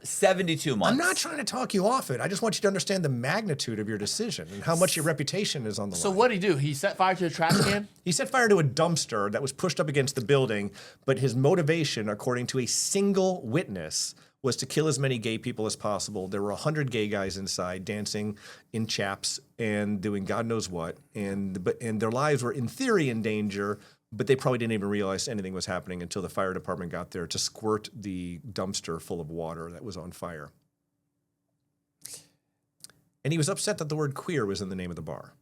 72 months. I'm not trying to talk you off it. I just want you to understand the magnitude of your decision and how much your reputation is on the line. So what did he do? He set fire to a trash can? He set fire to a dumpster that was pushed up against the building, but his motivation, according to a single witness, was to kill as many gay people as possible. There were 100 gay guys inside dancing in chaps and doing God knows what, and their lives were in theory in danger, but they probably didn't even realize anything was happening until the fire department got there to squirt the dumpster full of water that was on fire. And he was upset that the word queer was in the name of the bar.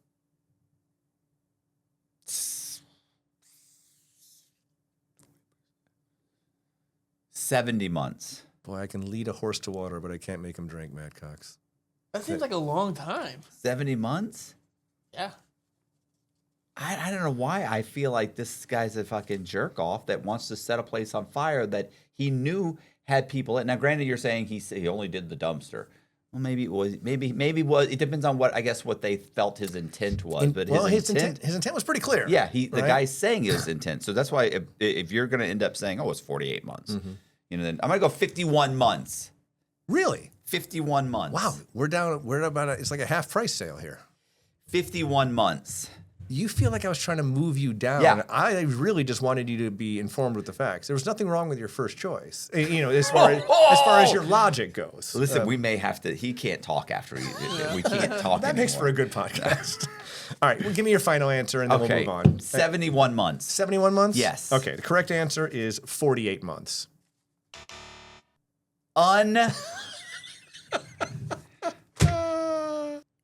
70 months. Boy, I can lead a horse to water, but I can't make him drink, Matt Cox. That seems like a long time. 70 months? Yeah. I don't know why I feel like this guy's a fucking jerk off that wants to set a place on fire that he knew had people in. Now, granted, you're saying he only did the dumpster. Well, maybe it was. Maybe it depends on what they felt his intent was. But his intent was pretty clear. Yeah, the guy's saying his intent. So that's why if you're going to end up saying, it's 48 months, then I'm going to go 51 months. Really? 51 months. Wow, we're about it's like a half price sale here. 51 months. You feel like I was trying to move you down. Yeah. I really just wanted you to be informed with the facts. There was nothing wrong with your first choice, as far as your logic goes. Listen, we may have to. He can't talk after we can't talk. That makes for a good podcast. All right, well, give me your final answer, and then we'll move on. 71 months. 71 months? Yes. Okay, the correct answer is 48 months.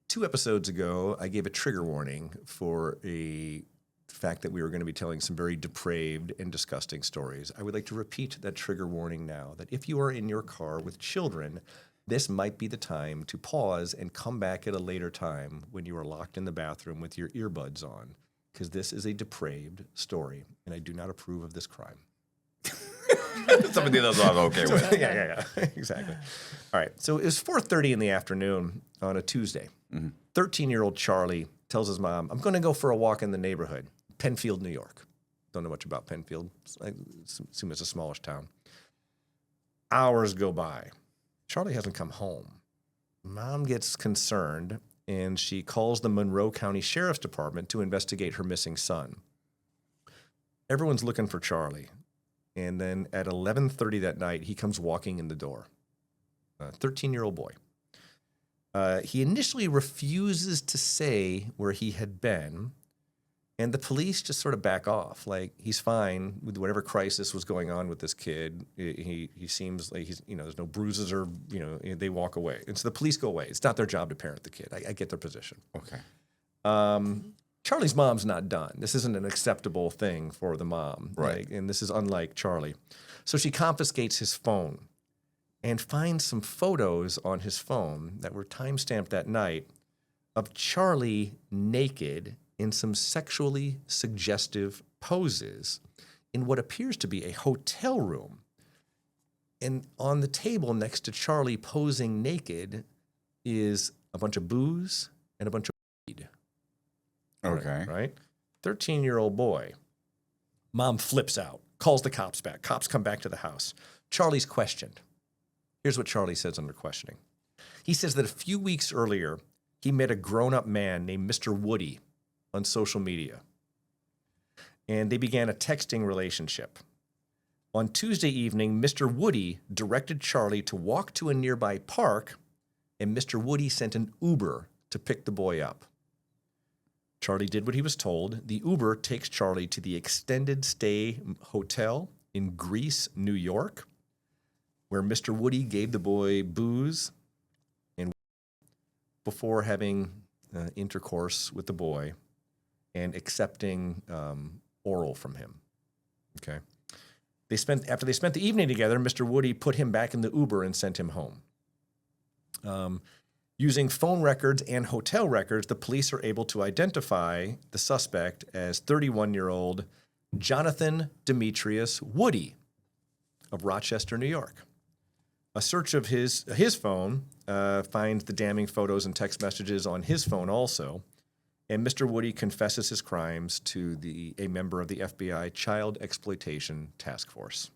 2 episodes ago, I gave a trigger warning for a the fact that we were going to be telling some very depraved and disgusting stories, I would like to repeat that trigger warning now, that if you are in your car with children, this might be the time to pause and come back at a later time when you are locked in the bathroom with your earbuds on, because this is a depraved story, and I do not approve of this crime. Somebody that's I'm okay with. Yeah, exactly. All right, so it was 4:30 in the afternoon on a Tuesday. 13-year-old Charlie tells his mom, I'm going to go for a walk in the neighborhood, Penfield, New York. Don't know much about Penfield. I assume it's a smallish town. Hours go by. Charlie hasn't come home. Mom gets concerned, and she calls the Monroe County Sheriff's Department to investigate her missing son. Everyone's looking for Charlie. And then at 11:30 that night, he comes walking in the door. A 13-year-old boy. He initially refuses to say where he had been, and the police just sort of back off. Like, he's fine with whatever crisis was going on with this kid. He seems like he's, there's no bruises or, they walk away. And so the police go away. It's not their job to parent the kid. I get their position. Okay. Charlie's mom's not done. This isn't an acceptable thing for the mom. Right. And this is unlike Charlie. So she confiscates his phone and finds some photos on his phone that were timestamped that night of Charlie naked in some sexually suggestive poses in what appears to be a hotel room. And on the table next to Charlie posing naked is a bunch of booze and a bunch of weed. Okay. Right? 13-year-old boy. Mom flips out, calls the cops back. Cops come back to the house. Charlie's questioned. Here's what Charlie says under questioning. He says that a few weeks earlier, he met a grown-up man named Mr. Woody on social media. And they began a texting relationship. On Tuesday evening, Mr. Woody directed Charlie to walk to a nearby park, and Mr. Woody sent an Uber to pick the boy up. Charlie did what he was told. The Uber takes Charlie to the extended stay hotel in Greece, New York, where Mr. Woody gave the boy booze and before having intercourse with the boy and accepting oral from him. Okay. After they spent the evening together, Mr. Woody put him back in the Uber and sent him home. Using phone records and hotel records, the police are able to identify the suspect as 31-year-old Jonathan Demetrius Woody of Rochester, New York. A search of his phone finds the damning photos and text messages on his phone also, and Mr. Woody confesses his crimes to a member of the FBI Child Exploitation Task Force.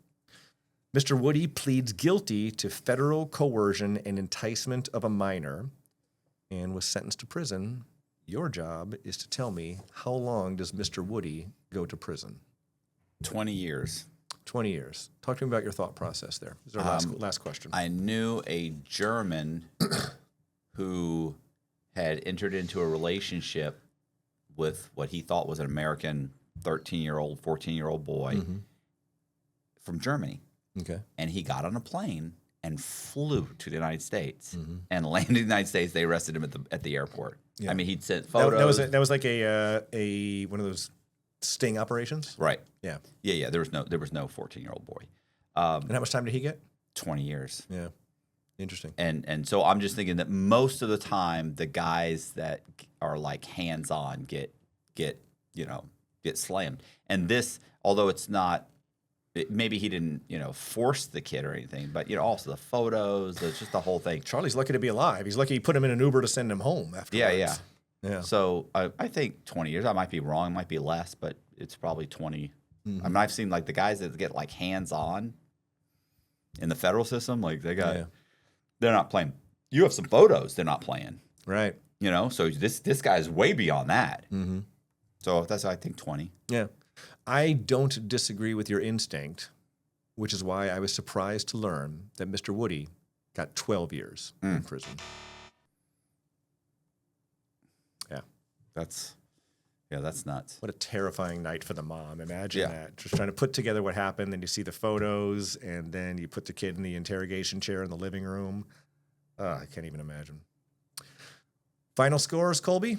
Mr. Woody pleads guilty to federal coercion and enticement of a minor and was sentenced to prison. Your job is to tell me, how long does Mr. Woody go to prison? 20 years. 20 years. Talk to me about your thought process there. This is our last question. I knew a German who had entered into a relationship with what he thought was an American 13-year-old, 14-year-old boy from Germany. Okay. And he got on a plane and flew to the United States and landed in the United States. They arrested him at the airport. Yeah. I mean, he'd sent photos. That was like a one of those sting operations? Right. Yeah. Yeah. There was no 14-year-old boy. And how much time did he get? 20 years. Yeah. Interesting. And so I'm just thinking that most of the time the guys that are like hands-on get slammed. And this, although it's not, maybe he didn't, force the kid or anything, but also the photos, it's just the whole thing. Charlie's lucky to be alive. He's lucky he put him in an Uber to send him home afterwards. Yeah. So I think 20 years. I might be wrong. It might be less, but it's probably 20. I mean, I've seen like the guys that get like hands-on in the federal system, like they got, they're not playing. You have some photos, they're not playing. Right. So this guy's way beyond that. Mm-hmm. So that's, I think, 20. Yeah. I don't disagree with your instinct, which is why I was surprised to learn that Mr. Woody got 12 years in prison. Yeah. That's nuts. What a terrifying night for the mom. Imagine that. Just trying to put together what happened, then you see the photos, and then you put the kid in the interrogation chair in the living room. I can't even imagine. Final scores, Colby?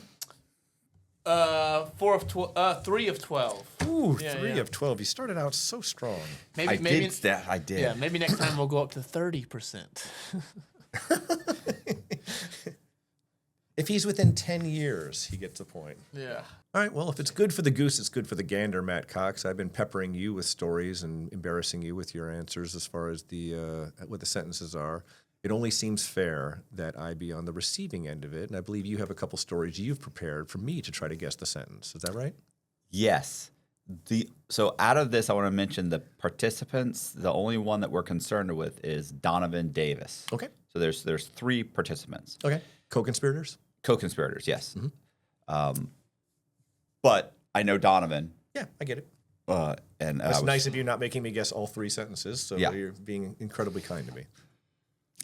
3 of 12. Ooh, yeah, 3 of 12. You started out so strong. I did. Yeah, maybe next time we'll go up to 30%. If he's within 10 years, he gets a point. Yeah. All right, well, if it's good for the goose, it's good for the gander, Matt Cox. I've been peppering you with stories and embarrassing you with your answers as far as what the sentences are. It only seems fair that I be on the receiving end of it, and I believe you have a couple stories you've prepared for me to try to guess the sentence. Is that right? Yes. So out of this, I want to mention the participants. The only one that we're concerned with is Donovan Davis. Okay. So there's 3 participants. Okay. Co-conspirators? Co-conspirators, yes. But I know Donovan. Yeah, I get it. And it's nice of you not making me guess all 3 sentences, so Yeah. you're being incredibly kind to me.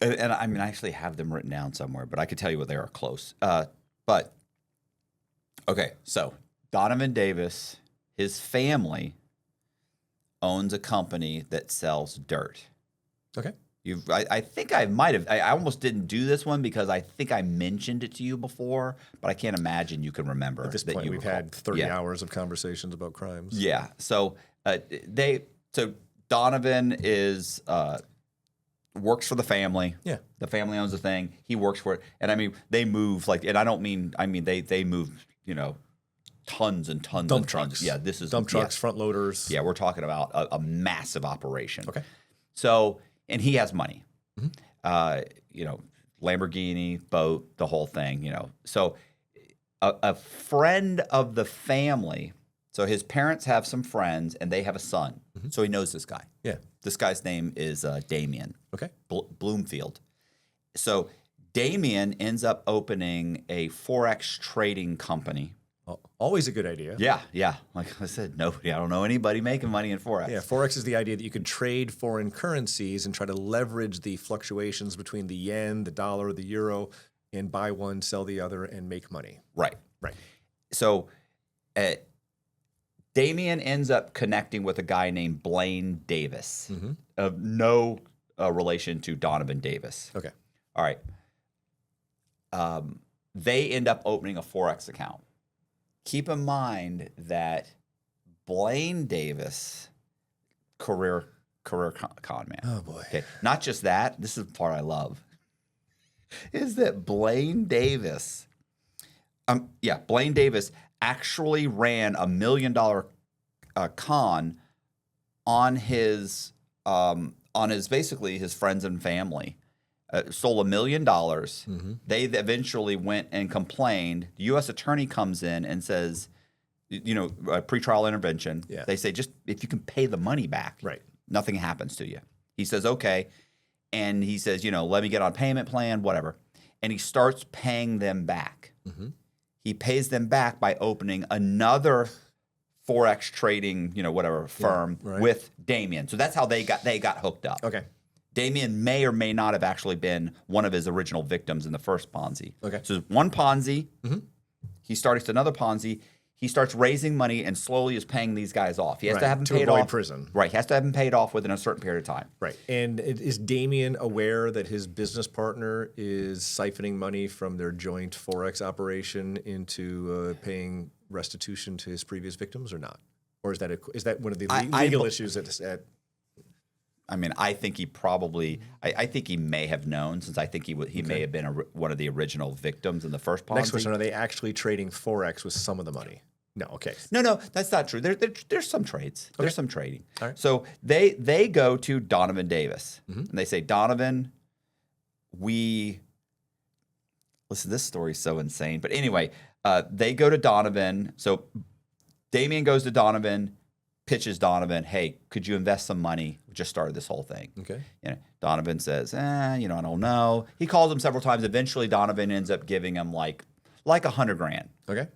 And I mean, I actually have them written down somewhere, but I could tell you what they are close. But, okay, so Donovan Davis, his family owns a company that sells dirt. Okay. I think I might have. I almost didn't do this one because I think I mentioned it to you before, but I can't imagine you can remember. At this that point, you we've recall. had 30 hours of conversations about crimes. Yeah. So so Donovan is works for the family. Yeah. The family owns the thing. He works for it, and I mean they move and I mean they move tons and tons dump and trucks. tons. Yeah. This is dump trucks, front loaders. Yeah, we're talking about a massive operation. Okay. So. And he has money, Lamborghini, boat, the whole thing, So a friend of the family, so his parents have some friends and they have a son. So he knows this guy. Yeah. This guy's name is Damien. Okay. Bloomfield. So Damien ends up opening a Forex trading company. Always a good idea. Yeah. Like I said, I don't know anybody making money in Forex. Yeah, Forex is the idea that you could trade foreign currencies and try to leverage the fluctuations between the yen, the dollar, the euro, and buy one, sell the other, and make money. Right. Right. So Damien ends up connecting with a guy named Blaine Davis, of no relation to Donovan Davis. Okay. All right. They end up opening a Forex account. Keep in mind that Blaine Davis, career con man. Oh, boy. Okay. Not just that. This is the part I love. Is that Blaine Davis? Blaine Davis actually ran $1 million con on his basically his friends and family. Stole $1 million. They eventually went and complained. The U.S. attorney comes in and says, pretrial intervention. Yeah. They say, just if you can pay the money back, Right. nothing happens to you. He says, okay. And he says, let me get on a payment plan, whatever. And he starts paying them back. He pays them back by opening another Forex trading, firm with Damien. So that's how they got hooked up. Okay. Damien may or may not have actually been one of his original victims in the first Ponzi. Okay. So one Ponzi, he starts another Ponzi. He starts raising money and slowly is paying these guys off. He has to have them paid avoid off. prison. Right. He has to have them paid off within a certain period of time. Right. And is Damien aware that his business partner is siphoning money from their joint Forex operation into paying restitution to his previous victims or not? Or is that one of the legal issues at I think he probably. I think he may have known, since I think he may have been one of the original victims in the first Ponzi. Next question: are they actually trading Forex with some of the money? No. Okay. No, that's not true. There's some trades. Okay. There's some trading. All right. So they go to Donovan Davis and they say, Donovan, listen. This story is so insane. But anyway, they go to Donovan. So Damien goes to Donovan. Pitches Donovan, hey, could you invest some money? We just started this whole thing. Okay. Donovan says, I don't know. He calls him several times. Eventually, Donovan ends up giving him like $100,000. Okay.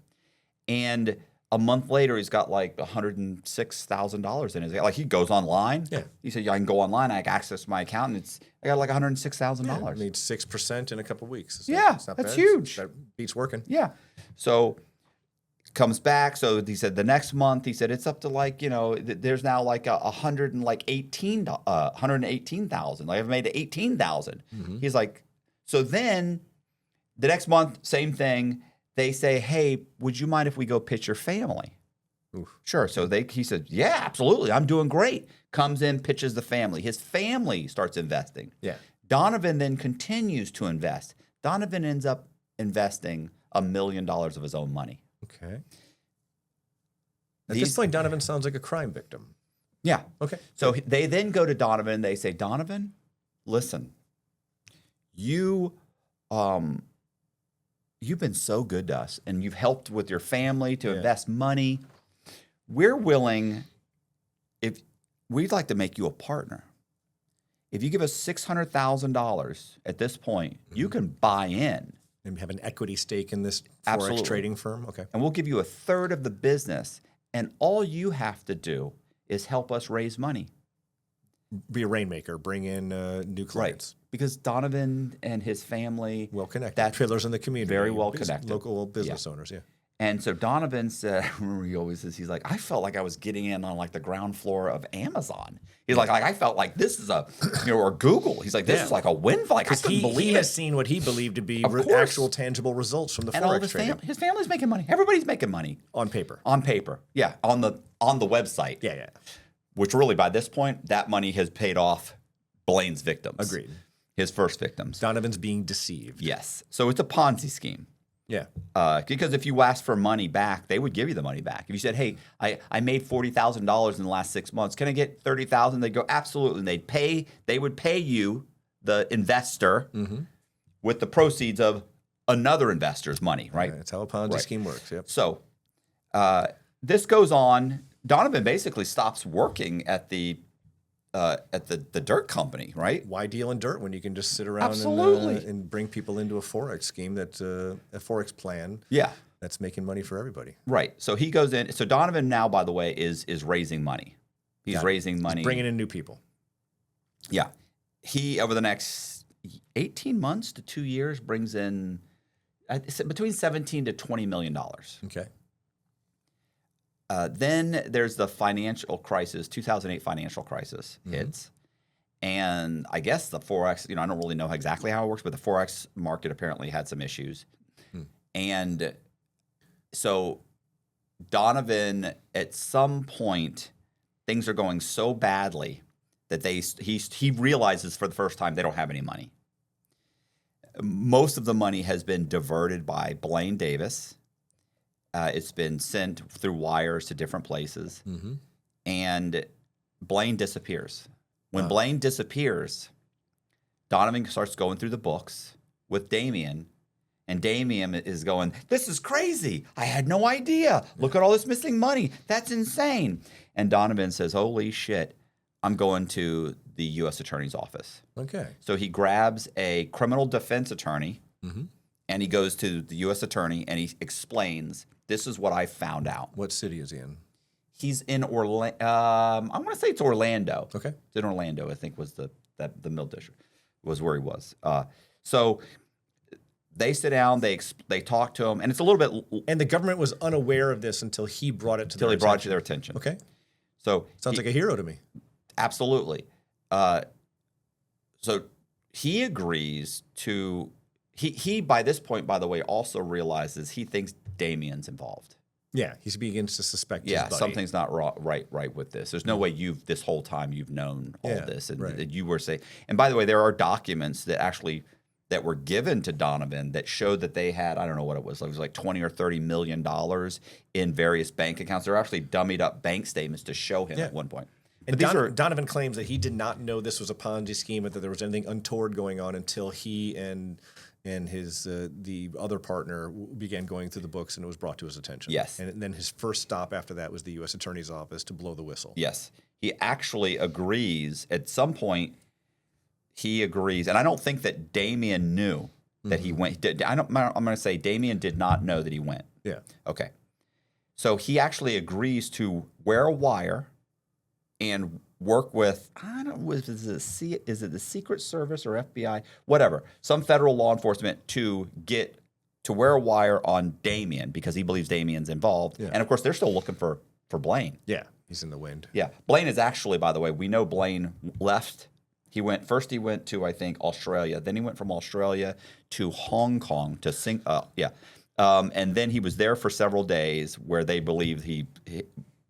And a month later, he's got like $106,000 in his account. Like he goes online. Yeah. He said, I can go online. I can access my account, and I got like $106,000. Made 6% in a couple of weeks. That's bad. huge. That beats working. Yeah. So comes back. So he said the next month, he said it's up to there's now like $118,000. Like I've made it $18,000. He's like, so then the next month, same thing. they say, hey, would you mind if we go pitch your family? Oof. Sure. So he said, yeah, absolutely. I'm doing great. Comes in, pitches the family. His family starts investing. Yeah. Donovan then continues to invest. Donovan ends up investing $1 million of his own money. Okay. At this point, Donovan sounds like a crime victim. Yeah. Okay. So they then go to Donovan and they say, Donovan, listen, you've been so good to us and you've helped with your family to invest money. We're willing, if we'd like to make you a partner. If you give us $600,000 at this point, you can buy in. And have an equity stake in this Forex trading firm? Okay. And we'll give you a third of the business. And all you have to do is help us raise money. Be a rainmaker, bring in new clients. Right. Because Donovan and his family. Well connected. Pillars in the community. Very well connected. Local business owners, yeah. And so Donovan said, I remember he always says, he's like, I felt like I was getting in on like the ground floor of Amazon. He's like I felt like this is a, or Google. He's like, this is like a win. Like I couldn't believe he has seen what he believed to be actual tangible results from the Forex trading. His family's making money. Everybody's making money. On paper. On paper. Yeah. On the website. Yeah. Which really by this point, that money has paid off Blaine's victims. Agreed. His first victims. Donovan's being deceived. Yes. So it's a Ponzi scheme. Yeah. Because if you asked for money back, they would give you the money back. If you said, hey, I made $40,000 in the last 6 months, can I get $30,000? They'd go, absolutely. And they would pay you, the investor, with the proceeds of another investor's money, right? That's how a Ponzi scheme works. Yep. So this goes on. Donovan basically stops working at the dirt company, right? Why deal in dirt when you can just sit around and bring people into a Forex scheme that's a Forex plan? Yeah. That's making money for everybody. Right. So he goes in. So Donovan now, by the way, is raising money. He's raising money. He's bringing in new people. Yeah. He, over the next 18 months to 2 years, brings in between $17 to $20 million. Okay. Then there's the financial crisis, 2008 financial crisis hits. And I guess the Forex, I don't really know exactly how it works, but the Forex market apparently had some issues. And so Donovan, at some point, things are going so badly that he realizes for the first time they don't have any money. Most of the money has been diverted by Blaine Davis. It's been sent through wires to different places. And Blaine disappears. When Blaine disappears, Donovan starts going through the books with Damien. And Damien is going, this is crazy. I had no idea. Look at all this missing money. That's insane. And Donovan says, holy shit, I'm going to the U.S. Attorney's office. Okay. So he grabs a criminal defense attorney and he goes to the U.S. Attorney and he explains, this is what I found out. What city is he in? He's in Orlando. I want to say it's Orlando. Okay. It's in Orlando, I think, was the mill district, was where he was. So they sit down, they talk to him, and it's a little bit. And the government was unaware of this until he brought it to their attention. Okay. So sounds like a hero to me. Absolutely. So he agrees to. He by this point, by the way, also realizes he thinks Damien's involved. Yeah, he begins to suspect his buddy. Something's not right with this. There's no way this whole time you've known all this, and that you were saying. And by the way, there are documents that were given to Donovan that showed that they had, I don't know what it was like $20 or $30 million in various bank accounts. There were actually dummied up bank statements to show him at one point. And Donovan claims that he did not know this was a Ponzi scheme, or that there was anything untoward going on until he and his the other partner began going through the books, and it was brought to his attention. Yes. And then his first stop after that was the U.S. Attorney's Office to blow the whistle. Yes. He actually agrees at some point. He agrees, and I don't think that Damien knew that he went. I'm going to say Damien did not know that he went. Yeah. Okay. So he actually agrees to wear a wire and work with, I don't know, is it the Secret Service or FBI, whatever, some federal law enforcement to wear a wire on Damien because he believes Damien's involved. Yeah. And of course, they're still looking for Blaine. Yeah, he's in the wind. Yeah, Blaine is actually, by the way, we know Blaine left. He went to, I think, Australia. Then he went from Australia to Hong Kong to And then he was there for several days where they believe he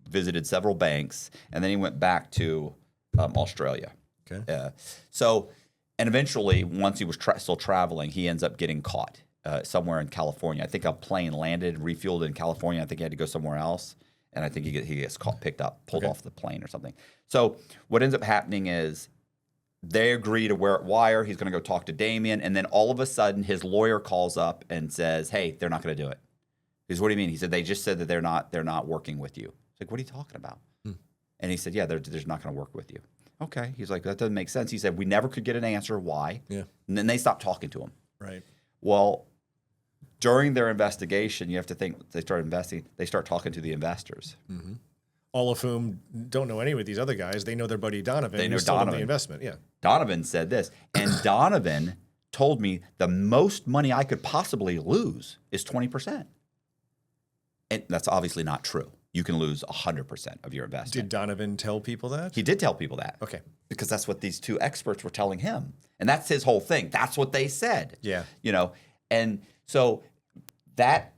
visited several banks, and then he went back to Australia. Okay. And eventually, once he was still traveling, he ends up getting caught somewhere in California. I think a plane landed, refueled in California. I think he had to go somewhere else, and I think he gets caught, picked up, pulled off the plane or something. So what ends up happening is they agree to wire. He's going to go talk to Damien, and then all of a sudden, his lawyer calls up and says, "Hey, they're not going to do it." He says, "What do you mean?" He said, "They just said that they're not working with you." It's like, "What are you talking about?" And he said, "Yeah, they're not going to work with you." Okay. He's like, "That doesn't make sense." He said, "We never could get an answer. Why?" Yeah. And then they stopped talking to him. Right. Well, during their investigation, you have to think they start investing. They start talking to the investors. Mm-hmm. All of whom don't know any of these other guys. They know their buddy Donovan. They know who sold them Donovan. the investment. Yeah. Donovan said this, and Donovan told me the most money I could possibly lose is 20%. And that's obviously not true. You can lose 100% of your investment. Did Donovan tell people that? He did tell people that. Okay. Because that's what these two experts were telling him. And that's his whole thing. That's what they said. Yeah. And so that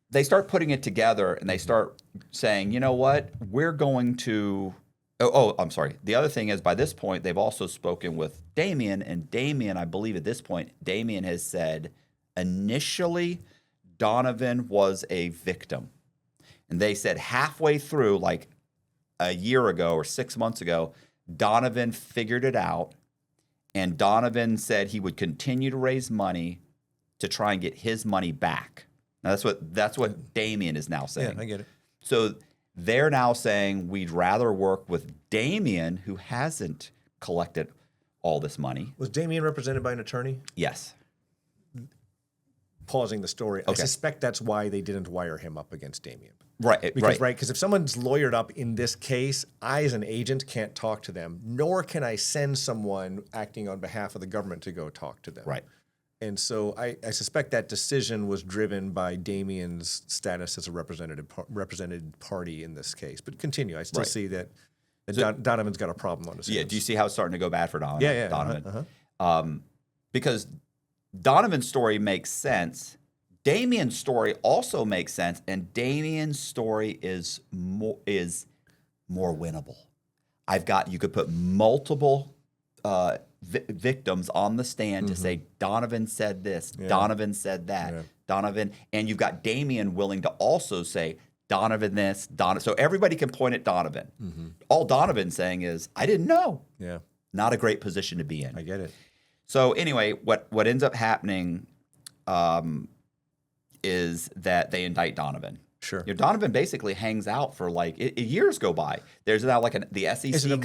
they start putting it together and they start saying, you know what, we're going to, I'm sorry. The other thing is by this point, they've also spoken with Damien, and Damien, I believe at this point, Damien has said initially Donovan was a victim. And they said halfway through, like a year ago or 6 months ago, Donovan figured it out, and Donovan said he would continue to raise money to try and get his money back. Now that's what Damien is now saying. Yeah, I get it. So they're now saying we'd rather work with Damien, who hasn't collected all this money. Was Damien represented by an attorney? Yes. Pausing the story, Okay. I suspect that's why they didn't wire him up against Damien. Right. Because if someone's lawyered up in this case, I as an agent can't talk to them, nor can I send someone acting on behalf of the government to go talk to them. Right. And so I suspect that decision was driven by Damien's status as a represented party in this case. But continue. I still see that Donovan's got a problem on his hands. Yeah. Do you see how it's starting to go bad for Donovan? Yeah. Donovan. Because Donovan's story makes sense. Damien's story also makes sense, and Damien's story is more winnable. You could put multiple victims on the stand to say Donovan said this, Donovan said that, Donovan, and you've got Damien willing to also say Donovan this, Donovan. So everybody can point at Donovan. All Donovan's saying is, I didn't know. Yeah. Not a great position to be in. I get it. So anyway, what ends up happening is that they indict Donovan. Sure. Donovan basically hangs out for years go by. There's now the SEC. Is it a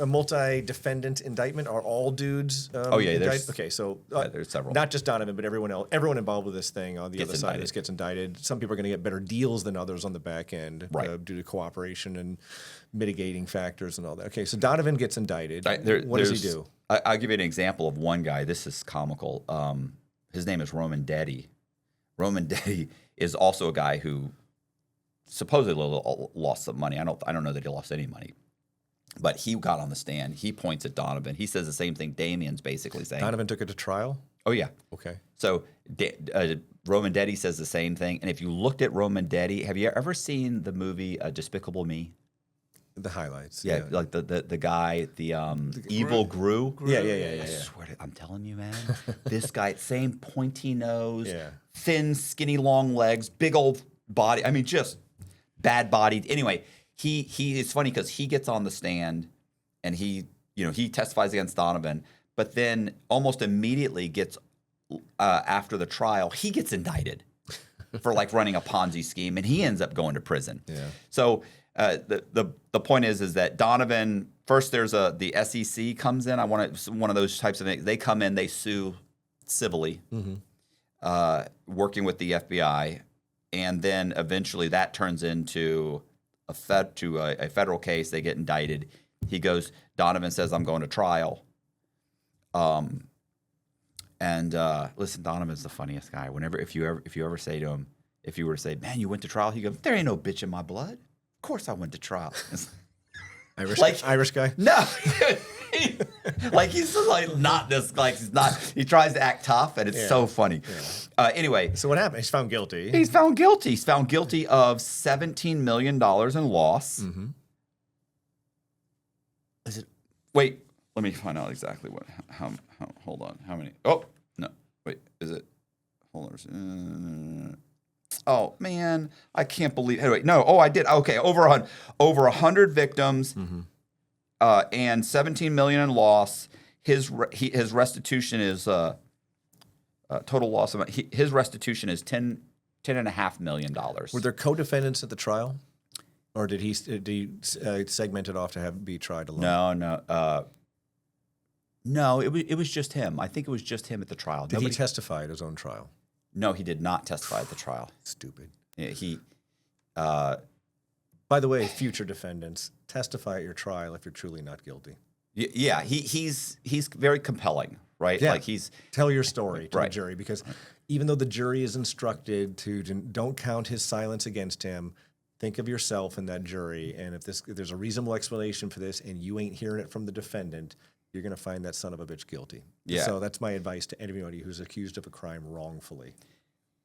multi-defendant indictment? Are all dudes? There's okay. So there's several. Not just Donovan, but everyone else. Everyone involved with this thing on the other side of this gets indicted. Some people are going to get better deals than others on the back end due to cooperation and mitigating factors and all that. Okay, so Donovan gets indicted. What does he do? I'll give you an example of one guy. This is comical. His name is Roman Deddy. Roman Deddy is also a guy who supposedly lost some money. I don't know that he lost any money, but he got on the stand. He points at Donovan. He says the same thing Damien's basically saying. Donovan took it to trial? Oh, yeah. Okay. So Roman Deddy says the same thing. And if you looked at Roman Deddy, have you ever seen the movie Despicable Me? The highlights. Yeah, like the guy, the evil Gru. Yeah. I swear to, I'm telling you, man, this guy, same pointy nose, thin, skinny, long legs, big old body. I mean, just bad bodied. Anyway, it's funny because he gets on the stand and he testifies against Donovan, but then almost immediately gets after the trial, he gets indicted for running a Ponzi scheme, and he ends up going to prison. Yeah. So. The point is that Donovan, first there's the SEC comes in. One of those types of things. They come in, they sue civilly, working with the FBI, and then eventually that turns into a federal case. They get indicted. Donovan says, "I'm going to trial." Listen, Donovan's the funniest guy. If you ever say to him, if you were to say, "Man, you went to trial," he goes, "There ain't no bitch in my blood. Of course I went to trial." Irish guy? No. Like he's like not this, like he's not, he tries to act tough and it's so funny. Anyway. So what happened? He's found guilty. He's found guilty. He's found guilty of $17 million in loss. Mm-hmm. Is it, wait, let me find out exactly what, how hold on, how many, oh, no, wait, is it, hold on. Oh man, I can't believe. Anyway, no. Oh, I did. Okay, over 100 victims, and 17 million in loss. His restitution is total loss amount. His restitution is $10.5 million. Were there co-defendants at the trial, or did he segment it off to be tried alone? No. It was just him. I think it was just him at the trial. Did he testify at his own trial? No, he did not testify at the trial. Stupid. Yeah, by the way, future defendants, testify at your trial if you're truly not guilty. Yeah, he's very compelling, right? Yeah. Like tell your story to right. the jury, because even though the jury is instructed to don't count his silence against him, think of yourself in that jury, and if there's a reasonable explanation for this, and you ain't hearing it from the defendant, you're going to find that son of a bitch guilty. Yeah. So that's my advice to anybody who's accused of a crime wrongfully.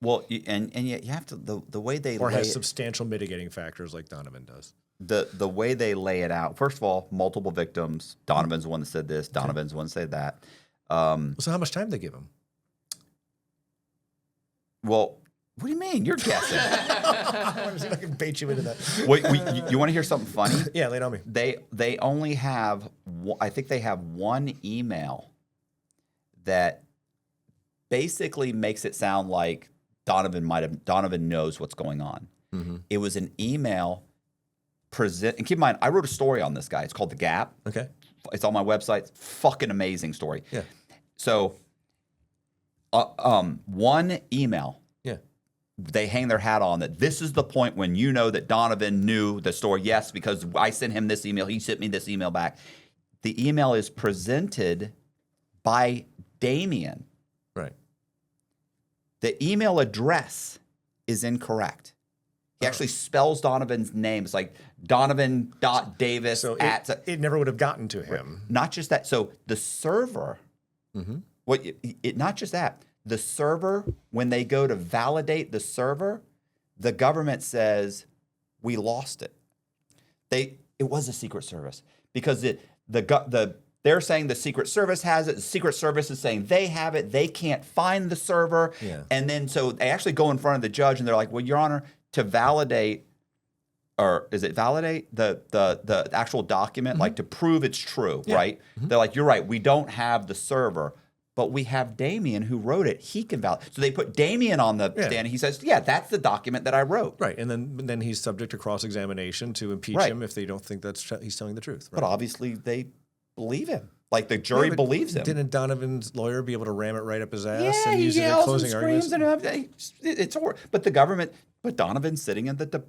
Well, and yet you have to the way they or has substantial mitigating factors like Donovan does. The way they lay it out. First of all, multiple victims. Donovan's the one that said this. Donovan's the one that said that. So how much time did they give him? Well, what do you mean? You're guessing. I want to see if I can bait you into that. Wait, you want to hear something funny? Yeah, lay it on me. They only have, I think they have one email that basically makes it sound like Donovan knows what's going on. Mm-hmm. It was an email and keep in mind, I wrote a story on this guy. It's called The Gap. Okay. It's on my website. Fucking amazing story. Yeah. So, one email. Yeah. They hang their hat on that this is the point when you know that Donovan knew the story. Yes, because I sent him this email. He sent me this email back. The email is presented by Damien. Right. The email address is incorrect. He actually spells Donovan's name. It's like Donovan.Davis So at... it never would have gotten to him. Not just that. So the server... Mm-hmm. Not just that. The server, when they go to validate the server, the government says, we lost it. It was a Secret Service because they're saying the Secret Service has it. The Secret Service is saying they have it. They can't find the server. Yeah. And then so they actually go in front of the judge and they're like, well, Your Honor, to validate, or is it validate the actual document, like to prove it's true, right? Mm-hmm. They're like, you're right. We don't have the server. But we have Damien who wrote it. He can validate. So they put Damien on the stand. And he says, yeah, that's the document that I wrote. Right. And then he's subject to cross-examination to impeach him if they don't think he's telling the truth. Right? But obviously they believe him. Like the jury believes him. Didn't Donovan's lawyer be able to ram it right up his ass yeah, and use it in closing arguments? It's horrible. But Donovan's sitting in the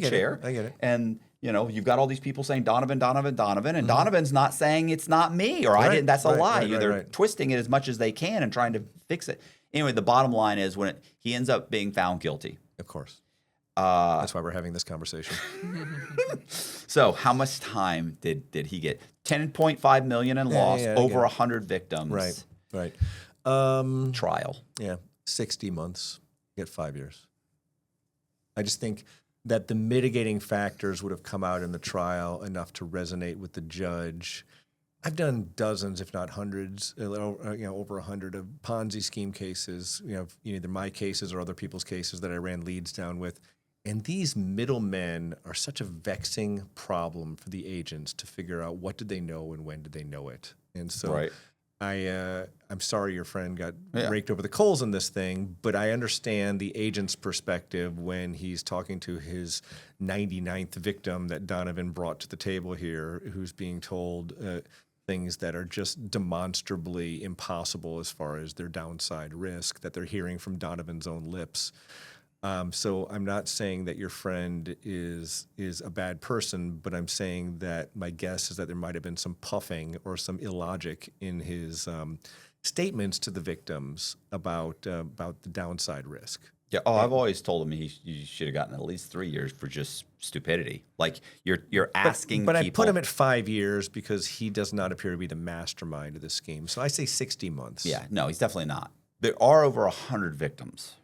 chair. I get it. And you've got all these people saying Donovan, and Donovan's not saying it's not me or I didn't. That's a lie. They're twisting it as much as they can and trying to fix it. Anyway, the bottom line is he ends up being found guilty. Of course. That's why we're having this conversation. So how much time did he get? 10.5 million in loss, over 100 victims. Right. Trial. Yeah. 60 months. Get 5 years. I just think that the mitigating factors would have come out in the trial enough to resonate with the judge. I've done dozens, if not hundreds, over 100 of Ponzi scheme cases, either my cases or other people's cases that I ran leads down with. And these middlemen are such a vexing problem for the agents to figure out what did they know and when did they know it. And so I'm sorry your friend got raked over the coals in this thing, but I understand the agent's perspective when he's talking to his 99th victim that Donovan brought to the table here, who's being told things that are just demonstrably impossible as far as their downside risk that they're hearing from Donovan's own lips. So I'm not saying that your friend is a bad person, but I'm saying that my guess is that there might have been some puffing or some illogic in his statements to the victims about the downside risk. Yeah. Oh, I've always told him you should have gotten at least 3 years for just stupidity. Like you're asking but people. I put him at 5 years because he does not appear to be the mastermind of this scheme. So I say 60 months. Yeah. No, he's definitely not. There are over 100 victims.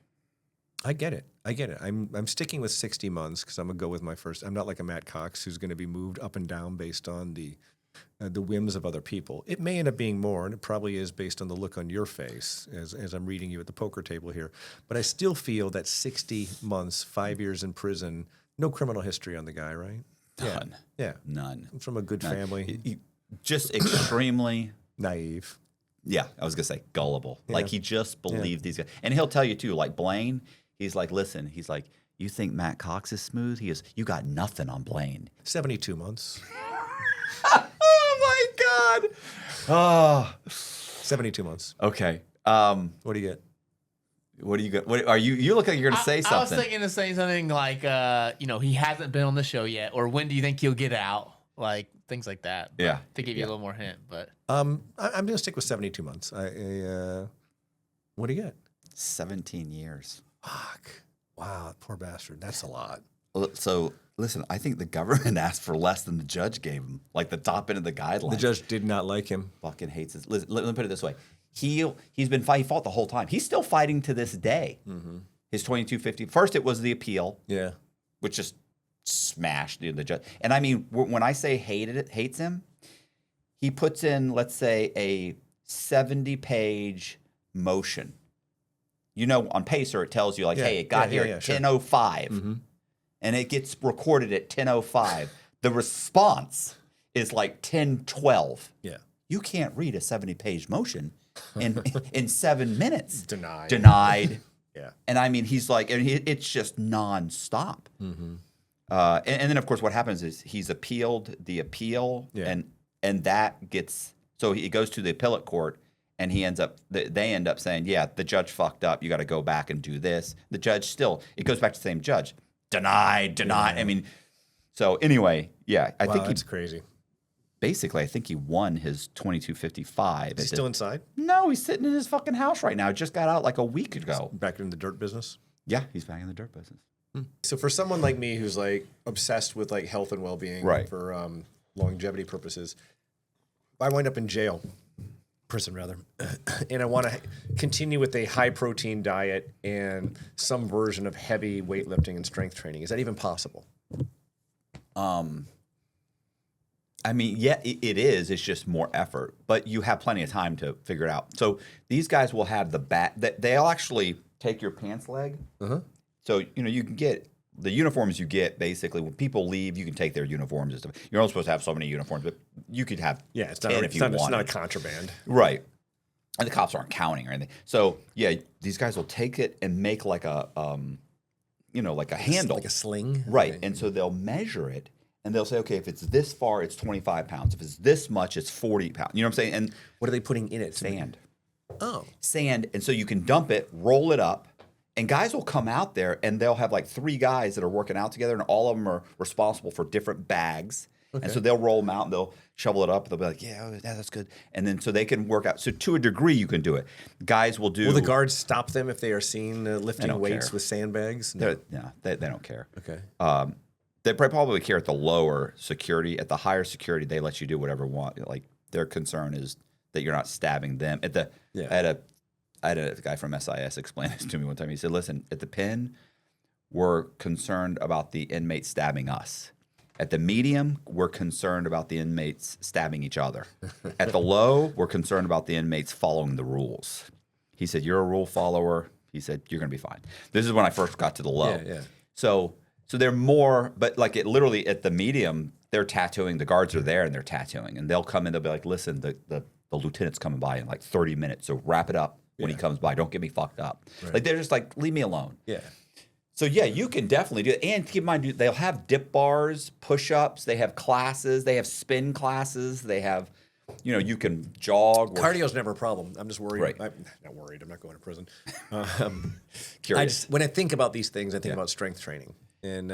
I get it. I'm sticking with 60 months because I'm gonna go with my first. I'm not like a Matt Cox who's going to be moved up and down based on the whims of other people. It may end up being more, and it probably is based on the look on your face as I'm reading you at the poker table here. But I still feel that 60 months, 5 years in prison, no criminal history on the guy, right? None. Yeah. None. From a good family. He just extremely naive. Yeah, I was gonna say gullible. Yeah. Like he just believed these guys, and he'll tell you too. Like Blaine, he's like, listen, he's like, you think Matt Cox is smooth? He is. You got nothing on Blaine. 72 months. Oh my God. Oh. 72 months. Okay. What do you get? What do you get? What are you? You look like you're gonna say something. I was thinking of saying something like, he hasn't been on the show yet, or when do you think he'll get out? Like things like that. Yeah. To give you a little more hint, but I'm gonna stick with 72 months. What do you get? 17 years. Fuck. Wow, poor bastard. That's a lot. So listen, I think the government asked for less than the judge gave him, like the top end of the guidelines. The judge did not like him. Fucking hates his. Let me put it this way: he's been fighting. He fought the whole time. He's still fighting to this day. Mm-hmm. His 2250. First, it was the appeal. Yeah. Which just smashed the judge. And I mean, when I say hates him, he puts in, let's say, a 70-page motion. You know, on Pacer, it tells you, like, hey, it got here at 10:05. Mm-hmm. And it gets recorded at 10:05. The response is like 10:12. Yeah. You can't read a 70-page motion in 7 minutes. Denied. Yeah. And I mean, he's like, and it's just nonstop. Mm-hmm. And then, of course, what happens is he's appealed the appeal, and that gets, so he goes to the appellate court, and they end up saying, yeah, the judge fucked up. You got to go back and do this. The judge still, it goes back to the same judge. Denied. Yeah. I mean, so anyway, yeah. I think that's crazy. Basically, I think he won his 2255. Is he still inside? No, he's sitting in his fucking house right now. Just got out like a week ago. Back in the dirt business? Yeah, he's back in the dirt business. So for someone like me who's like obsessed with like health and well-being for longevity purposes, I wind up in prison rather, and I want to continue with a high protein diet and some version of heavy weightlifting and strength training. Is that even possible? I mean, yeah, it is. It's just more effort, but you have plenty of time to figure it out. So these guys will have they'll actually take your pants leg. Uh-huh. So, you can get the uniforms you get, basically, when people leave, you can take their uniforms and stuff. You're not supposed to have so many uniforms, but you could have 10 if you want. It's not a contraband. Right. And the cops aren't counting or anything. So, yeah, these guys will take it and make like a, like a handle. Like a sling? Right. Okay. And so they'll measure it, and they'll say, okay, if it's this far, it's 25 pounds. If it's this much, it's 40 pounds. You know what I'm saying? And what are they putting in it? Sand. Oh. Sand. And so you can dump it, roll it up, and guys will come out there, and they'll have like 3 guys that are working out together, and all of them are responsible for different bags. Okay. And so they'll roll them out, and they'll shovel it up. They'll be like, yeah, that's good. And then so they can work out. So to a degree, you can do it. Guys will do. Will the guards stop them if they are seen lifting weights with sandbags? No, they don't care. Okay. They probably care at the lower security. At the higher security, they let you do whatever you want. Like their concern is that you're not stabbing them. I had a guy from SIS explain this to me one time. He said, listen, at the pen, we're concerned about the inmates stabbing us. At the medium, we're concerned about the inmates stabbing each other. At the low, we're concerned about the inmates following the rules. He said, you're a rule follower. He said, you're going to be fine. This is when I first got to the low. Yeah. So they're more, but like it literally at the medium, they're tattooing. The guards are there and they're tattooing. And they'll come in, they'll be like, listen, the lieutenant's coming by in like 30 minutes. So wrap it up. When he comes by, don't get me fucked up. Right. Like they're just like, leave me alone. Yeah. So yeah, you can definitely do it. And keep in mind, they'll have dip bars, push-ups. They have classes. They have spin classes. They have you can jog. Cardio's never a problem. I'm just worried. Right. I'm not worried. I'm not going to prison. Curious. When I think about these things, I think about strength training. And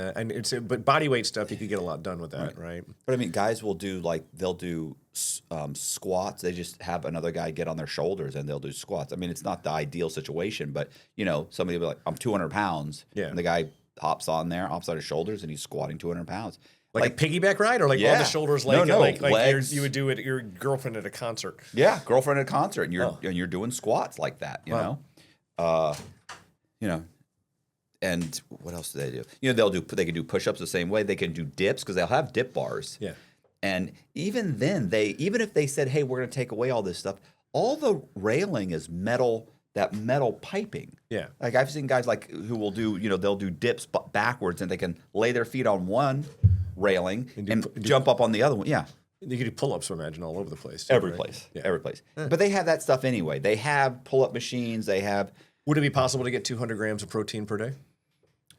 but body weight stuff, you could get a lot done with that, right? But I mean, guys will do they'll do squats. They just have another guy get on their shoulders and they'll do squats. I mean, it's not the ideal situation, but somebody will be like, I'm 200 pounds. Yeah. And the guy hops on his shoulders and he's squatting 200 pounds. Like a piggyback ride, or like on the shoulders, like legs. you would do at your girlfriend at a concert. Yeah, girlfriend at a concert, and you're doing squats like that, you know. And what else do they do? They can do push-ups the same way. They can do dips because they'll have dip bars. Yeah. And even then, even if they said, "Hey, we're going to take away all this stuff," all the railing is metal. That metal piping. Yeah. Like I've seen guys who will do, they'll do dips backwards and they can lay their feet on one railing and jump up on the other one. Yeah. You could do pull-ups, I imagine, all over the place. Every place. But they have that stuff anyway. They have pull-up machines. They have. Would it be possible to get 200 grams of protein per day?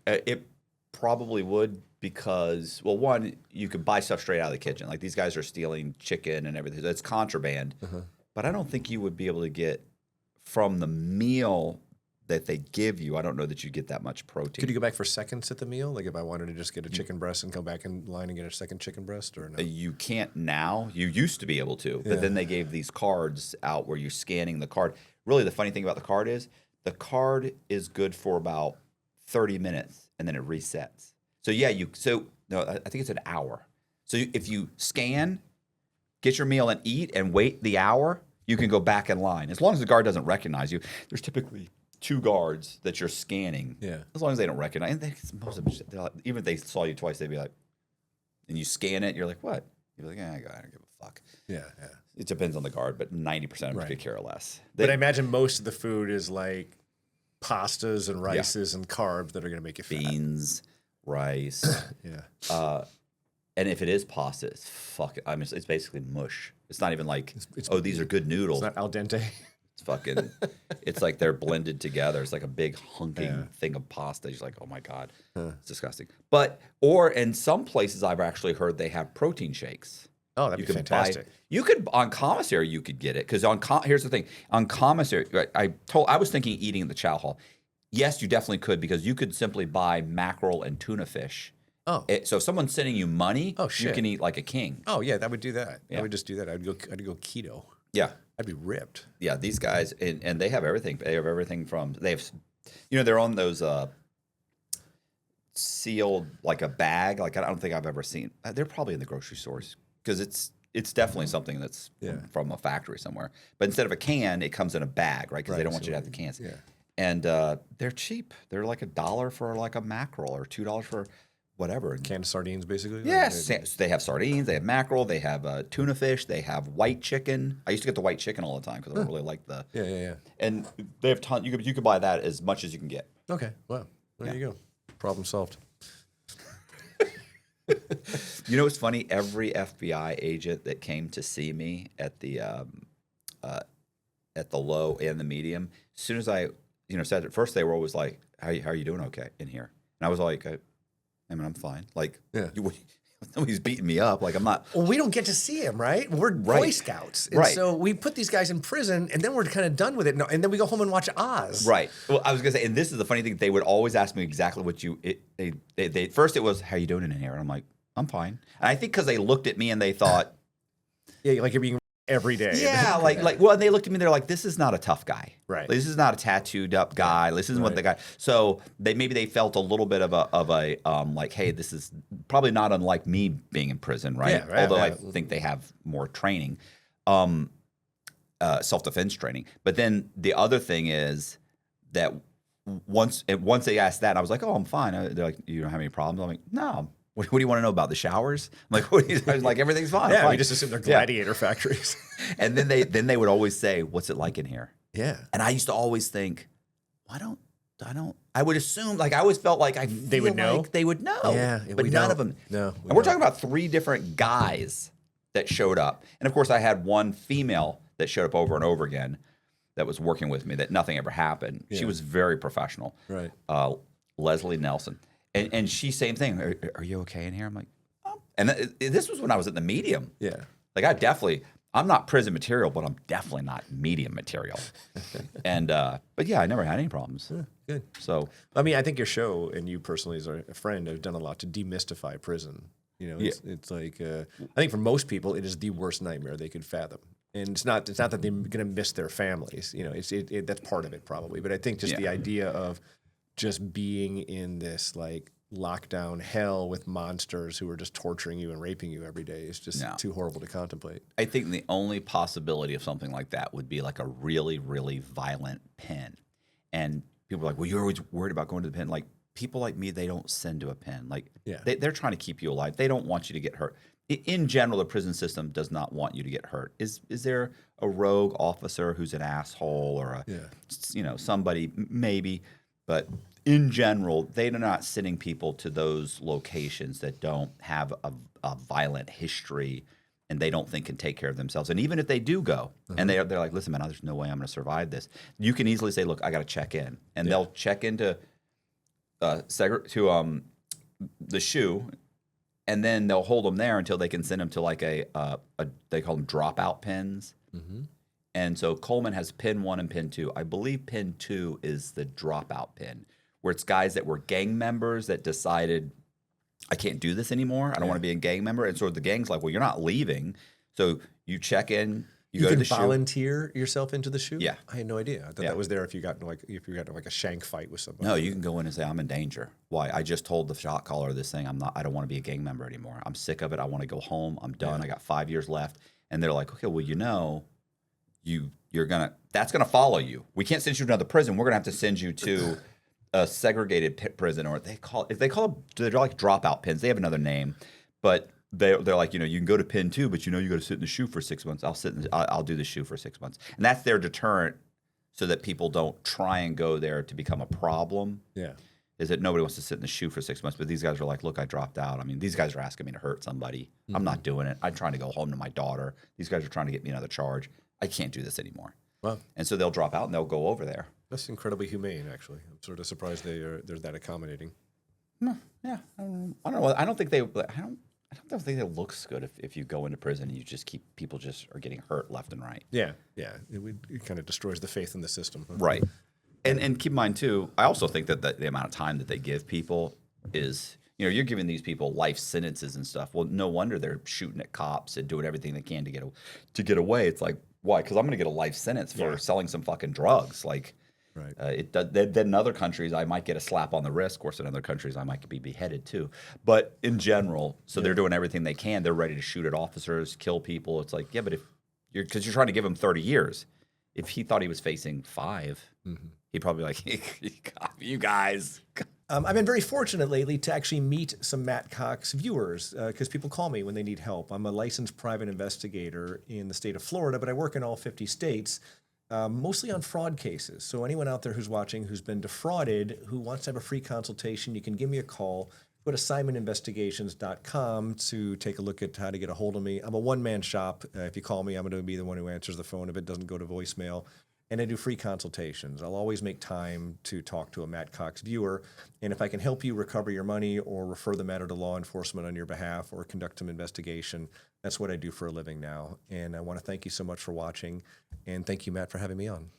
It probably would because, well, one, you could buy stuff straight out of the kitchen. Like these guys are stealing chicken and everything. It's contraband. But I don't think you would be able to get from the meal that they give you. I don't know that you get that much protein. Could you go back for seconds at the meal? Like if I wanted to just get a chicken breast and come back in line and get a second chicken breast, or no? You can't now. You used to be able to, but then they gave these cards out where you're scanning the card. Really, the funny thing about the card is good for about 30 minutes and then it resets. So yeah, I think it's an hour. So if you scan, get your meal and eat and wait the hour, you can go back in line. As long as the guard doesn't recognize you. There's typically 2 guards that you're scanning. Yeah. As long as they don't recognize. And most of them, even if they saw you twice, they'd be like, and you scan it, you're like, what? You're like, I don't give a fuck. Yeah. It depends on the guard, but 90% of them could care less. But I imagine most of the food is like pastas and rices and carbs that are going to make you fat. Beans, rice. Yeah. And if it is pasta, it's basically mush. It's not even like, these are good noodles. It's not al dente. It's fucking, it's like they're blended together. It's like a big hunking thing of pasta. You're like, oh my God, it's disgusting. Or in some places I've actually heard they have protein shakes. Oh, that'd be fantastic. On commissary, you could get it. Because here's the thing. On commissary, I was thinking eating at the chow hall. Yes, you definitely could because you could simply buy mackerel and tuna fish. Oh. So if someone's sending you money, you can eat like a king. Oh yeah, I would do that. Yeah. I would just do that. I'd go keto. Yeah. I'd be ripped. Yeah, these guys and they have everything. They have everything from they're on those sealed like a bag. Like I don't think I've ever seen. They're probably in the grocery stores because it's definitely something that's from a factory somewhere. But instead of a can, it comes in a bag, right? Because they don't want you to have the cans. Yeah. And they're cheap. They're like $1 for like a mackerel or $2 for whatever. Canned sardines, basically? Yes. They have sardines. They have mackerel. They have tuna fish. They have white chicken. I used to get the white chicken all the time because I really like the... Yeah. And they have tons. You could buy that as much as you can get. Okay. Wow. There you go. Problem solved. You know what's funny? Every FBI agent that came to see me at the low and the medium, as soon as I said at first, they were always like, how are you doing okay in here? And I was like, I'm fine. Like, nobody's beating me up. Like, I'm not. Well, we don't get to see him, right? We're Boy Scouts. And so we put these guys in prison, and then we're kind of done with it. And then we go home and watch Oz. Right. Well, I was going to say, and this is the funny thing. They would always ask me exactly what first it was, how you doing in here? And I'm like, I'm fine. And I think because they looked at me and they thought. Yeah, like you're being every day. Yeah, well, they looked at me. They're like, "This is not a tough guy. Right. This is not a tattooed up guy. This isn't what the guy." So they felt a little bit of a like, "Hey, this is probably not unlike me being in prison, right?" Yeah, right. Although I think they have more training, self-defense training. But then the other thing is that once they asked that, I was like, "Oh, I'm fine." They're like, "You don't have any problems?" I'm like, "No." What do you want to know about the showers? I'm like, I was like, everything's fine. Yeah, fine. we just assume they're gladiator factories. And then they would always say, "What's it like in here?" Yeah. And I used to always think, I would assume, like, I always felt like they would know. They would know. Yeah, but none of them. No. And we're talking about 3 different guys that showed up. And of course, I had one female that showed up over and over again that was working with me that nothing ever happened. Yeah. She was very professional. Right. Leslie Nelson. And she, same thing. Are you okay in here? I'm like, oh. And this was when I was at the medium. Yeah. Like, I definitely, I'm not prison material, but I'm definitely not medium material. And but yeah, I never had any problems. Yeah, good. So I mean, I think your show and you personally as a friend have done a lot to demystify prison. You know, it's like I think for most people it is the worst nightmare they could fathom. And it's not that they're going to miss their families. You know, that's part of it probably. But I think just the idea of just being in this like lockdown hell with monsters who are just torturing you and raping you every day is just too horrible to contemplate. I think the only possibility of something like that would be like a really, really violent pen. And people are like, well, you're always worried about going to the pen. Like people like me, they don't send to a pen. Like they're trying to keep you alive. They don't want you to get hurt. In general, the prison system does not want you to get hurt. Is there a rogue officer who's an asshole or somebody maybe, but in general, they're not sending people to those locations that don't have a violent history and they don't think can take care of themselves. And even if they do go and they're like, listen, man, there's no way I'm going to survive this. You can easily say, look, I got to check in, and they'll check into the SHU. And then they'll hold them there until they can send them to like they call them dropout pens. Mm-hmm. And so Coleman has pin 1 and pin 2. I believe pin 2 is the dropout pin, where it's guys that were gang members that decided, I can't do this anymore. I don't want to be a gang member. And so the gang's like, well, you're not leaving. So you check in. You go to the volunteer yourself into the SHU? Yeah. I had no idea. I thought that was there if you got into like a shank fight with somebody. No, you can go in and say, I'm in danger. Why? I just told the shot caller this thing. I don't want to be a gang member anymore. I'm sick of it. I want to go home. I'm done. I got 5 years left. And they're like, okay, well, that's gonna follow you. We can't send you to another prison. We're gonna have to send you to a segregated prison, or they're like dropout pins. They have another name, but they're like, you can go to pin 2, but you got to sit in the SHU for 6 months. I'll do the SHU for 6 months, and that's their deterrent, so that people don't try and go there to become a problem. Yeah, is that nobody wants to sit in the SHU for 6 months, but these guys are like, look, I dropped out. I mean, these guys are asking me to hurt somebody. Mm-hmm. I'm not doing it. I'm trying to go home to my daughter. These guys are trying to get me another charge. I can't do this anymore. Wow. And so they'll drop out and they'll go over there. That's incredibly humane, actually. I'm sort of surprised they're that accommodating. No, yeah, I don't know. I don't think it looks good if you go into prison and you just keep people just are getting hurt left and right. Yeah. It kind of destroys the faith in the system. Huh? Right. And keep in mind too, I also think that the amount of time that they give people is, you're giving these people life sentences and stuff. Well, no wonder they're shooting at cops and doing everything they can to get away. It's like, why? Because I'm going to get a life sentence for selling some fucking drugs. Like, right. Then in other countries, I might get a slap on the wrist. Of course, in other countries, I might be beheaded too. But in general, they're doing everything they can. They're ready to shoot at officers, kill people. It's like, yeah, but because you're trying to give him 30 years. If he thought he was facing 5, he'd probably be like, you guys. I've been very fortunate lately to actually meet some Matt Cox viewers because people call me when they need help. I'm a licensed private investigator in the state of Florida, but I work in all 50 states, mostly on fraud cases. So anyone out there who's watching who's been defrauded, who wants to have a free consultation, you can give me a call. Go to simoninvestigations.com to take a look at how to get a hold of me. I'm a one-man shop. If you call me, I'm going to be the one who answers the phone if it doesn't go to voicemail. And I do free consultations. I'll always make time to talk to a Matt Cox viewer. And if I can help you recover your money or refer the matter to law enforcement on your behalf or conduct some investigation, that's what I do for a living now. And I want to thank you so much for watching. And thank you, Matt, for having me on.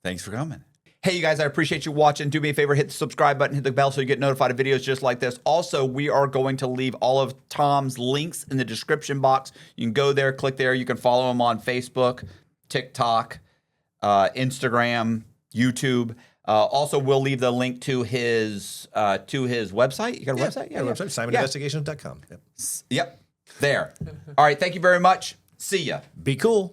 Thanks for coming. Hey, you guys, I appreciate you watching. Do me a favor, hit the subscribe button, hit the bell so you get notified of videos just like this. Also, we are going to leave all of Tom's links in the description box. You can go there, click there. You can follow him on Facebook, TikTok, Instagram, YouTube. Also, we'll leave the link to his website. You got a website? Yeah, website, SimonInvestigations.com. Yep, there. All right, thank you very much. See ya. Be cool.